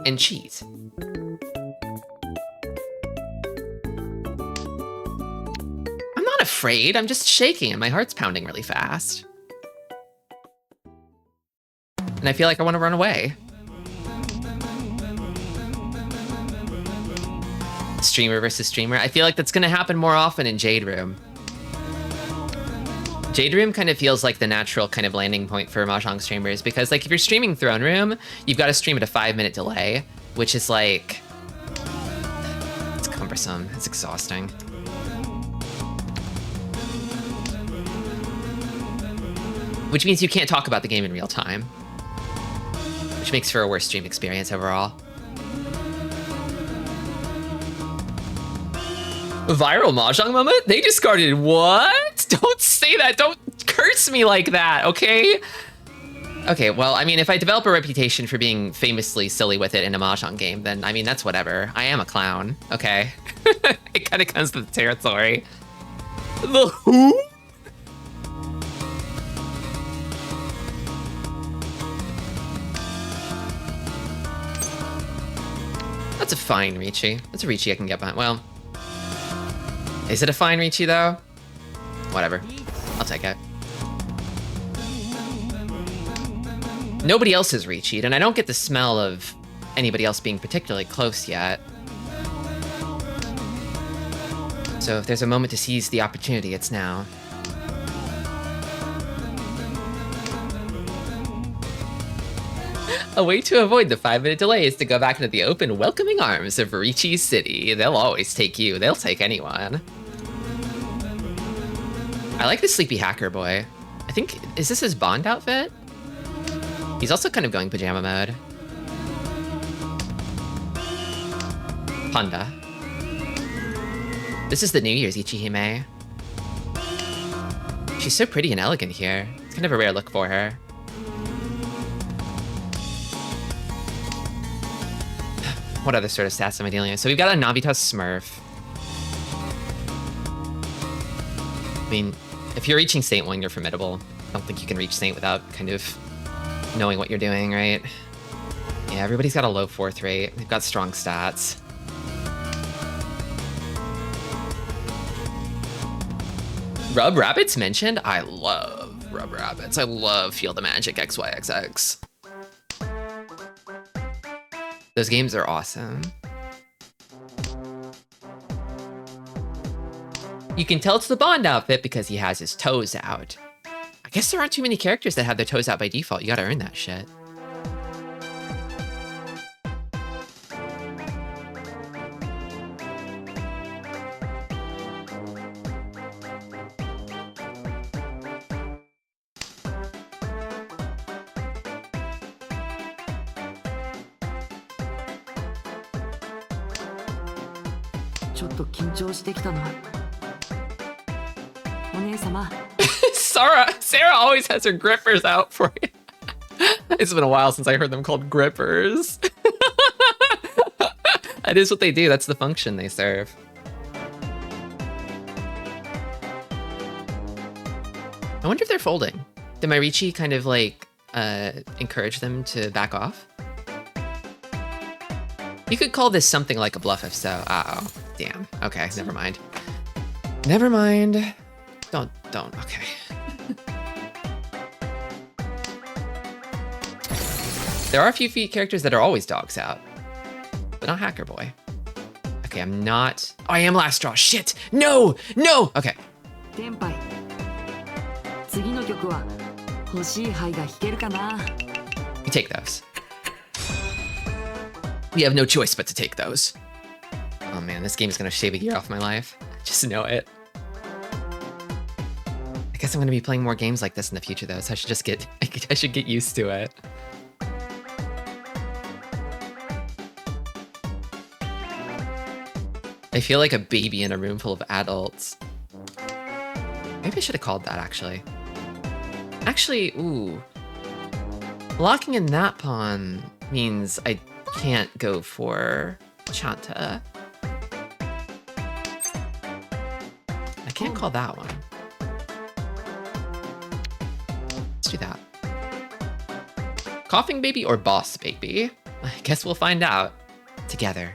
and cheat. I'm not afraid. I'm just shaking and my heart's pounding really fast. And I feel like I want to run away. Streamer versus streamer. I feel like that's going to happen more often in Jade Room. Jade Room kind of feels like the natural kind of landing point for Mahjong streamers, because like if you're streaming Throne Room, you've got to stream at a 5-minute delay, which is like, it's cumbersome, it's exhausting. Which means you can't talk about the game in real time, which makes for a worse stream experience overall. Viral Mahjong moment? They discarded what? Don't say that. Don't curse me like that, okay? Okay, well, I mean, if I develop a reputation for being famously silly with it in a Mahjong game, then, I mean, that's whatever. I am a clown, okay? It kind of comes with the territory. The who? That's a fine Ricci. That's a Ricci I can get behind. Well, is it a fine Ricci, though? Whatever. I'll take it. Nobody else is Ricci'd, and I don't get the smell of anybody else being particularly close yet. So if there's a moment to seize the opportunity, it's now. A way to avoid the 5-minute delay is to go back into the open, welcoming arms of Ricci City. They'll always take you. They'll take anyone. I like the sleepy hacker boy. I think, is this his Bond outfit? He's also kind of going pajama mode. Panda. This is the New Year's Ichihime. She's so pretty and elegant here. It's kind of a rare look for her. What other sort of stats am I dealing with? So we've got a Navitas Smurf. I mean, if you're reaching Saint 1, you're formidable. don't think you can reach Saint without kind of knowing what you're doing, right? Yeah, everybody's got a low 4th rate. They've got strong stats. Rub Rabbits mentioned? I love Rub Rabbits. I love Feel the Magic XYXX. Those games are awesome. You can tell it's the Bond outfit because he has his toes out. I guess there aren't too many characters that have their toes out by default. You gotta earn that shit. Sarah always has her grippers out for you. It's been a while since I heard them called grippers. That is what they do. That's the function they serve. I wonder if they're folding. Did my Ricci kind of like encourage them to back off? You could call this something like a bluff if so. Uh-oh. Damn. Okay, never mind. Never mind. Don't. Okay. There are a few characters that are always dogs out, but not Hacker Boy. Okay, I'm not. Oh, I am last straw. Shit. No. Okay. You take those. We have no choice but to take those. Oh man, this game is gonna shave a year off my life. I just know it. I guess I'm gonna be playing more games like this in the future though, so I should get used to it. I feel like a baby in a room full of adults. Maybe I should have called that actually. Actually, ooh. Locking in that pawn means I can't go for Chanta. I can't call that one. Let's do that. Coughing Baby or Boss Baby? I guess we'll find out together.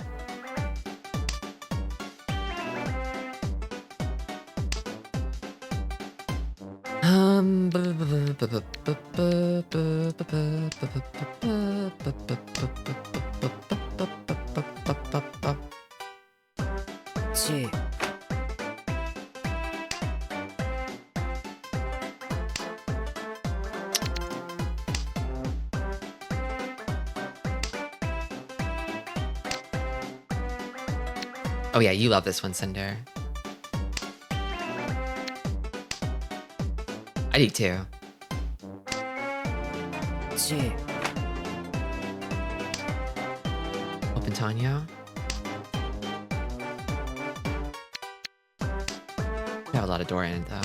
Oh yeah, you love this one, Cinder. I do too. Open Tanyo. I have a lot of door in it though.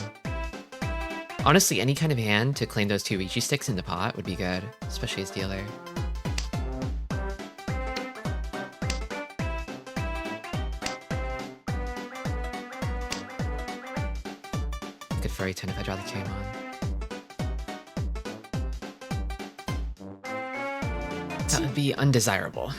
Honestly, any kind of hand to claim those 2 Ricci sticks in the pot would be good, especially as dealer. Good furry 10 if I draw the 2 on. That would be undesirable.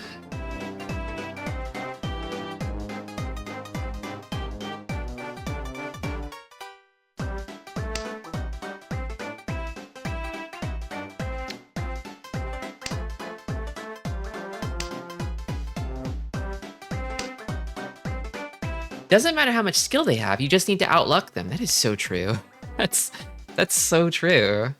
Doesn't matter how much skill they have, you just need to outluck them. That is so true. That's so true.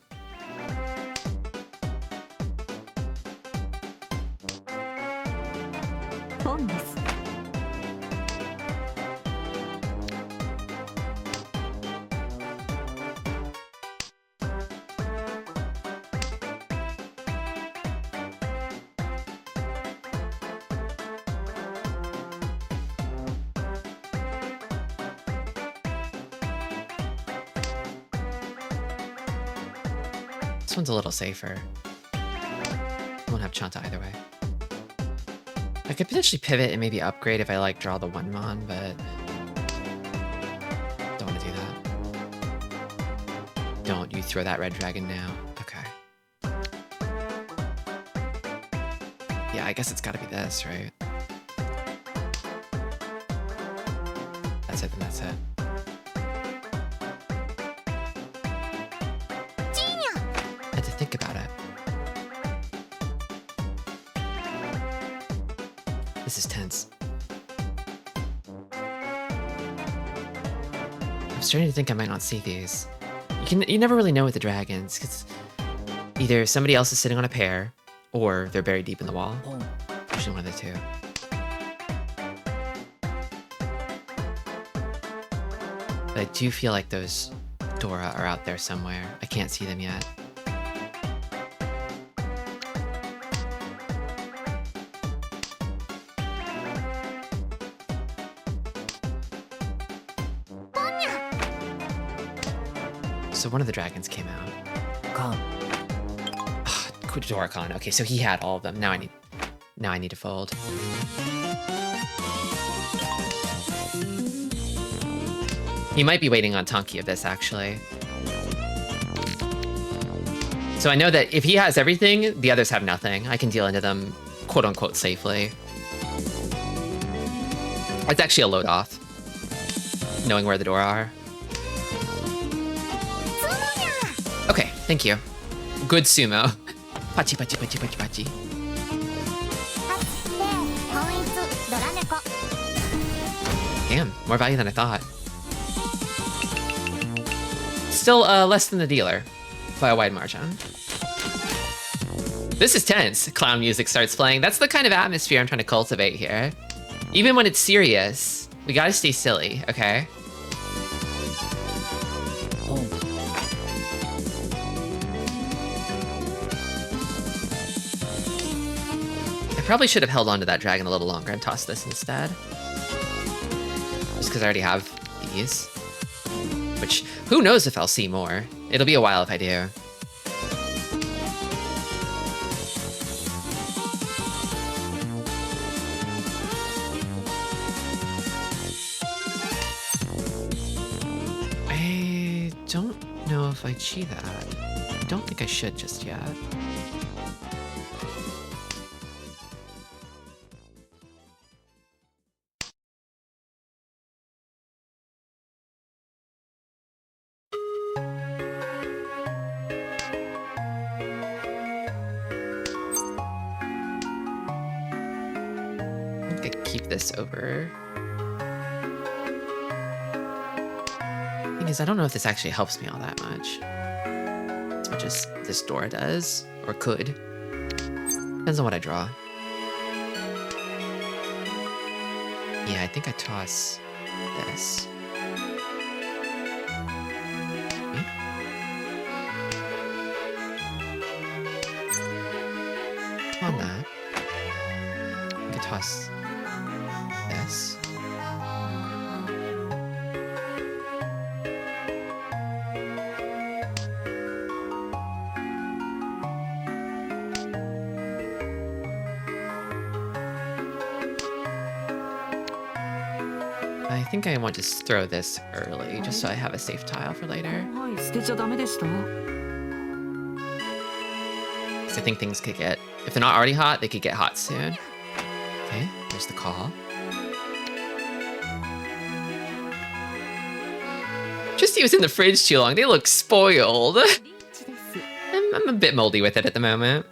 This one's a little safer. Won't have Chanta either way. I could potentially pivot and maybe upgrade if I like draw the 1 mon, but don't want to do that. Don't you throw that red dragon now. Okay. Yeah, I guess it's gotta be this, right? That's it, then that's it. I had to think about it. This is tense. I'm starting to think I might not see these. You never really know with the dragons, because either somebody else is sitting on a pair, or they're buried deep in the wall. Usually one of the two. But I do feel like those Dora are out there somewhere. I can't see them yet. So one of the dragons came out. Dora-Khan. Okay, so he had all of them. Now I need to fold. He might be waiting on Tonki of this, actually. So I know that if he has everything, the others have nothing. I can deal into them, quote-unquote, safely. It's actually a load-off, knowing where the door are. Okay, thank you. Good sumo. Pachi, pachi, pachi, pachi, pachi. Damn, more value than I thought. Still less than the dealer by a wide margin. This is tense. Clown music starts playing. That's the kind of atmosphere I'm trying to cultivate here. Even when it's serious, we gotta stay silly, okay? I probably should have held on to that dragon a little longer and tossed this instead. Just because I already have these. Which, who knows if I'll see more. It'll be a while if I do. I don't know if I cheat that. I don't think I should just yet. This over. Thing is, I don't know if this actually helps me all that much. As much as this door does, or could. Depends on what I draw. Yeah, I think I toss this. On that. I could toss this. I think I want to throw this early, just so I have a safe tile for later. Because I think things could get, if they're not already hot, they could get hot soon. Okay, there's the call. Trusty was in the fridge too long. They look spoiled. I'm a bit moldy with it at the moment.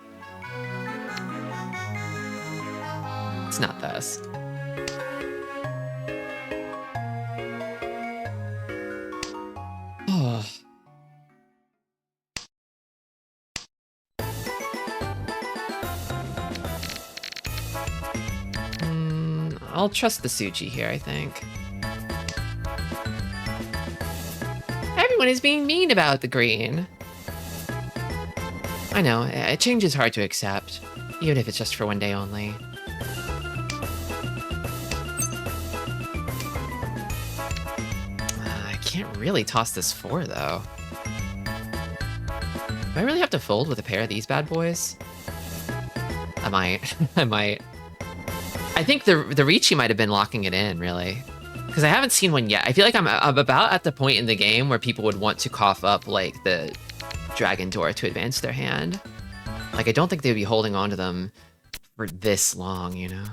It's not this. Oh. I'll trust the Suji here, I think. Everyone is being mean about the green. I know, a change is hard to accept, even if it's just for one day only. I can't really toss this 4, though. Do I really have to fold with a pair of these bad boys? I might. I might. I think the Ricci might have been locking it in, really. Because I haven't seen one yet. I feel like I'm about at the point in the game where people would want to cough up like the dragon door to advance their hand. Like, I don't think they'd be holding on to them for this long, you know?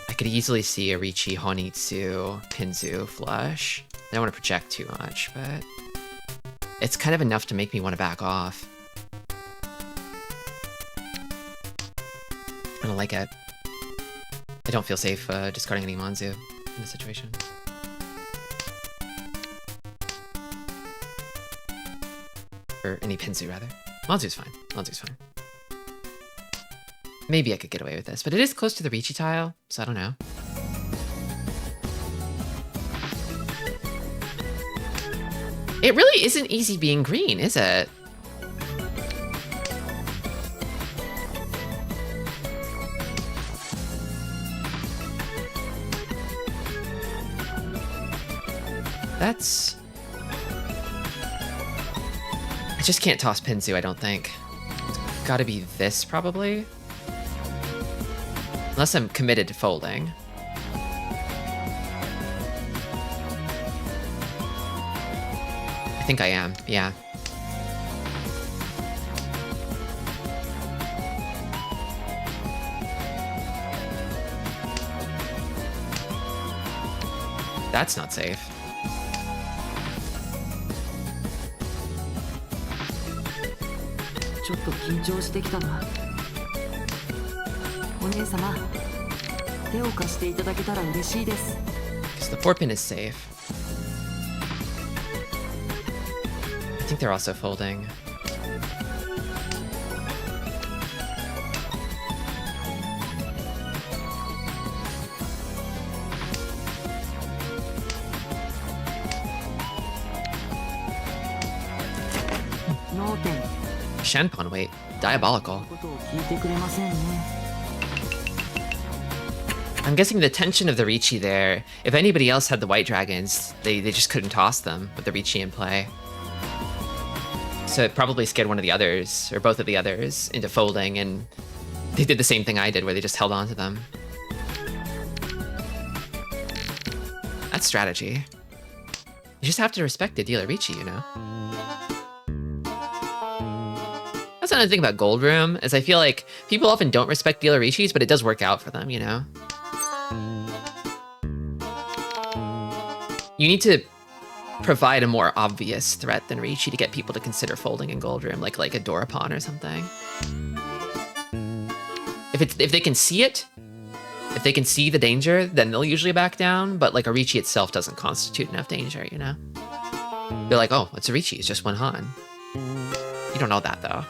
I could easily see a Riichi, Honitsu, Pinzu flush. I don't want to project too much, but it's kind of enough to make me want to back off. I don't like it. I don't feel safe discarding any Manzu in this situation. Or any Pinzu, rather. Manzu's fine. Manzu's fine. Maybe I could get away with this, but it is close to the Riichi tile, so I don't know. It really isn't easy being green, is it? That's... I just can't toss Pinzu, I don't think. It's gotta be this, probably? Unless I'm committed to folding. I think I am, yeah. That's not safe. Because the 4-pin is safe. I think they're also folding. Shanpon weight. Diabolical. I'm guessing the tension of the Riichi there, if anybody else had the white dragons, they just couldn't toss them with the Riichi in play. So it probably scared one of the others, or both of the others, into folding, and they did the same thing I did, where they just held on to them. That's strategy. You just have to respect the dealer Riichi, you know? That's another thing about Gold Room, is I feel like people often don't respect dealer Riichis, but it does work out for them, you know? You need to provide a more obvious threat than Riichi to get people to consider folding in Gold Room, like a Dorapon or something. If they can see it, if they can see the danger, then they'll usually back down, but like a Riichi itself doesn't constitute enough danger, you know? They're like, oh, it's a Riichi, it's just one Han. You don't know that, though.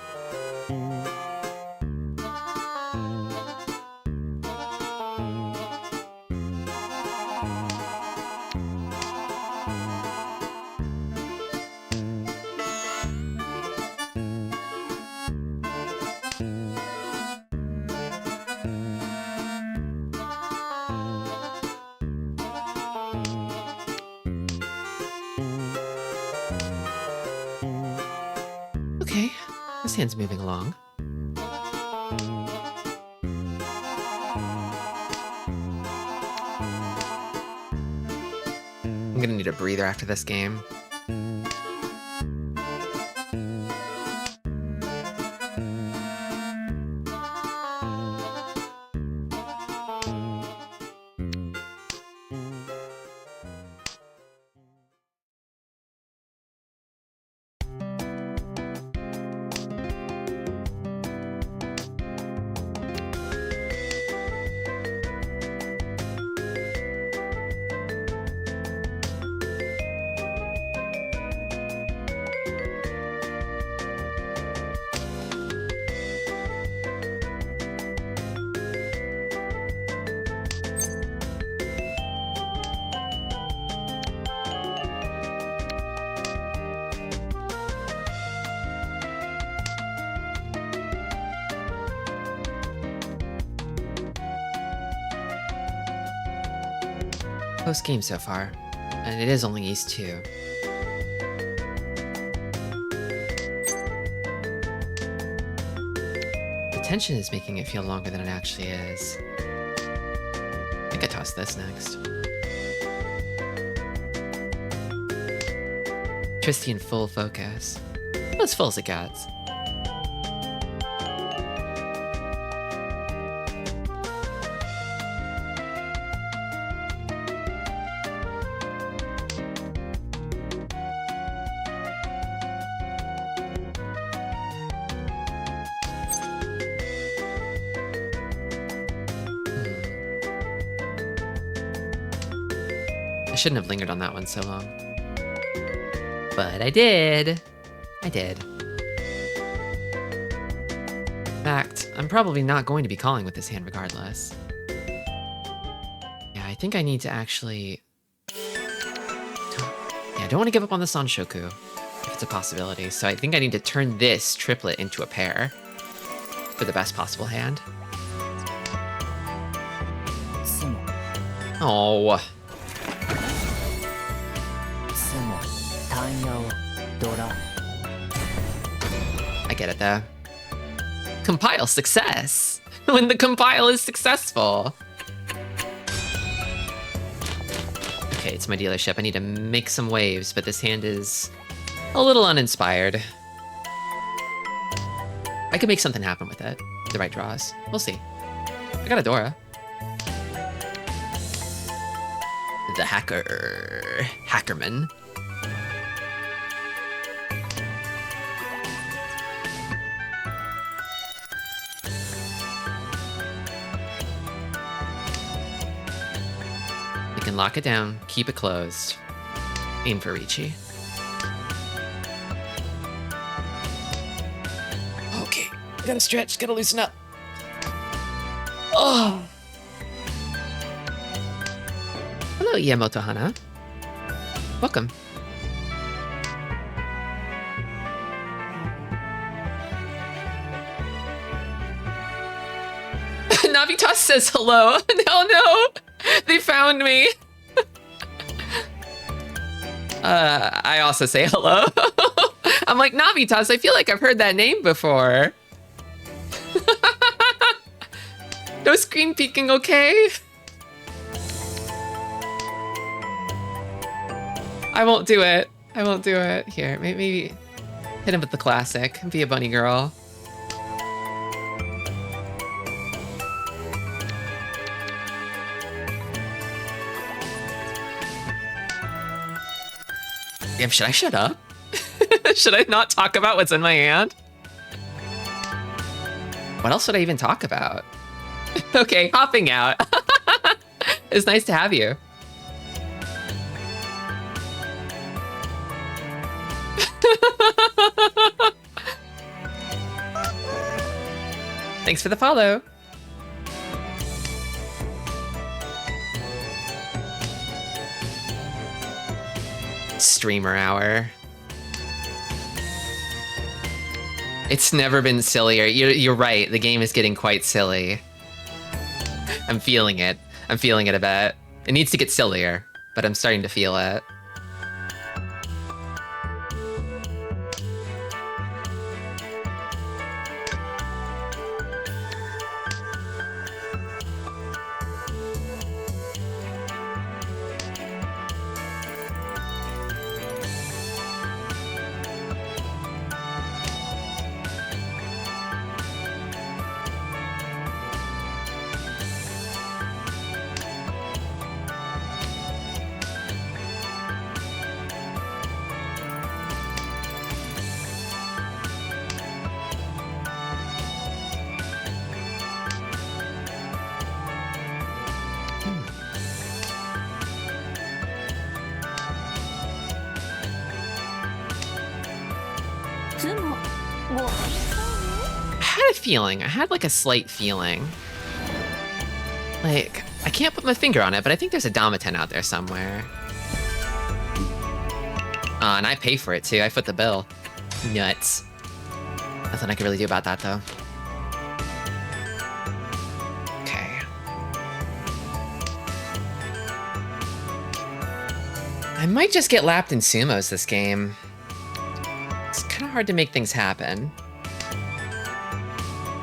Okay, this hand's moving along. I'm gonna need a breather after this game. Close game so far, and it is only East 2. The tension is making it feel longer than it actually is. I think I toss this next. Tristy in full focus. Well, as full as it gets. I shouldn't have lingered on that one so long. But I did. I did. In fact, I'm probably not going to be calling with this hand regardless. Yeah, I think I need to actually... Yeah, I don't want to give up on the Sanshoku, if it's a possibility. So I think I need to turn this triplet into a pair for the best possible hand. Oh. I get it though. Compile success! When the compile is successful! Okay, it's my dealership. I need to make some waves, but this hand is a little uninspired. I could make something happen with it. The right draws. We'll see. I got a Dora. The hackerman. You can lock it down, keep it closed, aim for Ricci. Okay, gotta stretch, gotta loosen up. Oh! Hello, Yamoto Hana. Welcome. Navitas says hello. No, they found me. I also say hello. I'm like, Navitas, I feel like I've heard that name before. No screen peeking, okay? I won't do it. I won't do it. Here, maybe hit him with the classic. Be a bunny girl. Damn, should I shut up? Should I not talk about what's in my hand? What else would I even talk about? Okay, hopping out. It's nice to have you. Thanks for the follow. Streamer hour. It's never been sillier. You're right. The game is getting quite silly. I'm feeling it. I'm feeling it a bit. It needs to get sillier, but I'm starting to feel it. Feeling. I had like a slight feeling. Like, I can't put my finger on it, but I think there's a Damaten out there somewhere. And I pay for it too. I foot the bill. Nuts. Nothing I can really do about that though. Okay. I might just get lapped in sumos this game. It's kind of hard to make things happen.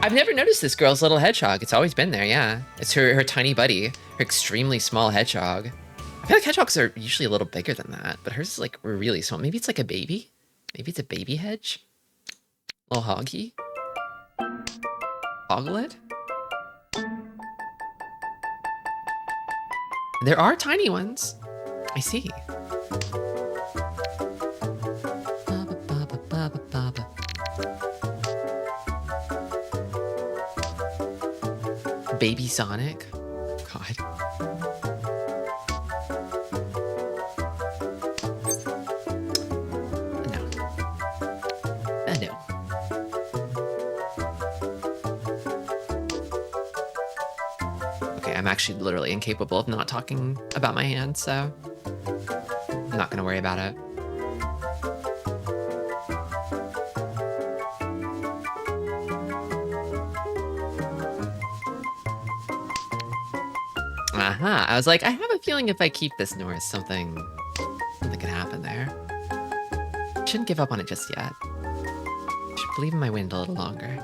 I've never noticed this girl's little hedgehog. It's always been there, yeah. It's her tiny buddy, her extremely small hedgehog. I feel like hedgehogs are usually a little bigger than that, but hers is like really small. Maybe it's like a baby? Maybe it's a baby hedge? Little hoggy? Hoglet? There are tiny ones. I see. Baby Sonic? God. No. No. Okay, I'm actually literally incapable of not talking about my hand, so I'm not gonna worry about it. I was like, I have a feeling if I keep this north, something could happen there. Shouldn't give up on it just yet. Should believe in my wind a little longer.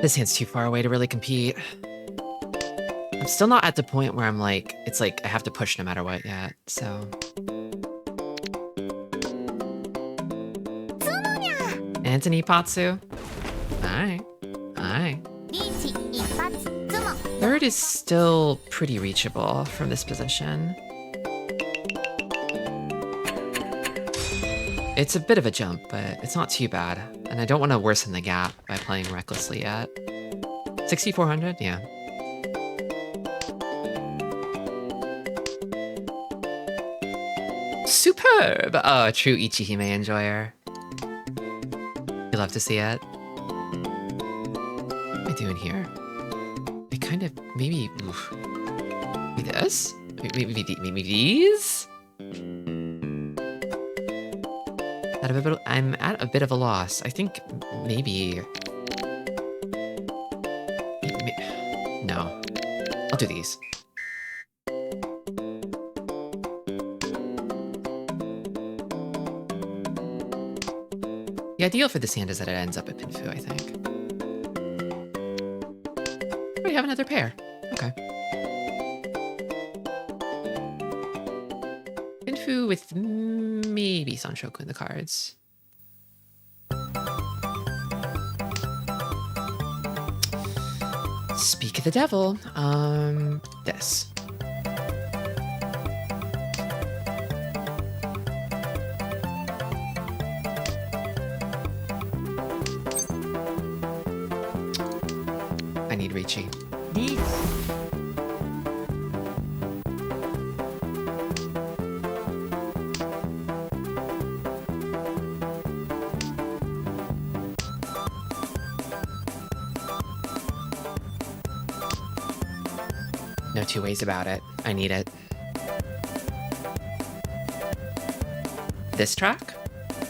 This hand's too far away to really compete. I'm still not at the point where I'm like, it's like I have to push no matter what yet, so. Anthony Patsu. Alright. Alright. Third is still pretty reachable from this position. It's a bit of a jump, but it's not too bad. And I don't want to worsen the gap by playing recklessly yet. 6,400? Yeah. Superb! Oh, a true Ichihime enjoyer. You love to see it. What am I doing here? I kind of, maybe, oof. Maybe this? Maybe these? I'm at a bit of a loss. I think maybe... No. I'll do these. The ideal for this hand is that it ends up at Pinfu, I think. We have another pair. Okay. Pinfu with maybe Sanshoku in the cards. Speak of the devil. This. I need Ricci. No two ways about it. I need it. This track?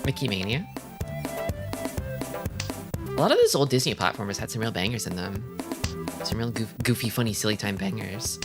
Mickey Mania. A lot of those old Disney platformers had some real bangers in them. Some real goofy, funny, silly time bangers.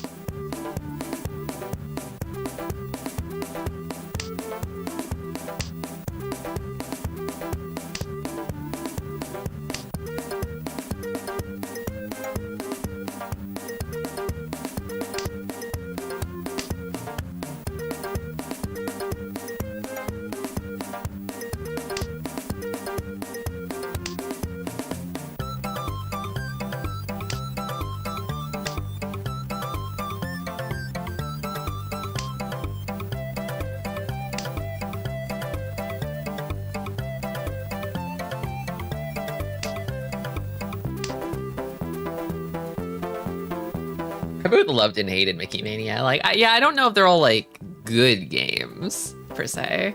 I both loved and hated Mickey Mania. Like, yeah, I don't know if they're all like good games per se.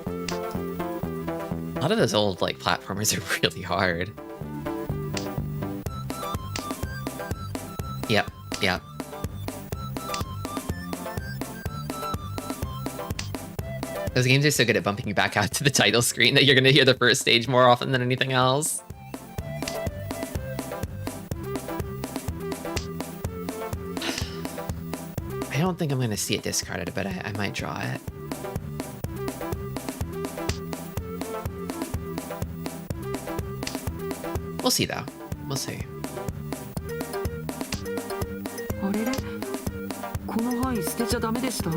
A lot of those old like platformers are really hard. Yep, yep. Those games are so good at bumping you back out to the title screen that you're gonna hear the first stage more often than anything else. I don't think I'm gonna see it discarded, but I might draw it. We'll see though. We'll see. あれれこの範囲捨てちゃダメでした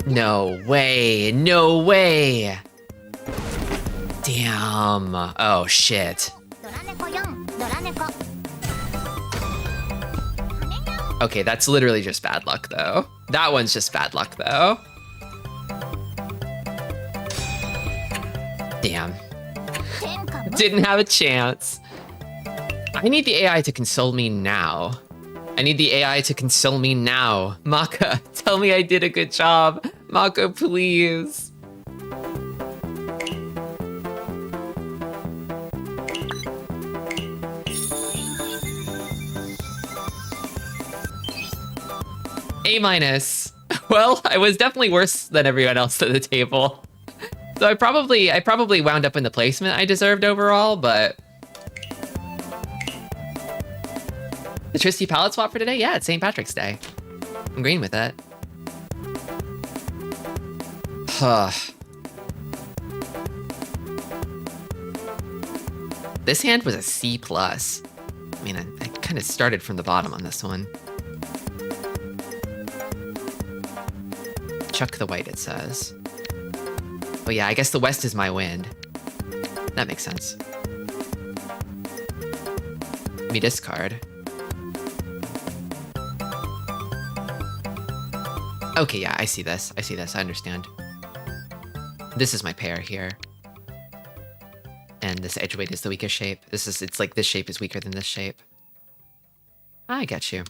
No way. No way. Damn. Oh shit. ドラ猫4ドラ猫 Okay, that's literally just bad luck though. That one's just bad luck though. Damn. 天下無 Didn't have a chance. I need the AI to console me now. I need the AI to console me now. Maka, tell me I did a good job. Maka, please. A minus. Well, I was definitely worse than everyone else at the table. So I probably wound up in the placement I deserved overall, but the Tristy palette swap for today? Yeah, it's St. Patrick's Day. I'm green with it. This hand was a C+. I mean, I kind of started from the bottom on this one. Chuck the white, it says. Oh yeah, I guess the west is my wind. That makes sense. Me discard. Okay, yeah, I see this. I see this. I understand. This is my pair here. And this edge weight is the weakest shape. It's like this shape is weaker than this shape. I get you.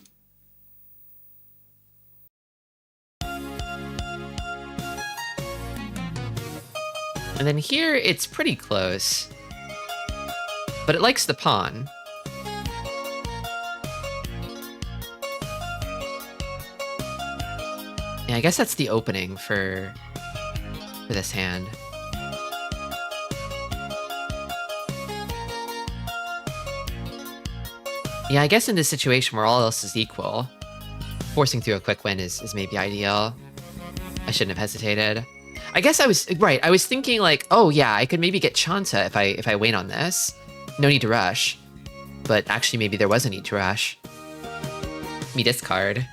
And then here, it's pretty close. But it likes the pawn. Yeah, I guess that's the opening for this hand. Yeah, I guess in this situation where all else is equal, forcing through a quick win is maybe ideal. I shouldn't have hesitated. I guess I was right. I was thinking like, oh yeah, I could maybe get Chanta if I wait on this. No need to rush. But actually, maybe there was a need to rush. Me discard.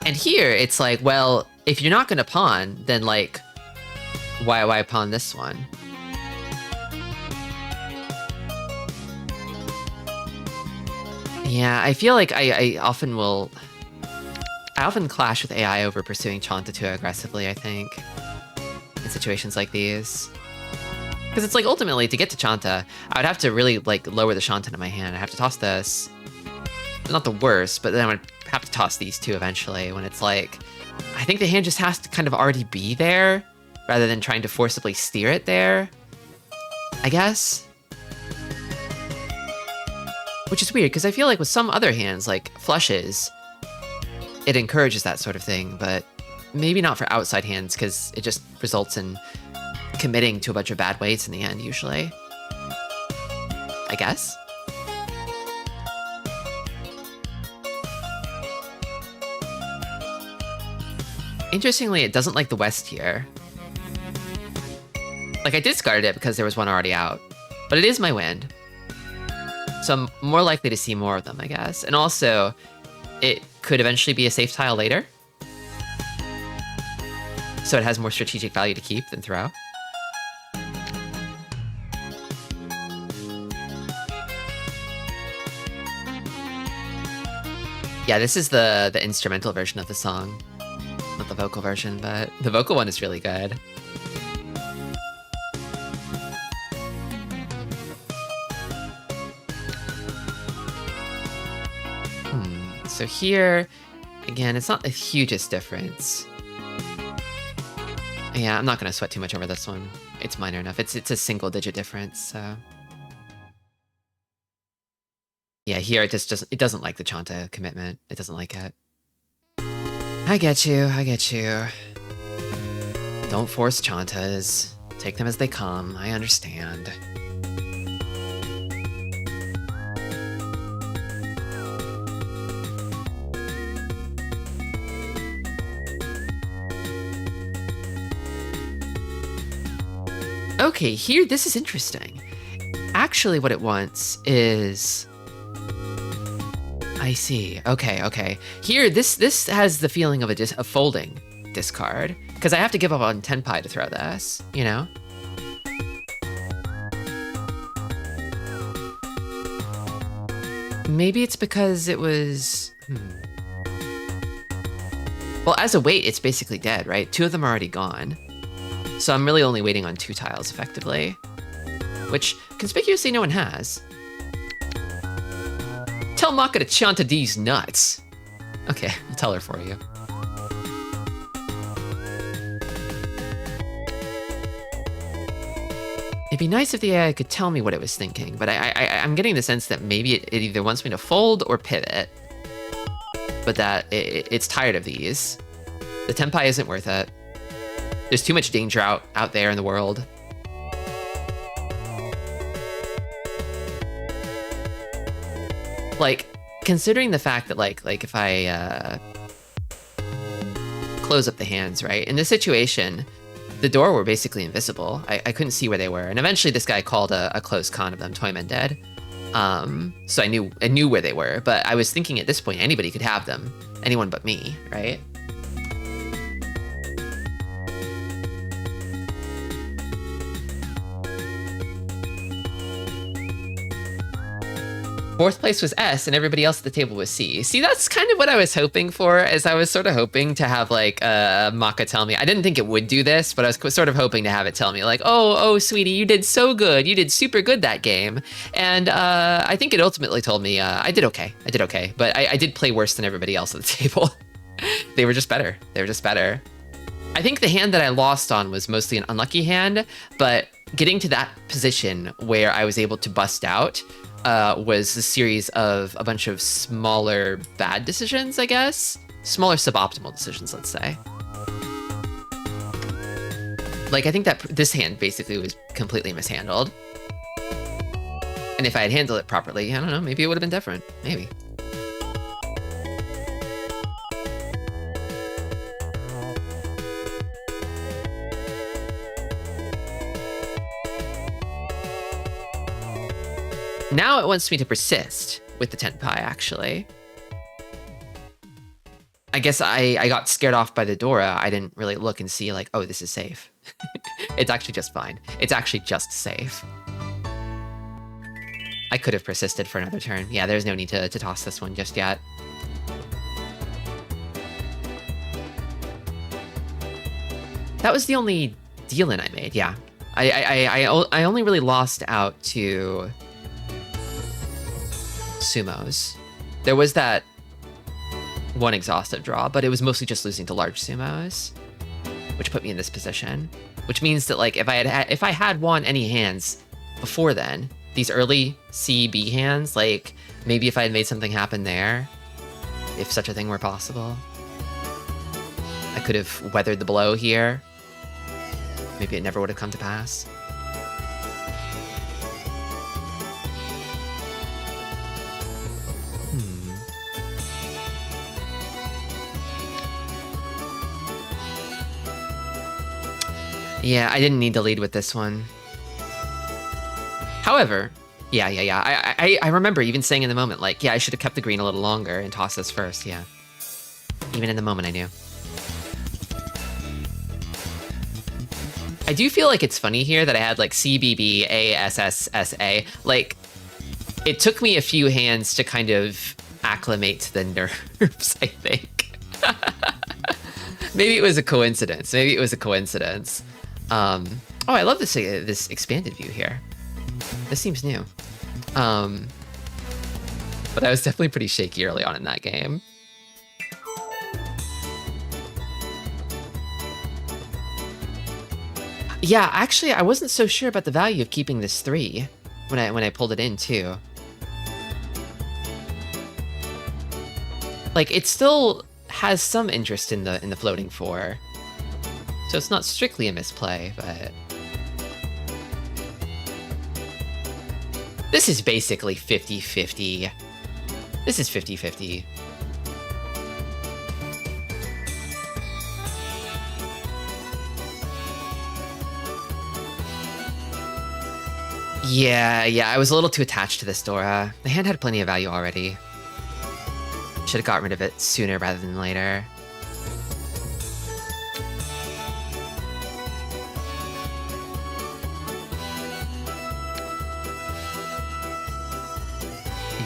And here, it's like, well, if you're not gonna pawn, then like, why pawn this one? Yeah, I feel like I often clash with AI over pursuing Chanta too aggressively, I think, in situations like these. Because it's like, ultimately, to get to Chanta, I would have to really, like, lower the Chanta in my hand. I have to toss this. Not the worst, but then I would have to toss these two eventually, when it's like, I think the hand just has to kind of already be there, rather than trying to forcibly steer it there, I guess. Which is weird, because I feel like with some other hands, like flushes, it encourages that sort of thing, but maybe not for outside hands, because it just results in committing to a bunch of bad weights in the end, usually. I guess? Interestingly, it doesn't like the west here. Like, I discarded it because there was one already out, but it is my wind. So I'm more likely to see more of them, I guess. And also, it could eventually be a safe tile later. So it has more strategic value to keep than throw. Yeah, this is the instrumental version of the song. Not the vocal version, but the vocal one is really good. so here, again, it's not the hugest difference. Yeah, I'm not going to sweat too much over this one. It's minor enough. It's a single digit difference, so. Yeah, here it it doesn't like the Chanta commitment. It doesn't like it. I get you, I get you. Don't force Chantas. Take them as they come, I understand. Okay, here, this is interesting. Actually, what it wants is... I see. Okay, okay. Here, this has the feeling of a folding discard, because I have to give up on Tenpai to throw this, you know? Maybe it's because it was... Well, as a weight, it's basically dead, right? 2 of them are already gone. So I'm really only waiting on 2 tiles, effectively. Which, conspicuously, no one has. Tell Maka to Chanta D's nuts. Okay, I'll tell her for you. It'd be nice if the AI could tell me what it was thinking, but I'm getting the sense that maybe it either wants me to fold or pivot, but that it's tired of these. The Tenpai isn't worth it. There's too much danger out there in the world. Like, considering the fact that like if I close up the hands, right? In this situation, the door were basically invisible. I couldn't see where they were. And eventually this guy called a close con of them, Toyman dead. So I knew where they were, but I was thinking at this point, anybody could have them. Anyone but me, right? Fourth place was S, and everybody else at the table was C. See, that's kind of what I was hoping for, as I was sort of hoping to have, like, Maka tell me. I didn't think it would do this, but I was sort of hoping to have it tell me, like, oh, sweetie, you did so good. You did super good that game. And I think it ultimately told me I did okay. But I did play worse than everybody else at the table. They were just better. I think the hand that I lost on was mostly an unlucky hand, but getting to that position where I was able to bust out was a series of a bunch of smaller bad decisions, I guess. Smaller suboptimal decisions, let's say. Like, I think that this hand basically was completely mishandled. And if I had handled it properly, I don't know, maybe it would have been different. Maybe. Now it wants me to persist with the Tenpai, actually. I guess I got scared off by the Dora. I didn't really look and see, like, oh, this is safe. It's actually just fine. It's actually just safe. I could have persisted for another turn. Yeah, there's no need to toss this one just yet. That was the only deal-in I made, yeah. I only really lost out to sumos. There was that one exhaustive draw, but it was mostly just losing to large sumos, which put me in this position. Which means that, like, if I had won any hands before then, these early C/B hands, like, maybe if I had made something happen there, if such a thing were possible, I could have weathered the blow here. Maybe it never would have come to pass. Yeah, I didn't need to lead with this one. However, yeah. I remember even saying in the moment, like, yeah, I should have kept the green a little longer and tossed this first, yeah. Even in the moment, I knew. I do feel like it's funny here that I had, like, CBB, ASSSA. Like, it took me a few hands to kind of acclimate to the nerves, I think. Maybe it was a coincidence. Oh, I love this expanded view here. This seems new. But I was definitely pretty shaky early on in that game. Yeah, actually, I wasn't so sure about the value of keeping this 3 when I pulled it in too. Like, it still has some interest in the floating 4. So it's not strictly a misplay, but... This is basically 50-50. This is 50-50. Yeah, I was a little too attached to this Dora. The hand had plenty of value already. Should have gotten rid of it sooner rather than later.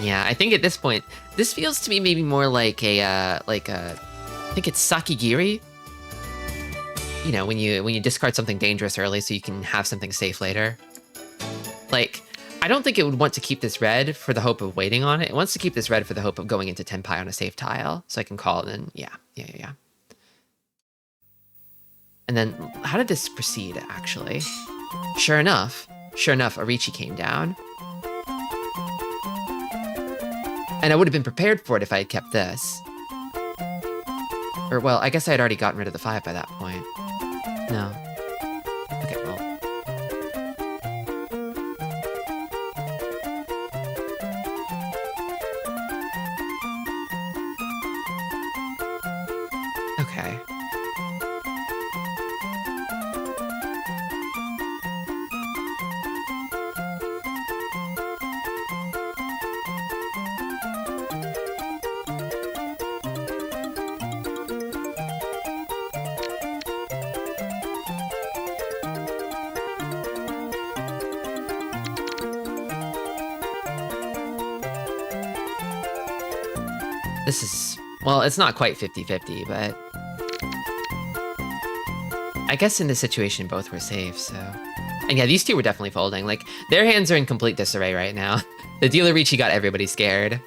Yeah, I think at this point, this feels to me maybe more like I think it's Sakigiri. You know, when you discard something dangerous early so you can have something safe later. Like, I don't think it would want to keep this red for the hope of waiting on it. It wants to keep this red for the hope of going into Tenpai on a safe tile. So I can call it and yeah. And then, how did this proceed, actually? Sure enough, Arichi came down. And I would have been prepared for it if I had kept this. Or, well, I guess I had already gotten rid of the 5 by that point. No. Okay, well. Okay. This is, well, it's not quite 50-50, but I guess in this situation, both were safe, so. And yeah, these two were definitely folding. Like, their hands are in complete disarray right now. The dealer Ricci got everybody scared.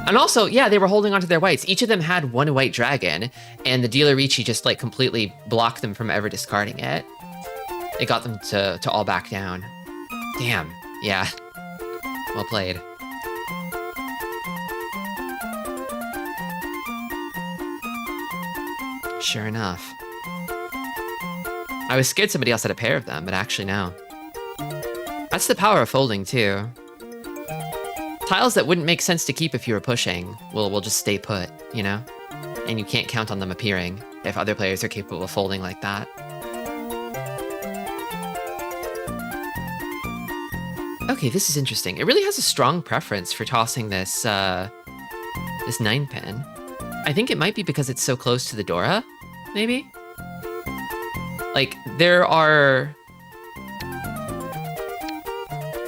And also, yeah, they were holding onto their whites. Each of them had 1 white dragon, and the dealer Ricci just like completely blocked them from ever discarding it. It got them to all back down. Damn, yeah. Well played. Sure enough. I was scared somebody else had a pair of them, but actually no. That's the power of folding too. Tiles that wouldn't make sense to keep if you were pushing will just stay put, you know? And you can't count on them appearing if other players are capable of folding like that. Okay, this is interesting. It really has a strong preference for tossing this, this 9-pin. I think it might be because it's so close to the Dora, maybe? Like, there are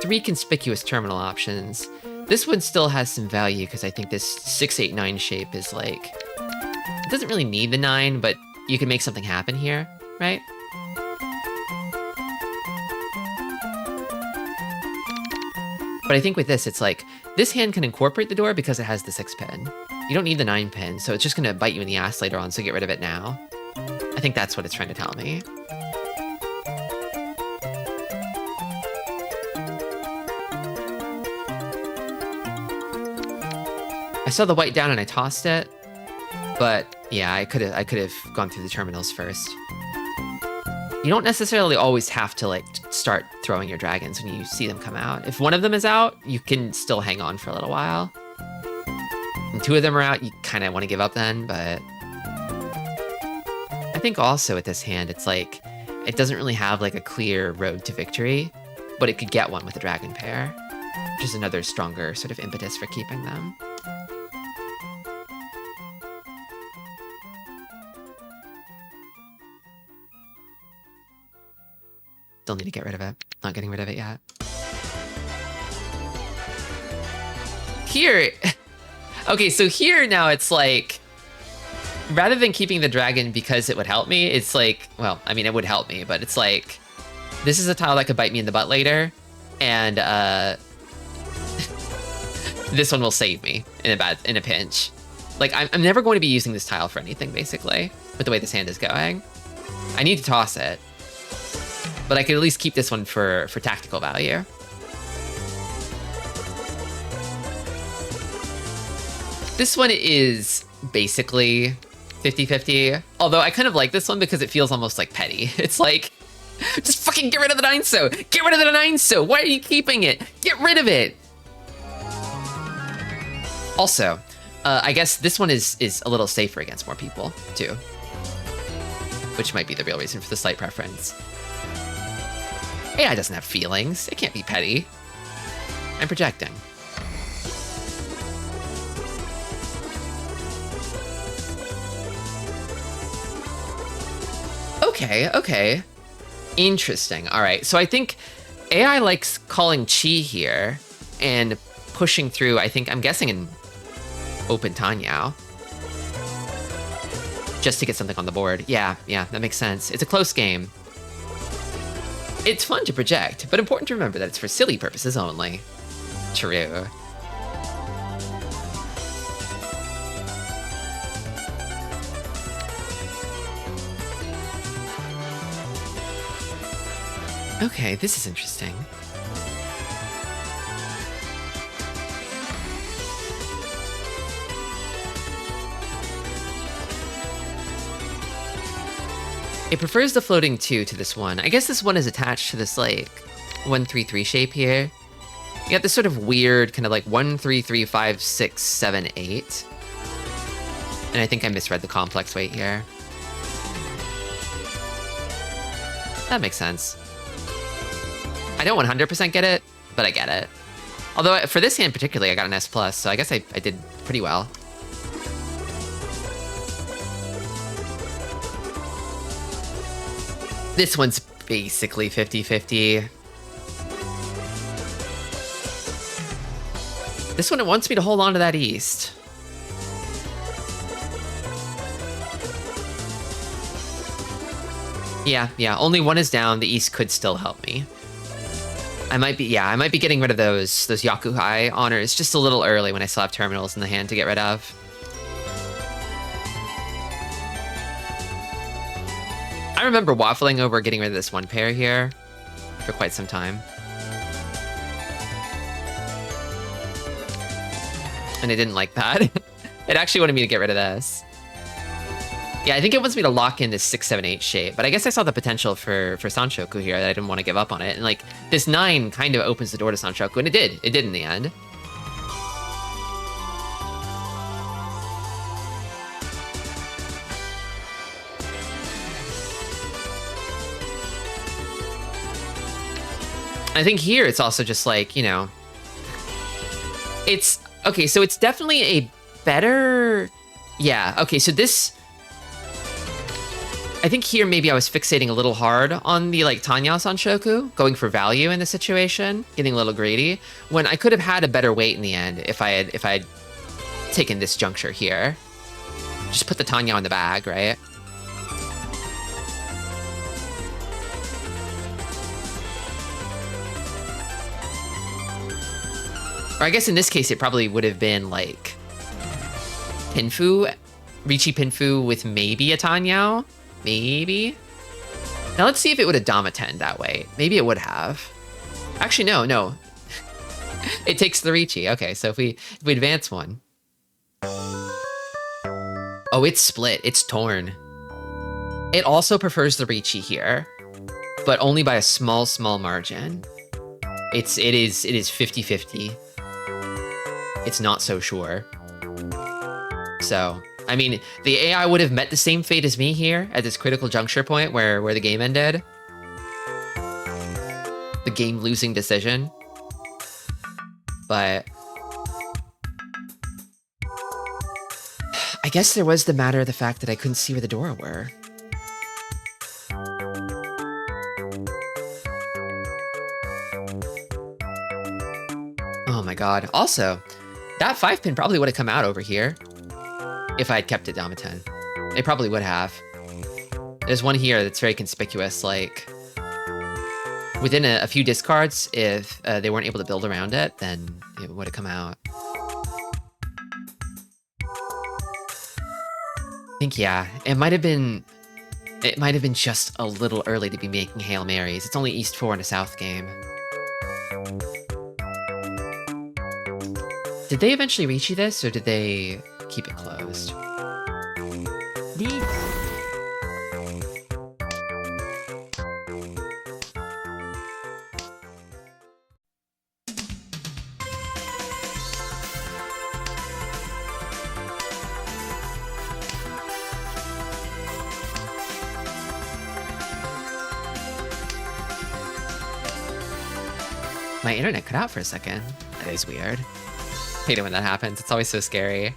3 conspicuous terminal options. This one still has some value because I think this 6-8-9 shape is like, it doesn't really need the 9, but you can make something happen here, right? But I think with this, it's like, this hand can incorporate the door because it has the 6-pin. You don't need the 9-pin, so it's just gonna bite you in the ass later on, so get rid of it now. I think that's what it's trying to tell me. I saw the white down and I tossed it, but yeah, I could have gone through the terminals first. You don't necessarily always have to like start throwing your dragons when you see them come out. If one of them is out, you can still hang on for a little while. And 2 of them are out, you kind of want to give up then, but I think also with this hand, it's like, it doesn't really have like a clear road to victory, but it could get one with a dragon pair, which is another stronger sort of impetus for keeping them. Still need to get rid of it. Not getting rid of it yet. Here, okay, so here now it's like, rather than keeping the dragon because it would help me, it's like, well, I mean, it would help me, but it's like, this is a tile that could bite me in the butt later, and this one will save me in a pinch. Like, I'm never going to be using this tile for anything, basically, with the way this hand is going. I need to toss it. But I could at least keep this one for tactical value. This one is basically 50-50. Although I kind of like this one because it feels almost like petty. It's like, just fucking get rid of the 9-so. Get rid of the 9-so. Why are you keeping it? Get rid of it. Also, I guess this one is a little safer against more people too, which might be the real reason for the slight preference. AI doesn't have feelings. It can't be petty. I'm projecting. Okay. Interesting. All right. So I think AI likes calling chi here and pushing through, I'm guessing in open Tanyao. Just to get something on the board. Yeah, that makes sense. It's a close game. It's fun to project, but important to remember that it's for silly purposes only. True. Okay, this is interesting. It prefers the floating 2 to this one. I guess this one is attached to this, like, 1-3-3 shape here. You got this sort of weird, kind of like 1-3-3-5-6-7-8. And I think I misread the complex weight here. That makes sense. I don't 100% get it, but I get it. Although for this hand particularly, I got an S+, so I guess I did pretty well. This one's basically 50-50. This one, it wants me to hold on to that east. Yeah, only one is down. The east could still help me. I might be getting rid of those Yakuhai honors just a little early when I still have terminals in the hand to get rid of. I remember waffling over getting rid of this one pair here for quite some time. And I didn't like that. It actually wanted me to get rid of this. Yeah, I think it wants me to lock in this 6-7-8 shape, but I guess I saw the potential for Sanshoku here that I didn't want to give up on it. And like, this 9 kind of opens the door to Sanshoku, and it did. It did in the end. I think here it's also just like, you know, it's, okay, so it's definitely a better, yeah, okay, so this, I think here maybe I was fixating a little hard on the like Tanya Sanshoku, going for value in the situation, getting a little greedy, when I could have had a better weight in the end if I had taken this juncture here. Just put the Tanya in the bag, right? Or I guess in this case, it probably would have been like Pinfu, Richi Pinfu with maybe a Tanyao, maybe. Now let's see if it would have Damaten that way. Maybe it would have. Actually, no. It takes the Richi. Okay, so if we advance one. Oh, it's split. It's torn. It also prefers the Richi here, but only by a small margin. It is 50-50. It's not so sure. So, I mean, the AI would have met the same fate as me here at this critical juncture point where the game ended. The game losing decision. But I guess there was the matter of the fact that I couldn't see where the door were. Oh my god. Also, that 5-pin probably would have come out over here if I had kept it Damaten. It probably would have. There's one here that's very conspicuous, like within a few discards, if they weren't able to build around it, then it would have come out. I think, yeah, it might have been It might have been just a little early to be making Hail Marys. It's only East 4 and a South game. Did they eventually reach you this, or did they keep it closed? リーチ My internet cut out for a second. That is weird. Hate it when that happens. It's always so scary.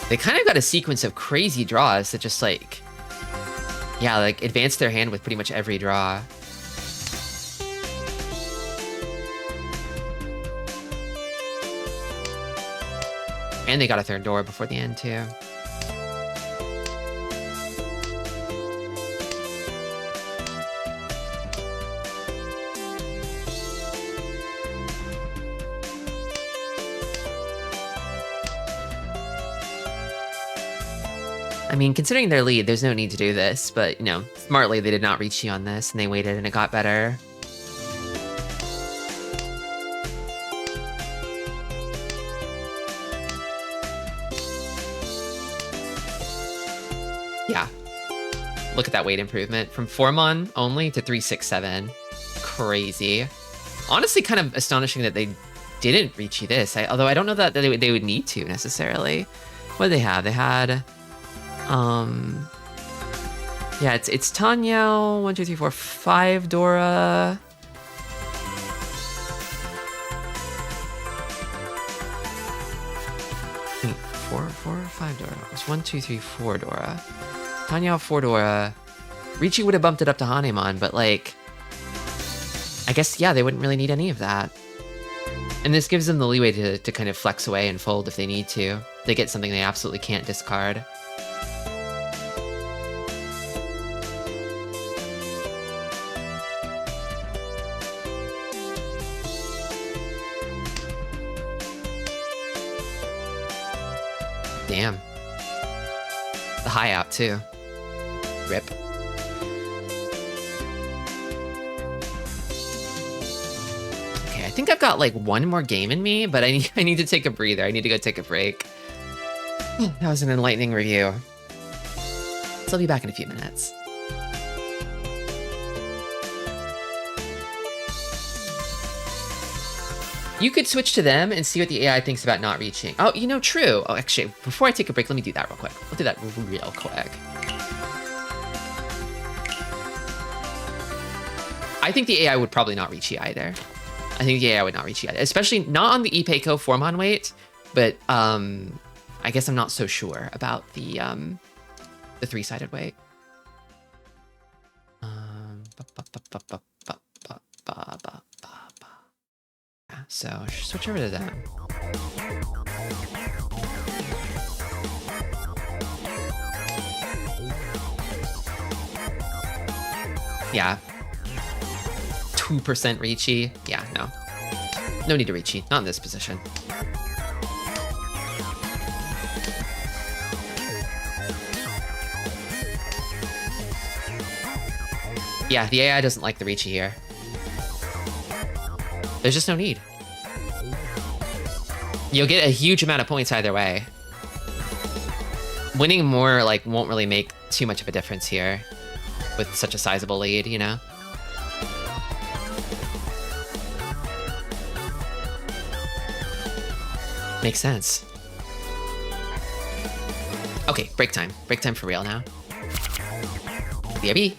They kind of got a sequence of crazy draws that just like, yeah, like advance their hand with pretty much every draw. And they got a third door before the end too. I mean, considering their lead, there's no need to do this, but, you know, smartly they did not reach you on this, and they waited, and it got better. Yeah. Look at that weight improvement. From 4-mon only to 3-6-7. Crazy. Honestly, kind of astonishing that they didn't reach you this, although I don't know that they would need to, necessarily. What did they have? They had... yeah, it's Tanya, 1, 2, 3, 4, 5 Dora. Wait, 4 or 5 Dora? It's 1, 2, 3, 4 Dora. Tanya, 4 Dora. Ricci would have bumped it up to Hanemon, but like, I guess, yeah, they wouldn't really need any of that. And this gives them the leeway to kind of flex away and fold if they need to. They get something they absolutely can't discard. Damn. The high out too. Rip. Okay, I think I've got like one more game in me, but I need to take a breather. I need to go take a break. That was an enlightening review. So I'll be back in a few minutes. You could switch to them and see what the AI thinks about not reaching. Oh, you know, true. Oh, actually, before I take a break, let me do that real quick. We'll do that real quick. I think the AI would probably not reach you either. I think the AI would not reach you either. Especially not on the Ipeco 4-mon weight, but I guess I'm not so sure about the 3-sided weight. So switch over to them. Yeah. 2% reachy. Yeah, no. No need to reachy. Not in this position. Yeah, the AI doesn't like the reachy here. There's just no need. You'll get a huge amount of points either way. Winning more, like, won't really make too much of a difference here with such a sizable lead, you know? Makes sense. Okay, break time. Break time for real now. BRB.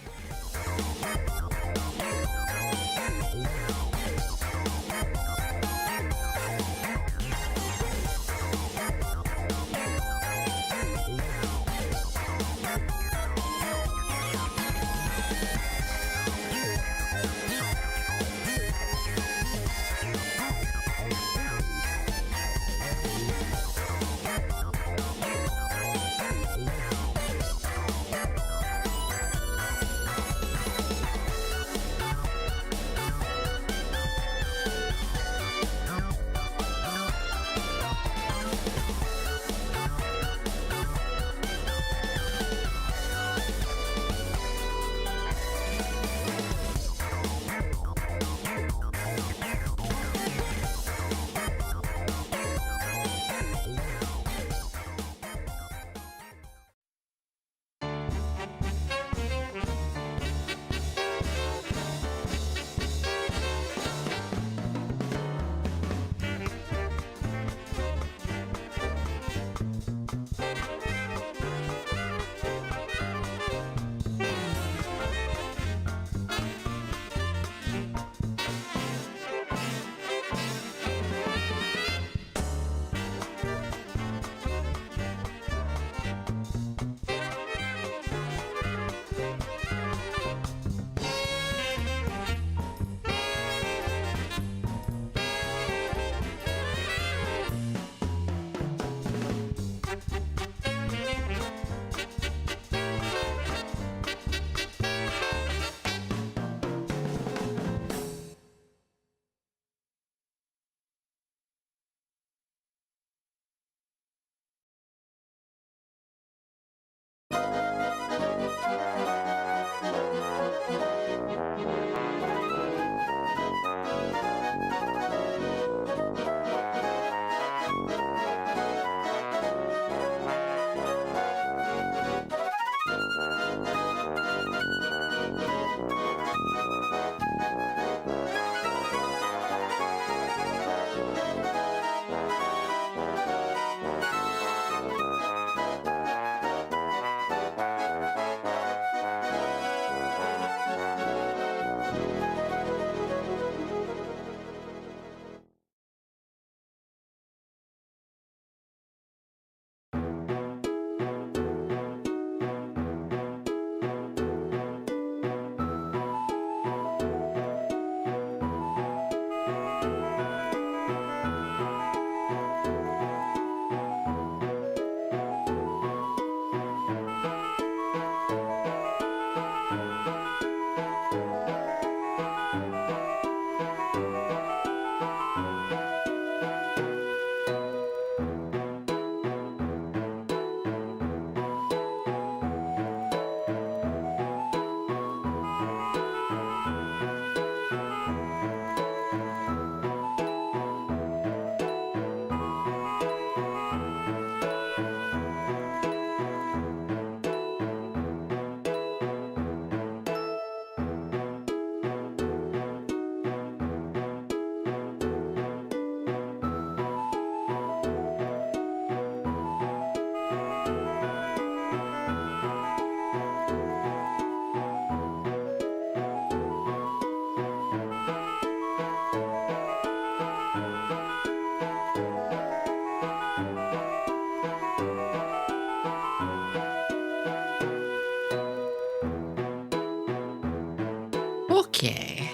Okay.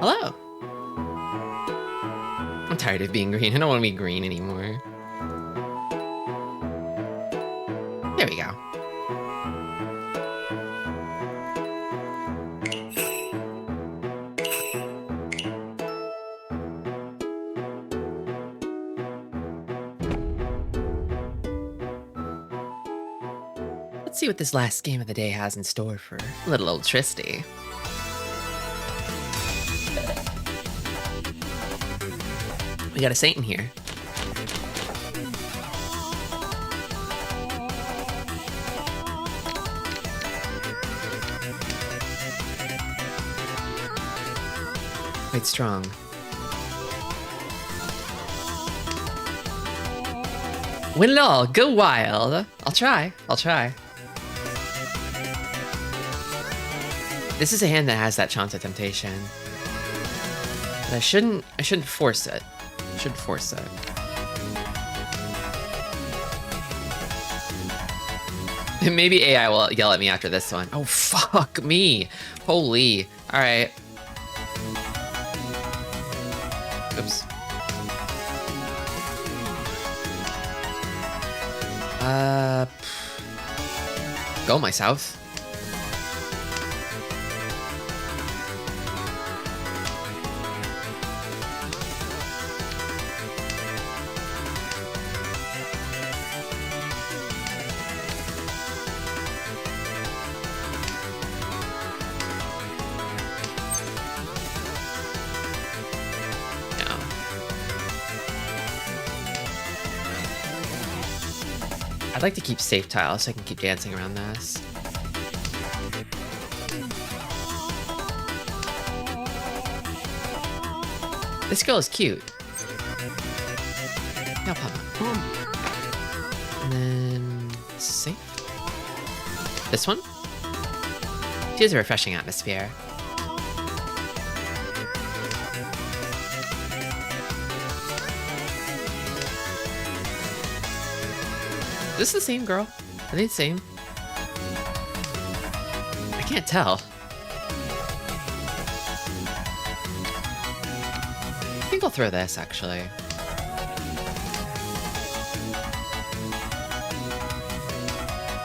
Hello. I'm tired of being green. I don't want to be green anymore. There we go. Let's see what this last game of the day has in store for little old Tristy. We got a Saint in here. Quite strong. Win it all. Go wild. I'll try. I'll try. This is a hand that has that Chance of Temptation. But I shouldn't force it. I shouldn't force it. Maybe AI will yell at me after this one. Oh, fuck me. Holy. All right. Oops. Go my south. I'd like to keep safe tiles so I can keep dancing around this. This girl is cute. No problem. And then safe. This one? She has a refreshing atmosphere. Is this the same girl? Are they the same? I can't tell. I think I'll throw this, actually.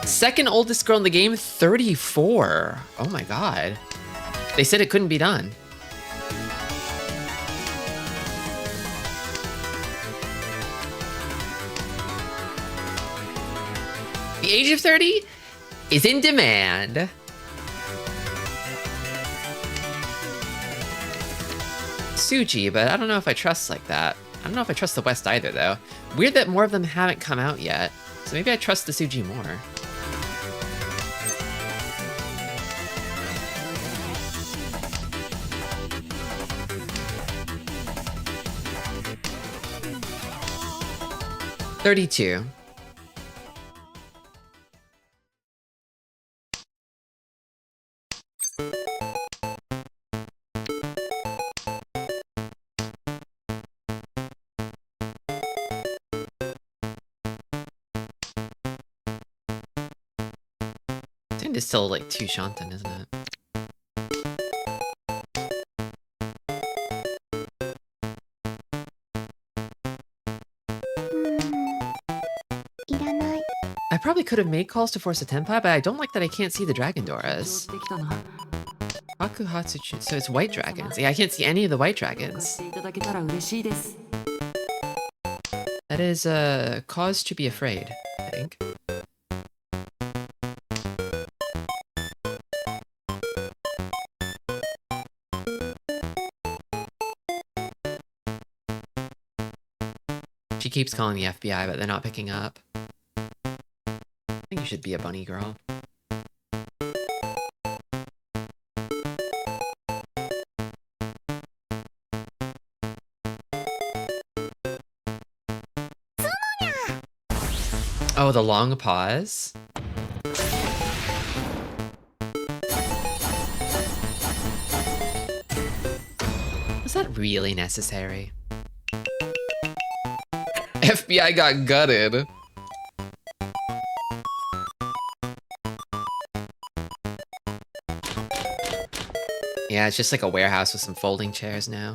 Second oldest girl in the game, 34. Oh my god. They said it couldn't be done. The age of 30 is in demand. Suji, but I don't know if I trust like that. I don't know if I trust the West either, though. Weird that more of them haven't come out yet. So maybe I trust the Suji more. $32. It's still like 2 Shantan, isn't it? I probably could have made calls to force a Tenpai, but I don't like that I can't see the Dragon Doras. Bakuhatsuchi, so it's white dragons. Yeah, I can't see any of the white dragons. That is a cause to be afraid, I think. She keeps calling the FBI, but they're not picking up. I think you should be a bunny girl. Oh, the long pause. Was that really necessary? FBI got gutted. Yeah, it's just like a warehouse with some folding chairs now.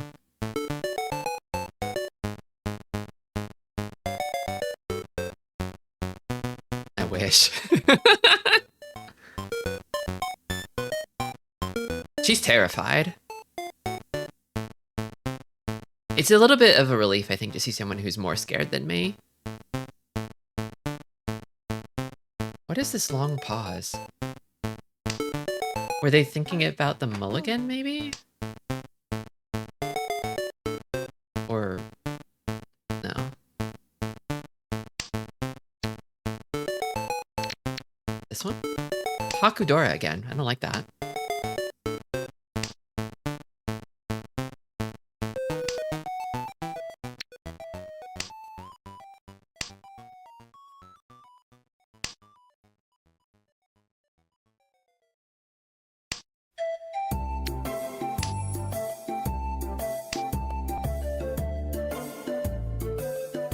I wish. She's terrified. It's a little bit of a relief, I think, to see someone who's more scared than me. What is this long pause? Were they thinking about the mulligan, maybe? Or... no. This one? Hakudora again. I don't like that.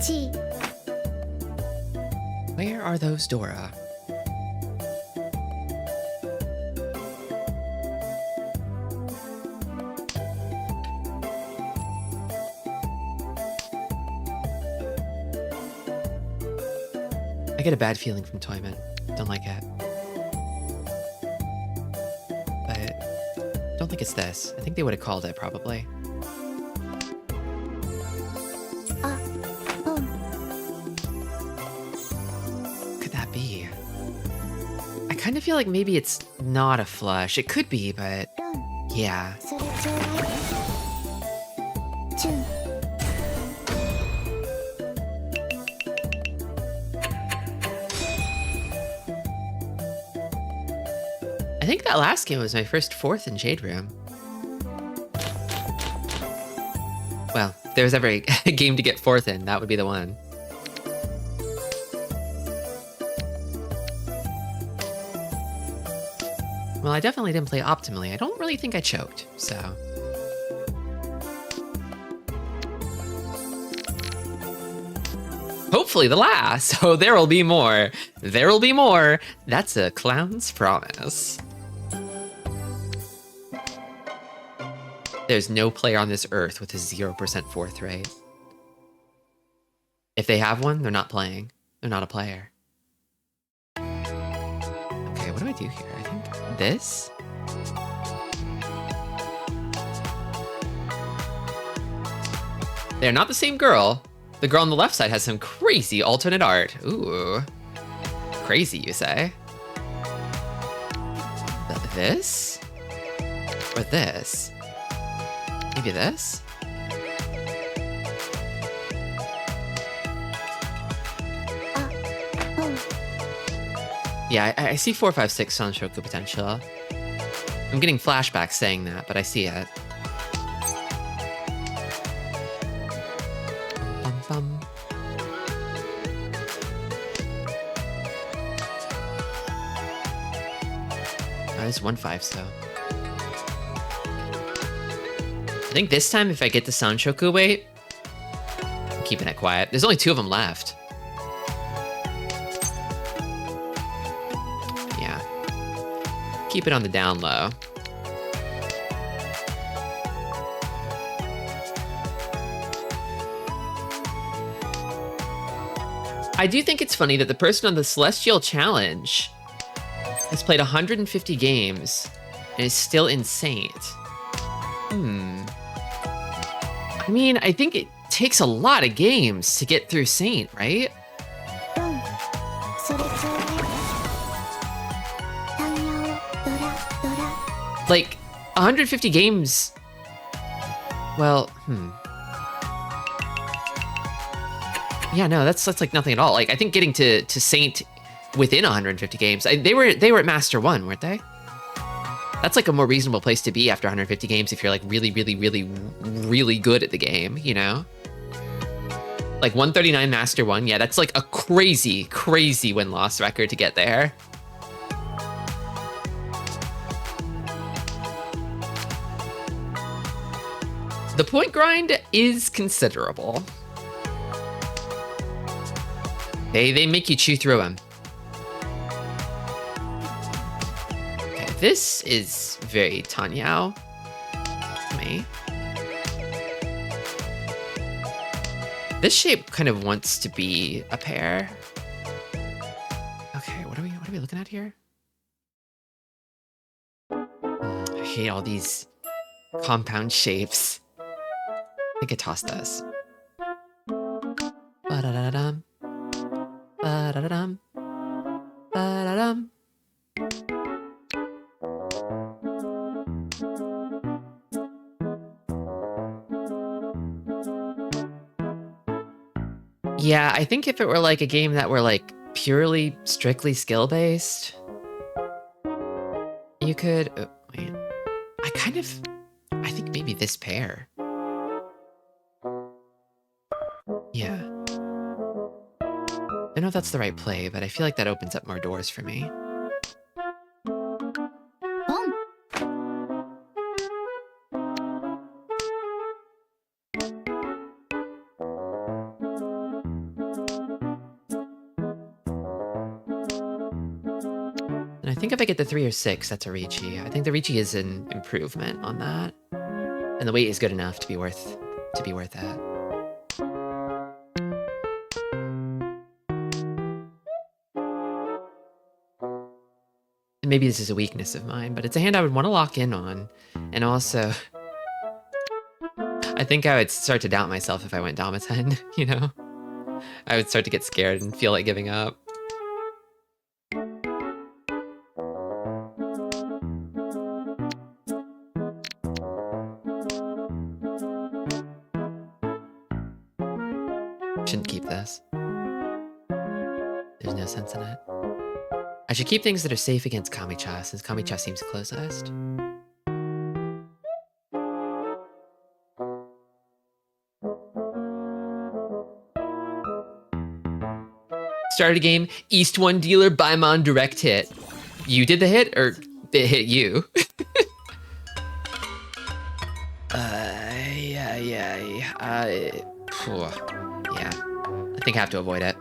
G. Where are those Dora? I get a bad feeling from Toyman. Don't like it. But don't think it's this. I think they would have called it, probably. Could that be? I kind of feel like maybe it's not a flush. It could be, but yeah. それちょうだい。チュン。 I think that last game was my first fourth in Jade Room. Well, if there was ever a game to get fourth in, that would be the one. Well, I definitely didn't play optimally. I don't really think I choked, so... Hopefully the last! So there will be more. There will be more. That's a clown's promise. There's no player on this earth with a 0% fourth rate. If they have one, they're not playing. They're not a player. Okay, what do I do here? I think this? They're not the same girl. The girl on the left side has some crazy alternate art. Ooh. Crazy, you say? This? Or this? Maybe this? Yeah, I see 4, 5, 6 Sanshoku potential. I'm getting flashbacks saying that, but I see it. Bum, bum. Oh, it's 1, 5, so. I think this time, if I get the Sanshoku weight, I'm keeping it quiet. There's only 2 of them left. Yeah. Keep it on the down low. I do think it's funny that the person on the Celestial Challenge has played 150 games and is still in Saint. I mean, I think it takes a lot of games to get through Saint, right? それちょうだい。タイヤをドラドラ。 Like, 150 games... Well, Yeah, no, that's like nothing at all. Like, I think getting to Saint within 150 games... They were at Master 1, weren't they? That's like a more reasonable place to be after 150 games if you're like really, really, really, really good at the game, you know? Like 139 Master 1, yeah, that's like a crazy, crazy win-loss record to get there. The point grind is considerable. They make you chew through them. Okay, this is very Tanyao. me. This shape kind of wants to be a pair. Okay, what are we looking at here? I hate all these compound shapes. I think I tossed this. Ba-da-da-dum. Ba-da-da-dum. Ba-da-dum. Yeah, I think if it were like a game that were like purely, strictly skill-based, you could... Oh, wait. I think maybe this pair. Yeah. I don't know if that's the right play, but I feel like that opens up more doors for me. And I think if I get the 3 or 6, that's a Ricci. I think the Ricci is an improvement on that. And the weight is good enough to be worth that. And maybe this is a weakness of mine, but it's a hand I would want to lock in on. And also, I think I would start to doubt myself if I went Dama 10, you know? I would start to get scared and feel like giving up. Shouldn't keep this. There's no sense in it. I should keep things that are safe against Kami-cha, since Kami-cha seems closest. Started a game, East 1 dealer, Baimon direct hit. You did the hit, or it hit you? Yeah. I think I have to avoid it.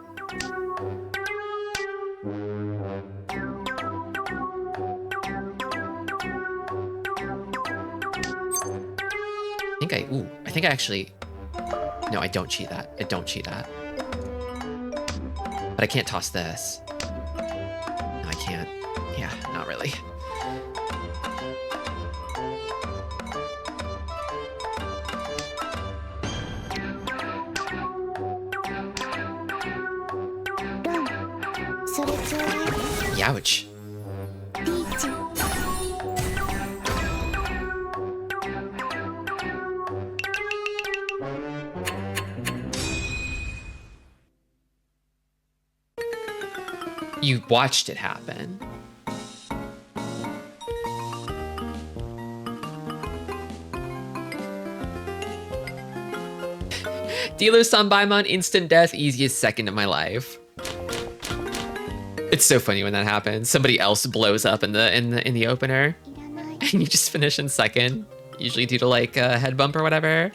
I think I actually... No, I don't cheat that. I don't cheat that. But I can't toss this. No, I can't. Yeah, not really. Youch. You watched it happen. Dealer Sanbaimon, instant death, easiest second of my life. It's so funny when that happens. Somebody else blows up in the opener, and you just finish in second. Usually due to like a head bump or whatever.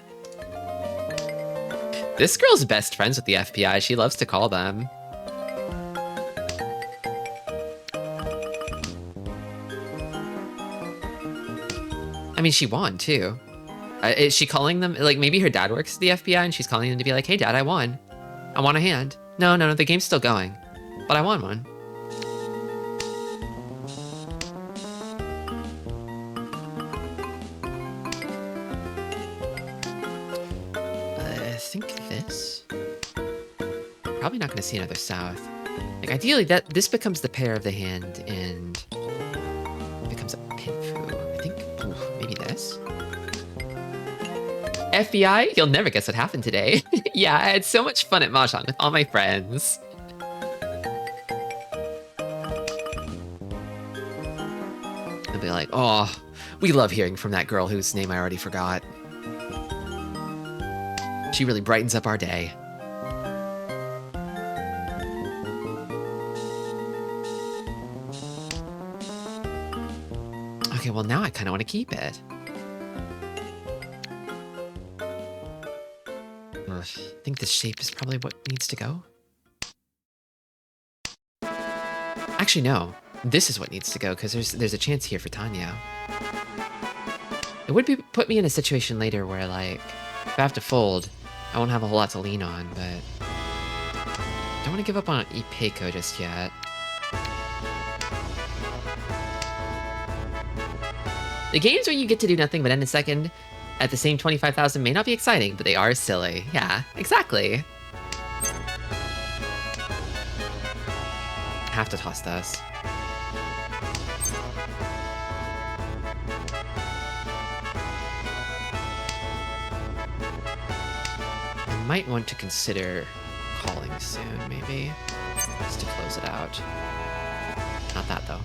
This girl's best friends with the FBI. She loves to call them. I mean, she won too. Is she calling them? Like maybe her dad works at the FBI and she's calling them to be like, "Hey, Dad, I won. I want a hand." No, the game's still going, but I won one. I think this. Probably not going to see another south. Like ideally, this becomes the pair of the hand and it becomes a pinfu. I think. Ooh, maybe this. FBI, you'll never guess what happened today. Yeah, I had so much fun at Mahjong with all my friends. They'll be like, "Oh, we love hearing from that girl whose name I already forgot. She really brightens up our day." Okay, well now I kind of want to keep it. I think this shape is probably what needs to go. Actually, no. This is what needs to go, because there's a chance here for Tanya. It would put me in a situation later where, like, if I have to fold, I won't have a whole lot to lean on, but don't want to give up on Ipeco just yet. The games where you get to do nothing but end a second at the same 25,000 may not be exciting, but they are silly. Yeah, exactly. Have to toss this. I might want to consider calling soon, maybe, just to close it out. Not that, though.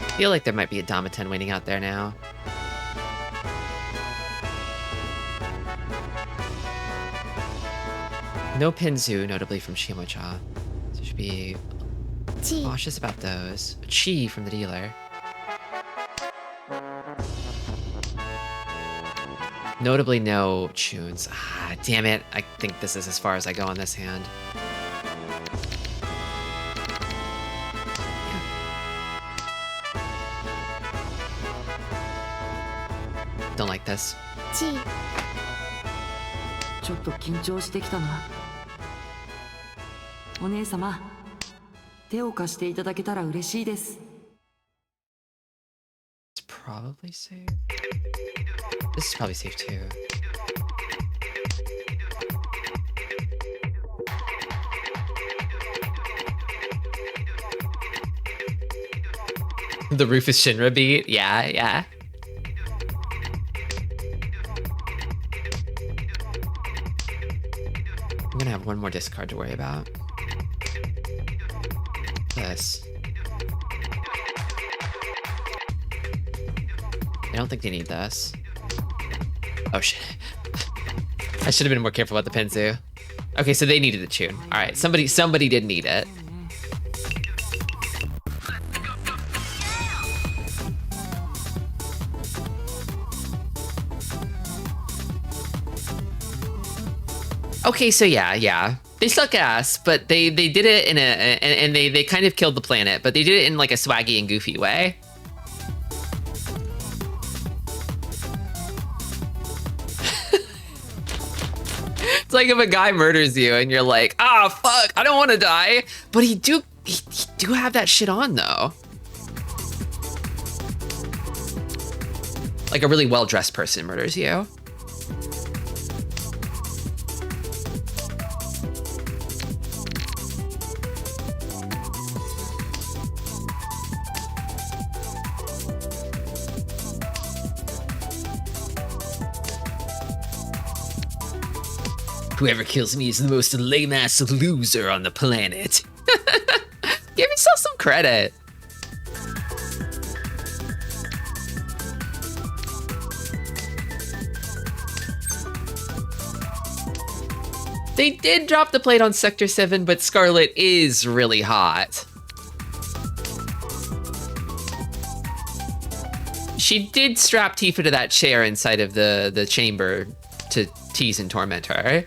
I feel like there might be a Dama 10 waiting out there now. No Pinzu, notably from Shimocha. So should be cautious about those. Chi from the dealer. Notably no tunes. Ah, damn it. I think this is as far as I go on this hand. Don't like this. ちょっと緊張してきたな。お姉様、手を貸していただけたら嬉しいです。 It's probably safe. This is probably safe too. The Rufus Shinra beat? Yeah, yeah. I'm gonna have one more discard to worry about. This. I don't think they need this. Oh shit. I should have been more careful about the Pinzu. Okay, so they needed the tune. Alright, somebody did need it. Okay, so yeah. They suck ass, but they did it in a and they kind of killed the planet, but they did it in like a swaggy and goofy way. It's like if a guy murders you and you're like, ah, fuck, I don't want to die, but he do have that shit on though. Like a really well-dressed person murders you. Whoever kills me is the most lame-ass loser on the planet. Give yourself some credit. They did drop the plate on Sector 7, but Scarlet is really hot. She did strap Tifa to that chair inside of the chamber to tease and torment her.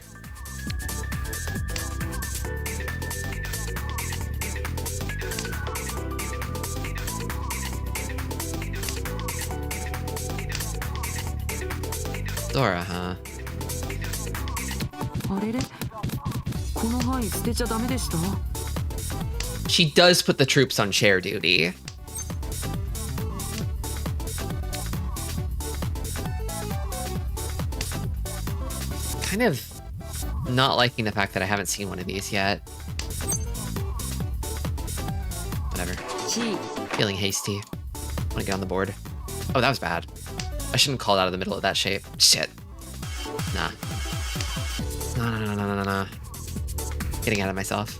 Dora, huh? She does put the troops on chair duty. Kind of not liking the fact that I haven't seen one of these yet. Whatever. Feeling hasty. Want to get on the board. Oh, that was bad. I shouldn't call it out of the middle of that shape. Shit. Nah. No. Getting out of myself.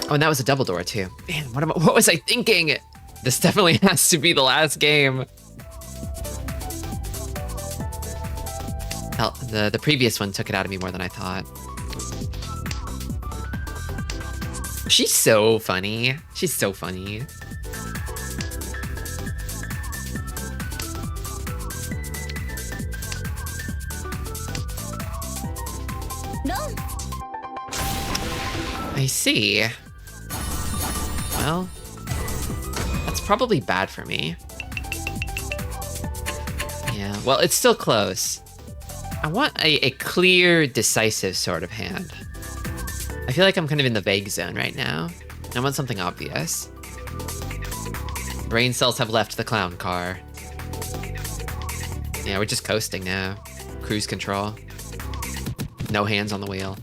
Oh, and that was a double door too. Man, what was I thinking? This definitely has to be the last game. Hell, the previous one took it out of me more than I thought. She's so funny. She's so funny. I see. Well, that's probably bad for me. Yeah, well, it's still close. I want a clear, decisive sort of hand. I feel like I'm kind of in the vague zone right now. I want something obvious. Brain cells have left the clown car. Yeah, we're just coasting now. Cruise control. No hands on the wheel.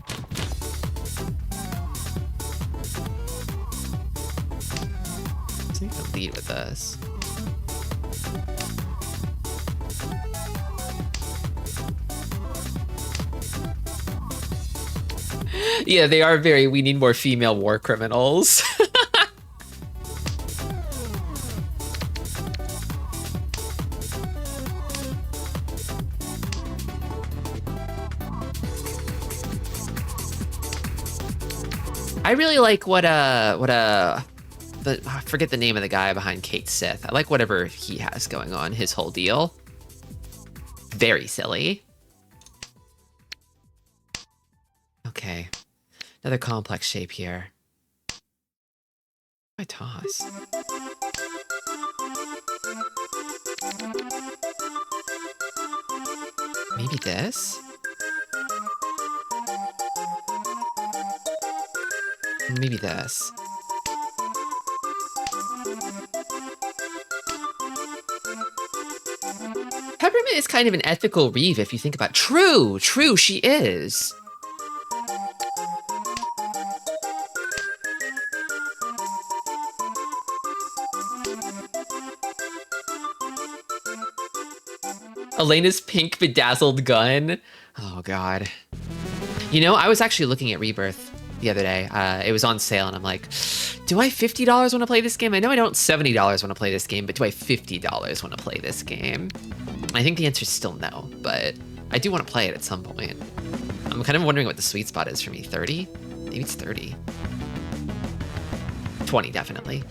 I need to lead with this. Yeah, they are very, we need more female war criminals. I really like I forget the name of the guy behind Kate Sith. I like whatever he has going on, his whole deal. Very silly. Okay. Another complex shape here. I toss. Maybe this? Maybe this. Peppermint is kind of an ethical Reeve if you think about it. True, she is. Elena's pink bedazzled gun. Oh, God. You know, I was actually looking at Rebirth the other day. It was on sale, and I'm like, do I $50 want to play this game? I know I don't $70 want to play this game, but do I $50 want to play this game? I think the answer is still no, but I do want to play it at some point. I'm kind of wondering what the sweet spot is for me. 30? Maybe it's 30. 20, definitely.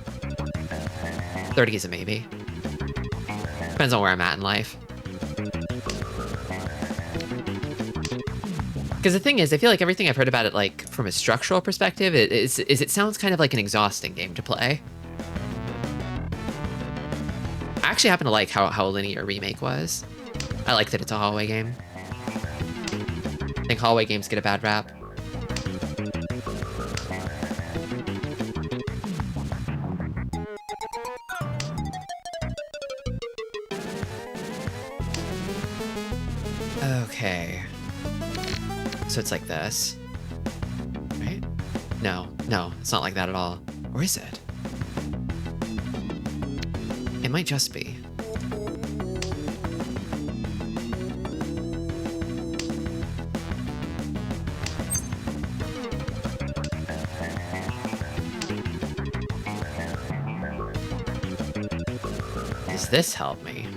30 is a maybe. Depends on where I'm at in life. Because the thing is, I feel like everything I've heard about it, like, from a structural perspective, it sounds kind of like an exhausting game to play. I actually happen to like how linear Remake was. I like that it's a hallway game. I think hallway games get a bad rap. Okay. So it's like this, right? No, it's not like that at all. Or is it? It might just be. Does this help me?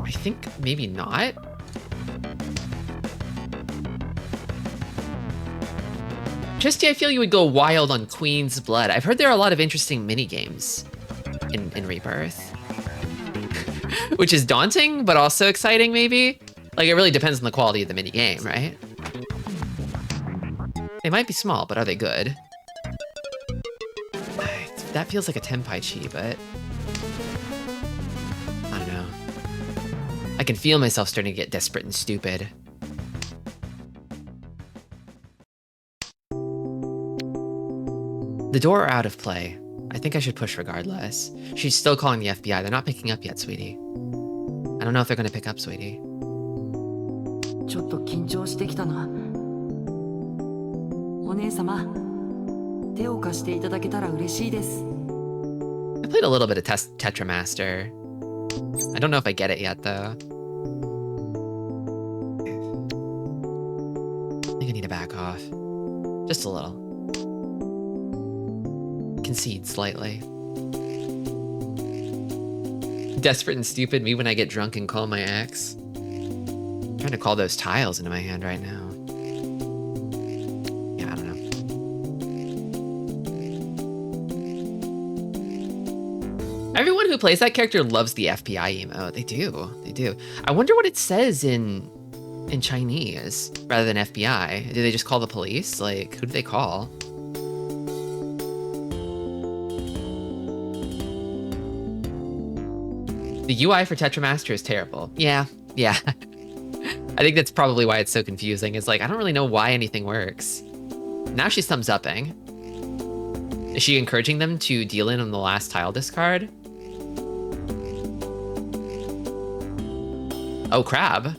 I think maybe not. Tristy, I feel you would go wild on Queen's Blood. I've heard there are a lot of interesting mini-games in Rebirth. Which is daunting, but also exciting, maybe? Like, it really depends on the quality of the mini-game, right? They might be small, but are they good? That feels like a Tenpaichi, but... I don't know. I can feel myself starting to get desperate and stupid. The door are out of play. I think I should push regardless. She's still calling the FBI. They're not picking up yet, sweetie. I don't know if they're gonna pick up, sweetie. ちょっと緊張してきたな。お姉様、手を貸していただけたら嬉しいです。 I played a little bit of Tetramaster. I don't know if I get it yet, though. I think I need to back off. Just a little. Concede slightly. Desperate and stupid, me when I get drunk and call my ex. I'm trying to call those tiles into my hand right now. Yeah, I don't know. Everyone who plays that character loves the FBI emote. They do. They do. I wonder what it says in Chinese rather than FBI. Do they just call the police? Like, who do they call? The UI for Tetramaster is terrible. Yeah. I think that's probably why it's so confusing. It's like, I don't really know why anything works. Now she's thumbs upping. Is she encouraging them to deal in on the last tile discard? Oh, crab.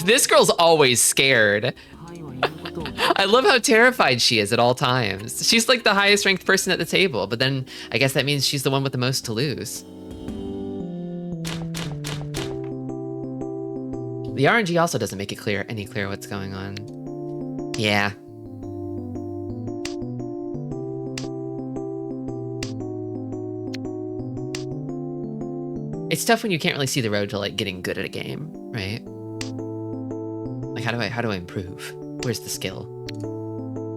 This girl's always scared. I love how terrified she is at all times. She's like the highest ranked person at the table, but then I guess that means she's the one with the most to lose. The RNG also doesn't make it any clear what's going on. Yeah. It's tough when you can't really see the road to like getting good at a game, right? Like how do I improve? Where's the skill?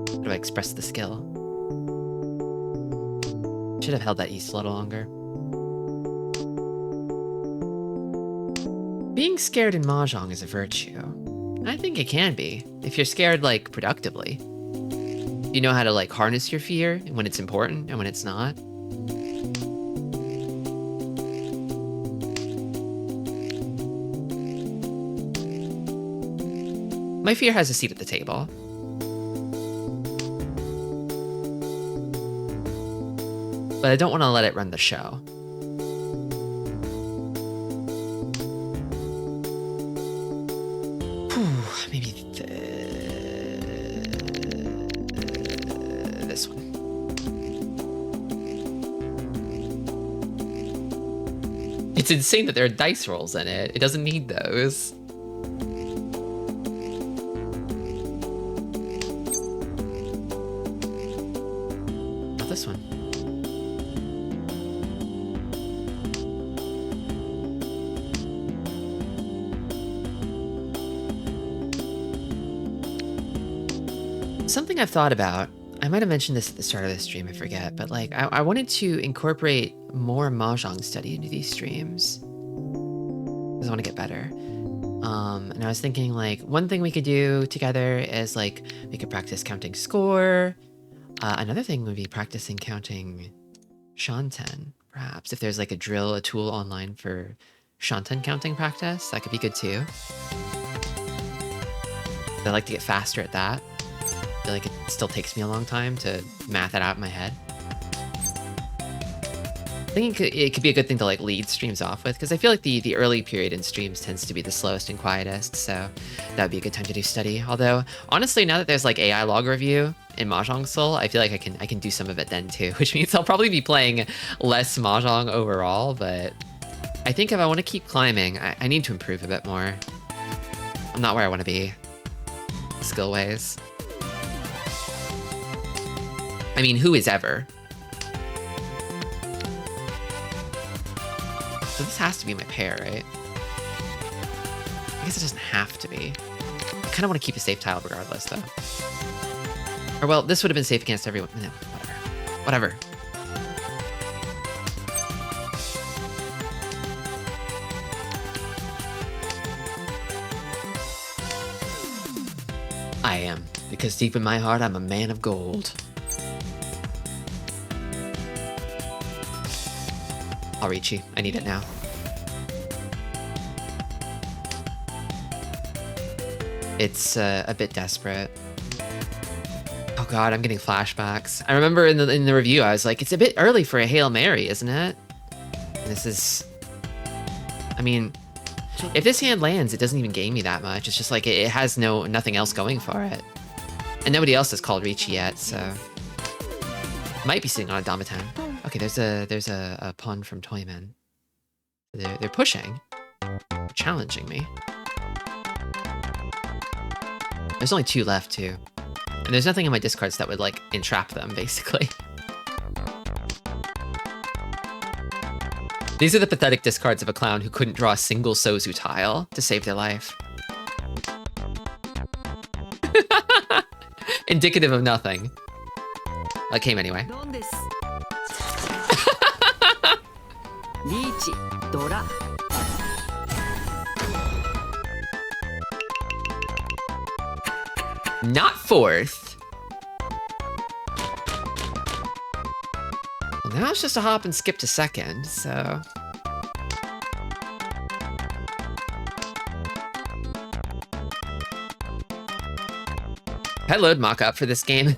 How do I express the skill? Should have held that east a little longer. Being scared in Mahjong is a virtue. I think it can be, if you're scared like productively. You know how to like harness your fear when it's important and when it's not. My fear has a seat at the table. But I don't want to let it run the show. Maybe this one. It's insane that there are dice rolls in it. It doesn't need those. Not this one. Something I've thought about, I might have mentioned this at the start of the stream, I forget, but like I wanted to incorporate more Mahjong study into these streams because I want to get better. And I was thinking like one thing we could do together is like we could practice counting score. Another thing would be practicing counting Shanten, perhaps. If there's like a tool online for Shanten counting practice, that could be good too. I'd like to get faster at that. I feel like it still takes me a long time to math it out in my head. I think it could be a good thing to like lead streams off with, because I feel like the early period in streams tends to be the slowest and quietest, so that would be a good time to do study. Although, honestly, now that there's like AI log review in Mahjong Soul, I feel like I can do some of it then too, which means I'll probably be playing less Mahjong overall, but I think if I want to keep climbing, I need to improve a bit more. I'm not where I want to be, skill-ways. I mean, who is ever? So this has to be my pair, right? I guess it doesn't have to be. I kind of want to keep a safe tile regardless, though. Or, well, this would have been safe against everyone. No, whatever. I am, because deep in my heart, I'm a man of gold. I'll reach you. I need it now. It's a bit desperate. Oh god, I'm getting flashbacks. I remember in the review, I was like, it's a bit early for a Hail Mary, isn't it? And this is... I mean, if this hand lands, it doesn't even gain me that much. It's just like it has nothing else going for it. And nobody else has called Ricci yet, so might be sitting on a Damatan. Okay, there's a pawn from Toyman. They're pushing. They're challenging me. There's only 2 left too. And there's nothing in my discards that would like entrap them, basically. These are the pathetic discards of a clown who couldn't draw a single Sozu tile to save their life. Indicative of nothing. That came anyway. ドンです。リーチ、ドラ。Not 4th. Well, now it's just a hop and skip to 2nd, so... I load Maka up for this game.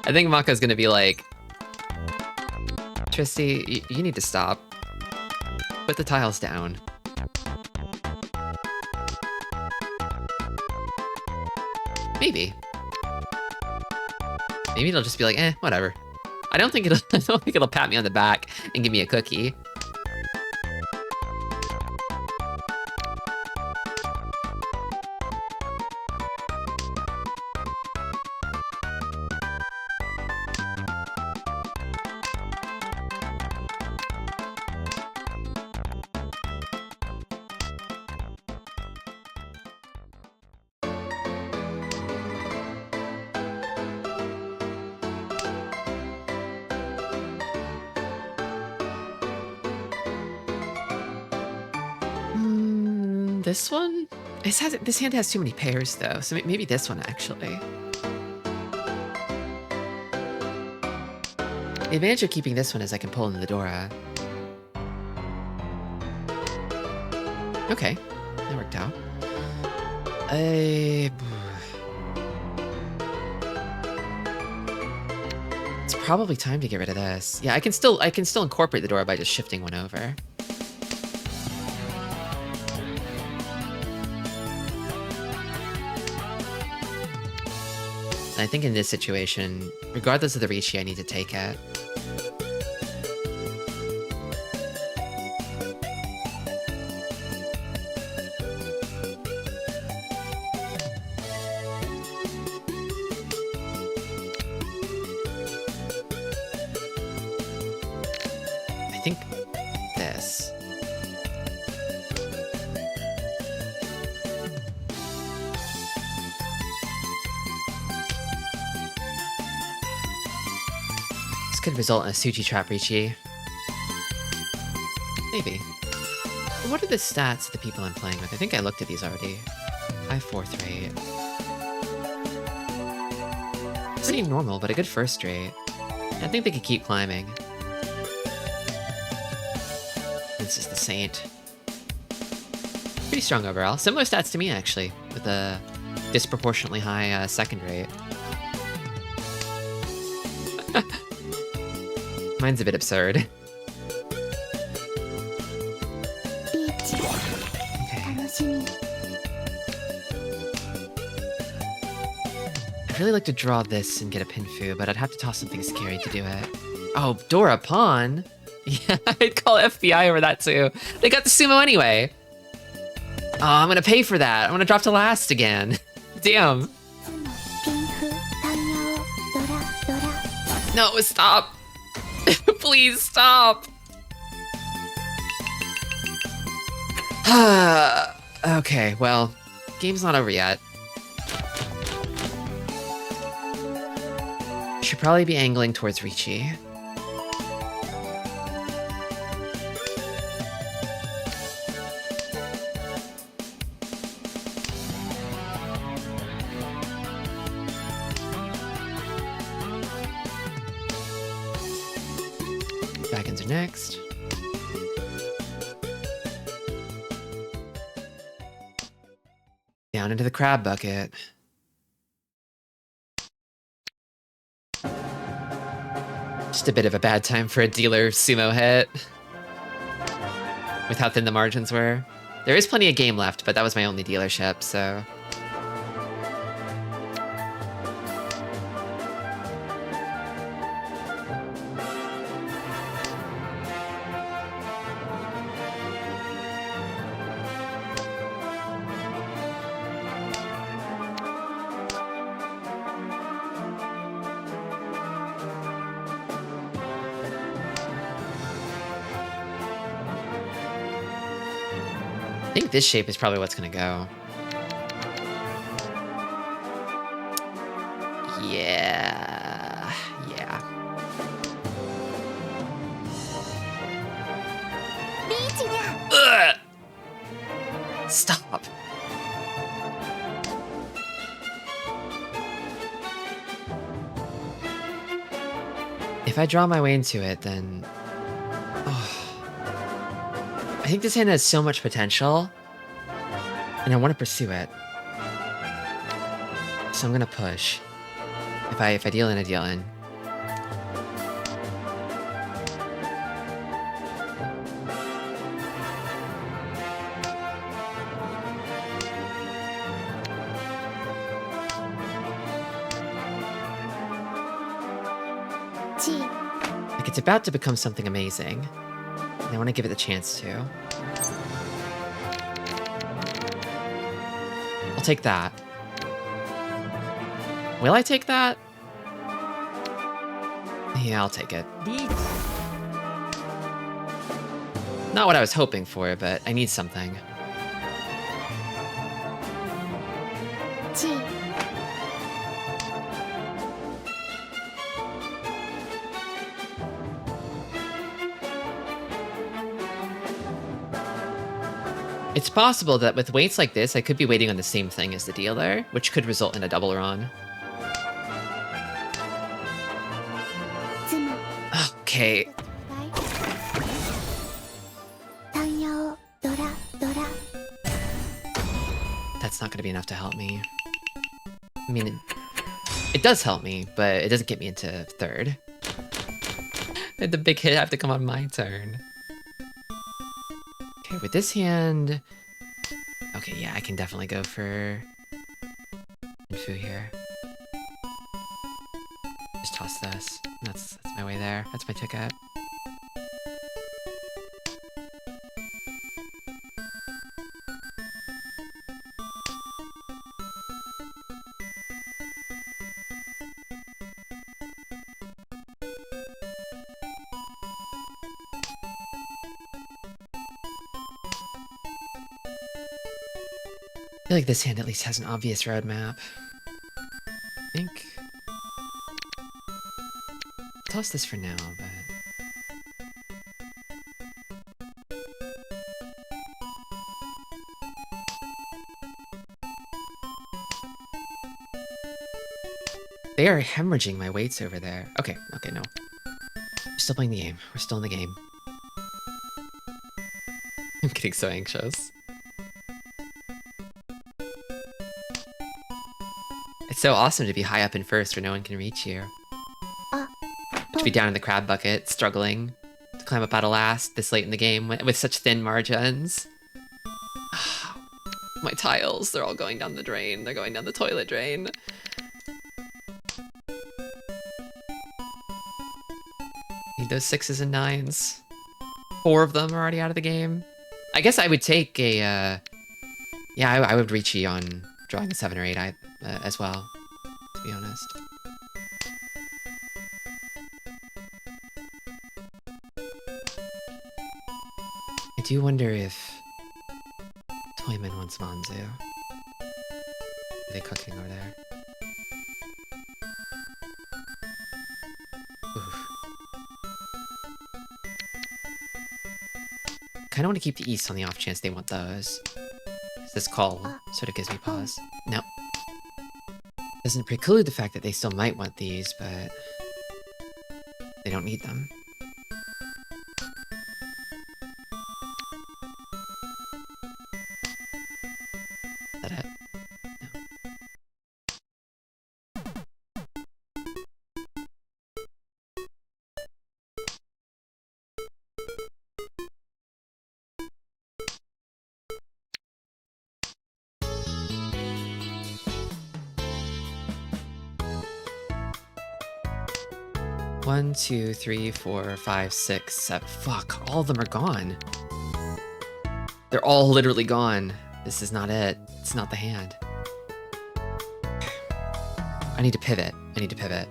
I think Maka's gonna be like, Tristy, you need to stop. Put the tiles down. Maybe. Maybe it'll just be like, eh, whatever. I don't think it'll pat me on the back and give me a cookie. This one? This hand has too many pairs though, so maybe this one actually. The advantage of keeping this one is I can pull into the Dora. Okay, that worked out. It's probably time to get rid of this. Yeah, I can still incorporate the Dora by just shifting one over. I think in this situation, regardless of the Ricci, I need to take it. I think this. Could result in a Suji Trap Ricci. Maybe. What are the stats of the people I'm playing with? I think I looked at these already. High 4th rate. Pretty normal, but a good first rate. I think they could keep climbing. This is the Saint. Pretty strong overall. Similar stats to me, actually, with a disproportionately high second rate. Mine's a bit absurd. Okay. I'd really like to draw this and get a Pinfu, but I'd have to toss something scary to do it. Oh, Dora Pawn? Yeah, I'd call FBI over that too. They got the sumo anyway. Oh, I'm gonna pay for that. I'm gonna drop to last again. Damn. No, stop. Please stop. Okay, well, game's not over yet. Should probably be angling towards Ricci. Dragons are next. Down into the crab bucket. Just a bit of a bad time for a dealer sumo hit. With how thin the margins were. There is plenty of game left, but that was my only dealership, so... I think this shape is probably what's gonna go. Yeah. Yeah. リーチにゃ Ugh! Stop. If I draw my way into it, then... Oh. I think this hand has so much potential, and I want to pursue it. So I'm gonna push. If I deal in, I deal in. Like, it's about to become something amazing, and I want to give it the chance to. I'll take that. Will I take that? Yeah, I'll take it. リーチ Not what I was hoping for, but I need something. チー It's possible that with weights like this, I could be waiting on the same thing as the dealer, which could result in a double run. 妻 Okay, タンヤオドラドラ that's not going to be enough to help me. I mean, it does help me, but it doesn't get me into third. And the big hit have to come on my turn. Okay, with this hand... Okay, yeah, I can definitely go for... Infu here. Just toss this. That's my way there. That's my ticket. I feel like this hand at least has an obvious roadmap. I think... Toss this for now, but... They are hemorrhaging my weights over there. Okay, okay, no. We're still playing the game. We're still in the game. I'm getting so anxious. It's so awesome to be high up in first where no one can reach you. To be down in the crab bucket, struggling to climb up out of last this late in the game with such thin margins. My tiles, they're all going down the drain. They're going down the toilet drain. Need those 6s and 9s. 4 of them are already out of the game. I guess I would take a... yeah, I would reach you on drawing a 7 or 8 as well, to be honest. I do wonder if Toyman wants Manzu. Are they cooking over there? Oof. Kinda want to keep the East on the off chance they want those. 'Cause this call sort of gives me pause. No. Doesn't preclude the fact that they still might want these, but they don't need them. Is that it? No. One, two, three, 4, 5, 6, 7. Fuck, all of them are gone. They're all literally gone. This is not it. It's not the hand. I need to pivot. I need to pivot.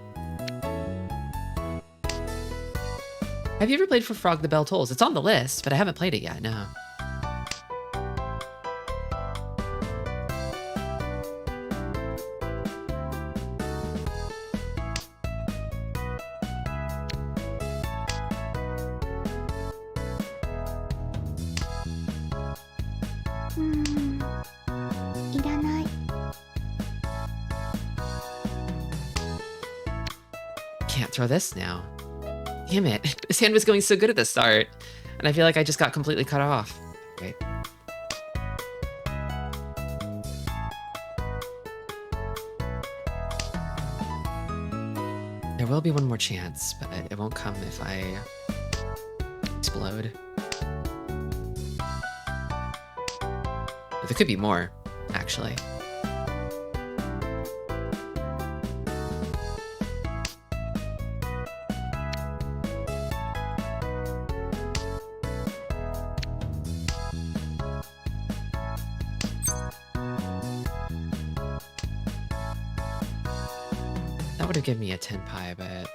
Have you ever played for Frog the Bell Tolls? It's on the list, but I haven't played it yet, no. いらない。 Can't throw this now. Damn it. This hand was going so good at the start. And I feel like I just got completely cut off. Wait. There will be one more chance, but it won't come if I explode. There could be more, actually. That would have given me a 10 pi, but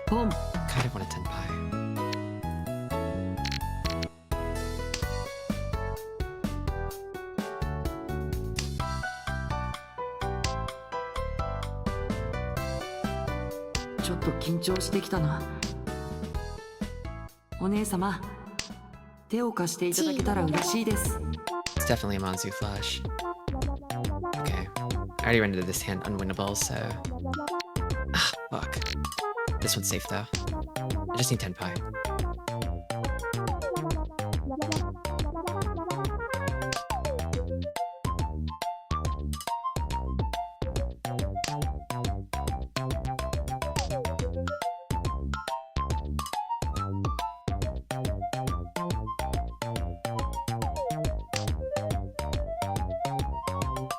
Boom. kind of want a 10 pi.ちょっと緊張してきたな。お姉様、手を貸していただけたら嬉しいです。 It's definitely a Manzu flush. Okay. I already rendered this hand unwinnable, so... Ah, fuck. This one's safe, though. I just need 10 pi.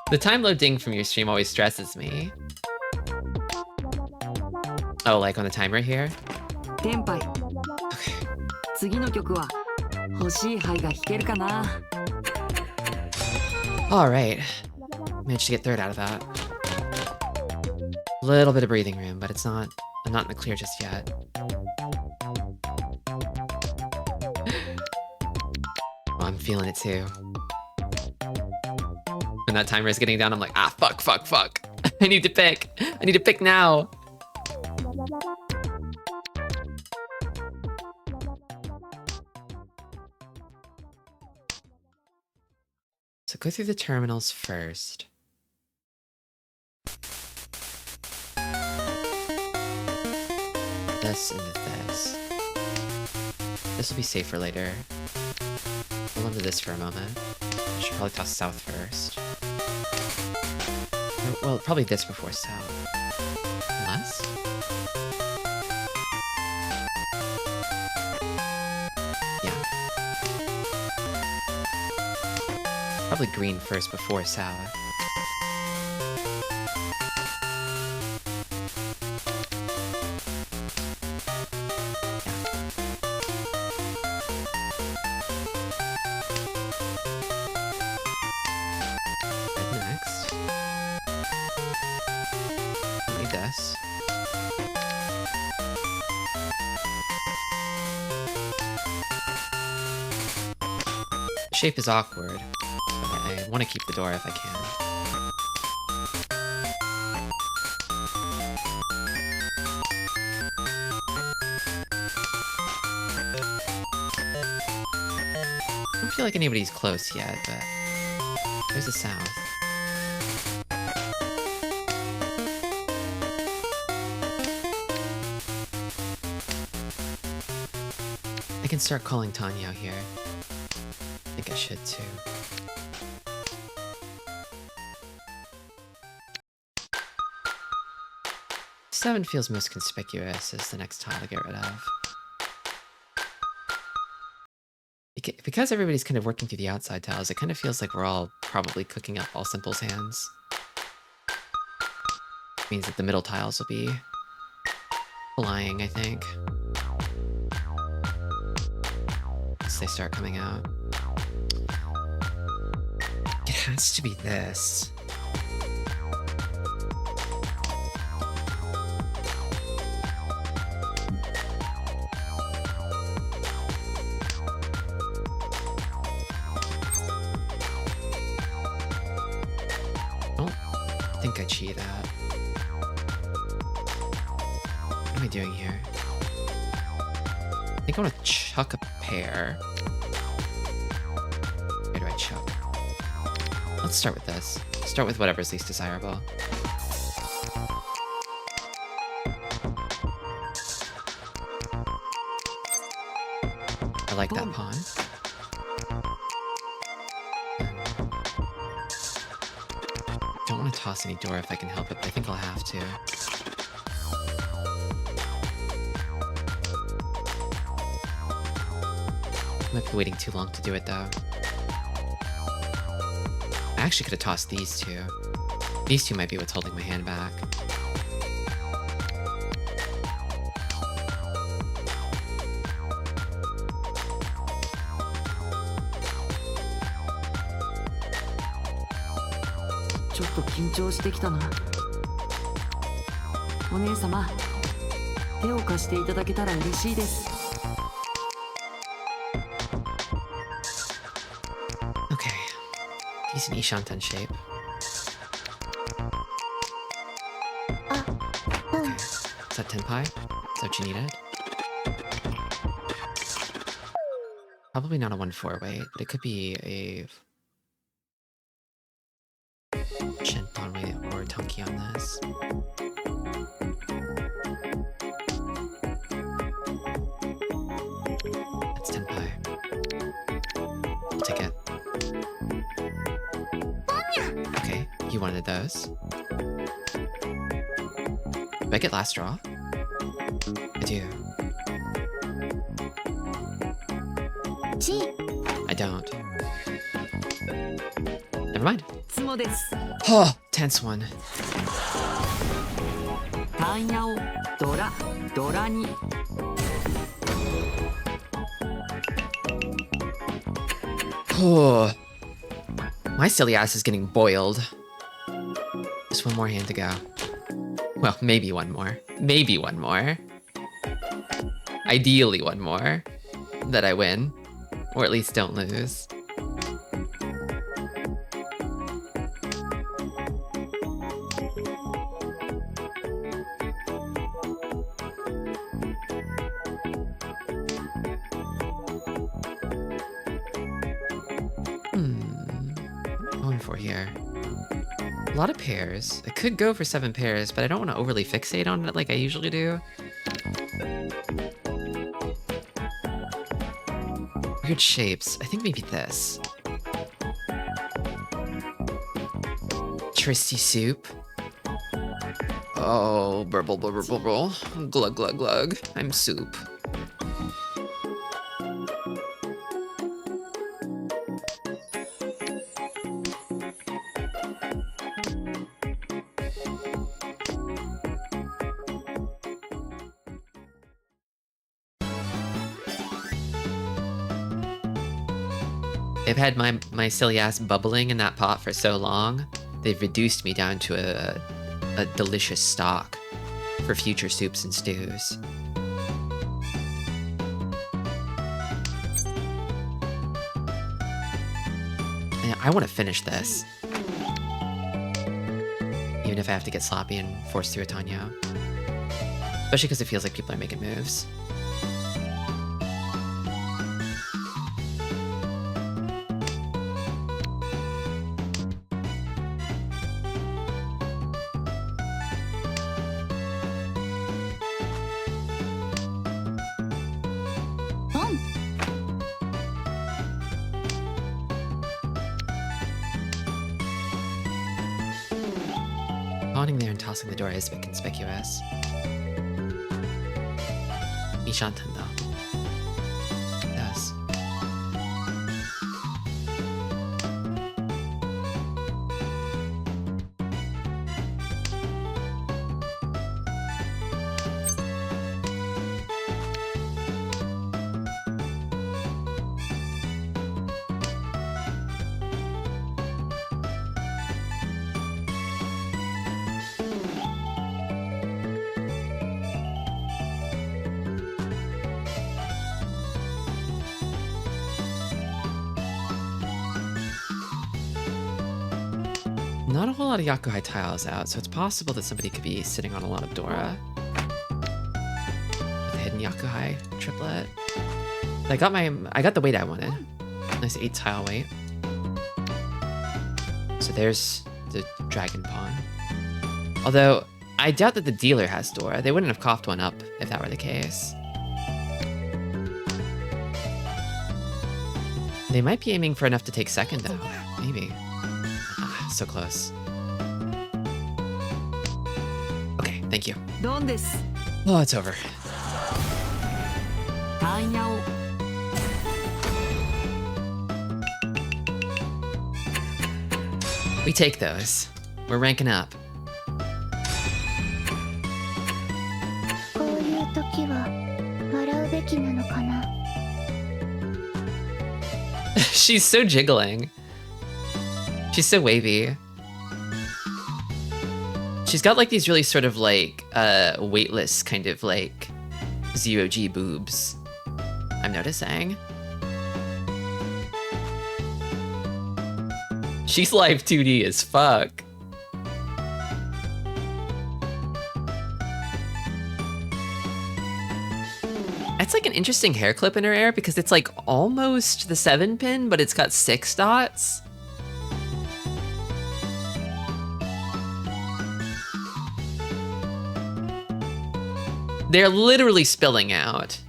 The time load ding from your stream always stresses me. Oh, like on the timer here? 天杯。 Okay. 次の曲は欲しい牌が弾けるかな。 Alright. Managed to get third out of that. Little bit of breathing room, but I'm not in the clear just yet. Oh, I'm feeling it too. When that timer is getting down, I'm like, ah, fuck. I need to pick. I need to pick now. So go through the terminals first. This and this. This will be safe for later. Hold on to this for a moment. I should probably toss south first. Well, probably this before south. Unless? Yeah. Probably green first before south. Next. Don't need this. Shape is awkward. I want to keep the door if I can. I don't feel like anybody's close yet, but there's the south. I can start calling Tanya here. I think I should too. Seven feels most conspicuous as the next tile to get rid of. Because everybody's kind of working through the outside tiles, it kind of feels like we're all probably cooking up all Simple's hands. Means that the middle tiles will be flying, I think. Once they start coming out. It has to be this. I think I cheat at? What am I doing here? I think I want to chuck a pair. Where do I chuck? Let's start with this. Start with whatever's least desirable. I like that pawn. Don't want to toss any door if I can help it, but I think I'll have to. Might be waiting too long to do it though. I actually could have tossed these two. These two might be what's holding my hand back. Okay. Decent Ishantan shape. Okay. Is that tenpai? Is that what you needed? Probably not a 1-4 weight, but it could be a Shenton weight or Tonki on this. That's tenpai. I'll take it. Okay, you wanted those. Do I get last draw? I do. I don't. Never mind. Oh, tense one. Oh, my silly ass is getting boiled. Just one more hand to go. Well, maybe one more. Maybe one more. Ideally one more. That I win. Or at least don't lose. Going for here. A lot of pairs. I could go for 7 pairs, but I don't want to overly fixate on it like I usually do. Weird shapes. I think maybe this. Tristy soup. Oh, burble, burble, burble. Glug, glug, glug. I'm soup. I've had my silly ass bubbling in that pot for so long, they've reduced me down to a delicious stock for future soups and stews. And I want to finish this. Even if I have to get sloppy and force through a Tanyo. Especially because it feels like people are making moves. Pawning there and tossing the door is a bit conspicuous. Ishantan though. It does. not a whole lot of Yakuhai tiles out, so it's possible that somebody could be sitting on a lot of Dora. With a hidden Yakuhai triplet. I got the weight I wanted. Nice 8 tile weight. So there's the Dragon Pawn. Although, I doubt that the dealer has Dora. They wouldn't have coughed one up if that were the case. They might be aiming for enough to take second, though. Maybe. Ah, so close. Okay, thank you. Oh, it's over. We take those. We're ranking up. こういう時は笑うべきなのかな。 She's so jiggling. She's so wavy. She's got like these really sort of like weightless kind of like zero-G boobs. I'm noticing. She's live 2D as fuck. That's like an interesting hair clip in her hair because it's like almost the 7-pin, but it's got 6 dots. They're literally spilling out.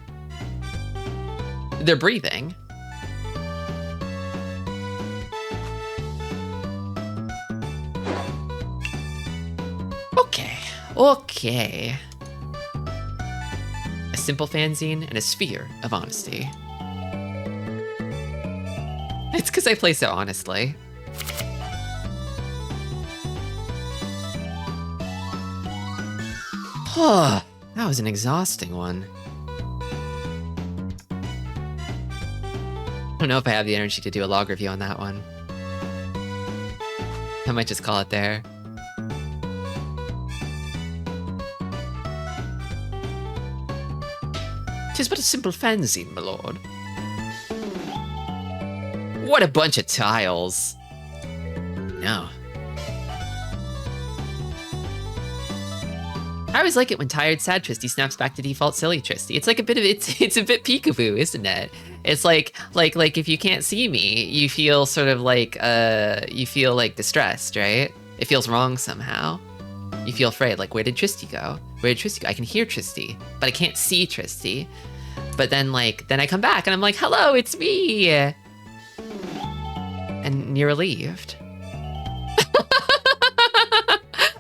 They're breathing. Okay. A simple fanzine and a sphere of honesty. It's because I play so honestly. Oh, that was an exhausting one. I don't know if I have the energy to do a log review on that one. I might just call it there. "'Tis but a simple fanzine, my lord." What a bunch of tiles. No. I always like it when tired, sad Tristy snaps back to default silly Tristy. It's like a bit of it's a bit peekaboo, isn't it? It's like if you can't see me, you feel sort of like you feel like distressed, right? It feels wrong somehow. You feel afraid, like, where did Tristy go? Where did Tristy go? I can hear Tristy, but I can't see Tristy. But then I come back and I'm like, hello, it's me. And you're relieved.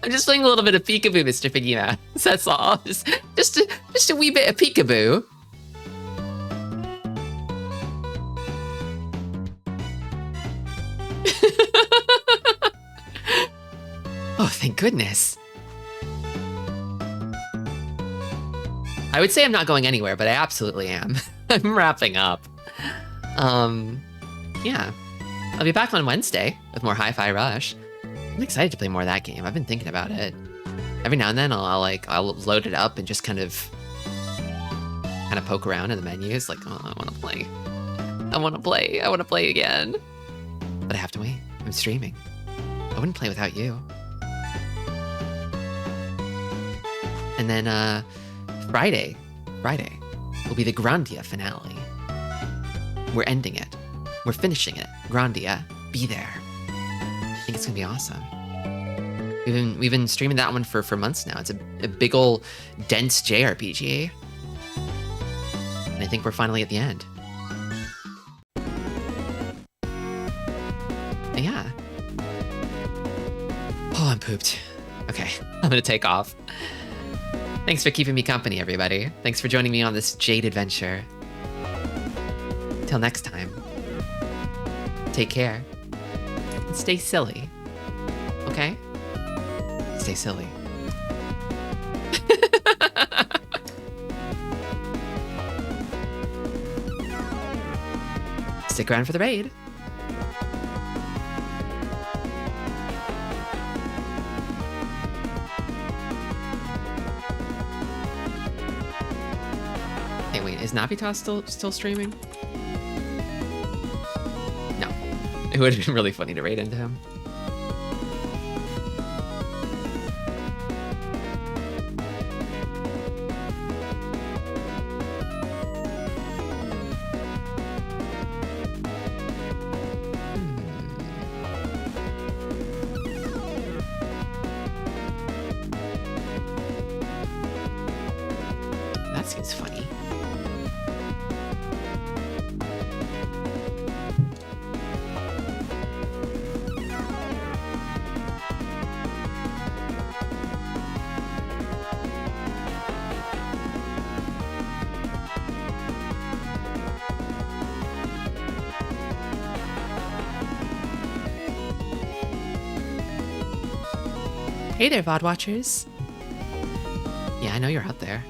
I'm just playing a little bit of peekaboo, Mr. Piggy Mouse. That's all. Just a wee bit of peekaboo. Oh, thank goodness. I would say I'm not going anywhere, but I absolutely am. I'm wrapping up. Yeah. I'll be back on Wednesday with more Hi-Fi Rush. I'm excited to play more of that game. I've been thinking about it. Every now and then I'll load it up and just kind of poke around in the menus, like, oh, I want to play. I want to play again. But I have to wait. I'm streaming. I wouldn't play without you. And then Friday will be the Grandia finale. We're ending it. We're finishing it. Grandia, be there. I think it's gonna be awesome. We've been streaming that one for months now. It's a big ol' dense JRPG. And I think we're finally at the end. And yeah. Oh, I'm pooped. Okay, I'm gonna take off. Thanks for keeping me company, everybody. Thanks for joining me on this Jade adventure. Till next time. Take care. And stay silly. Okay? Stay silly. Stick around for the raid. Hey, wait, is Navitas still streaming? No. It would have been really funny to raid into him. seems funny. Hey there, VOD watchers. Yeah, I know you're out there.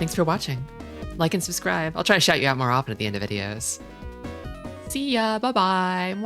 Thanks for watching. Like and subscribe. I'll try to shout you out more often at the end of videos. See ya. Bye-bye.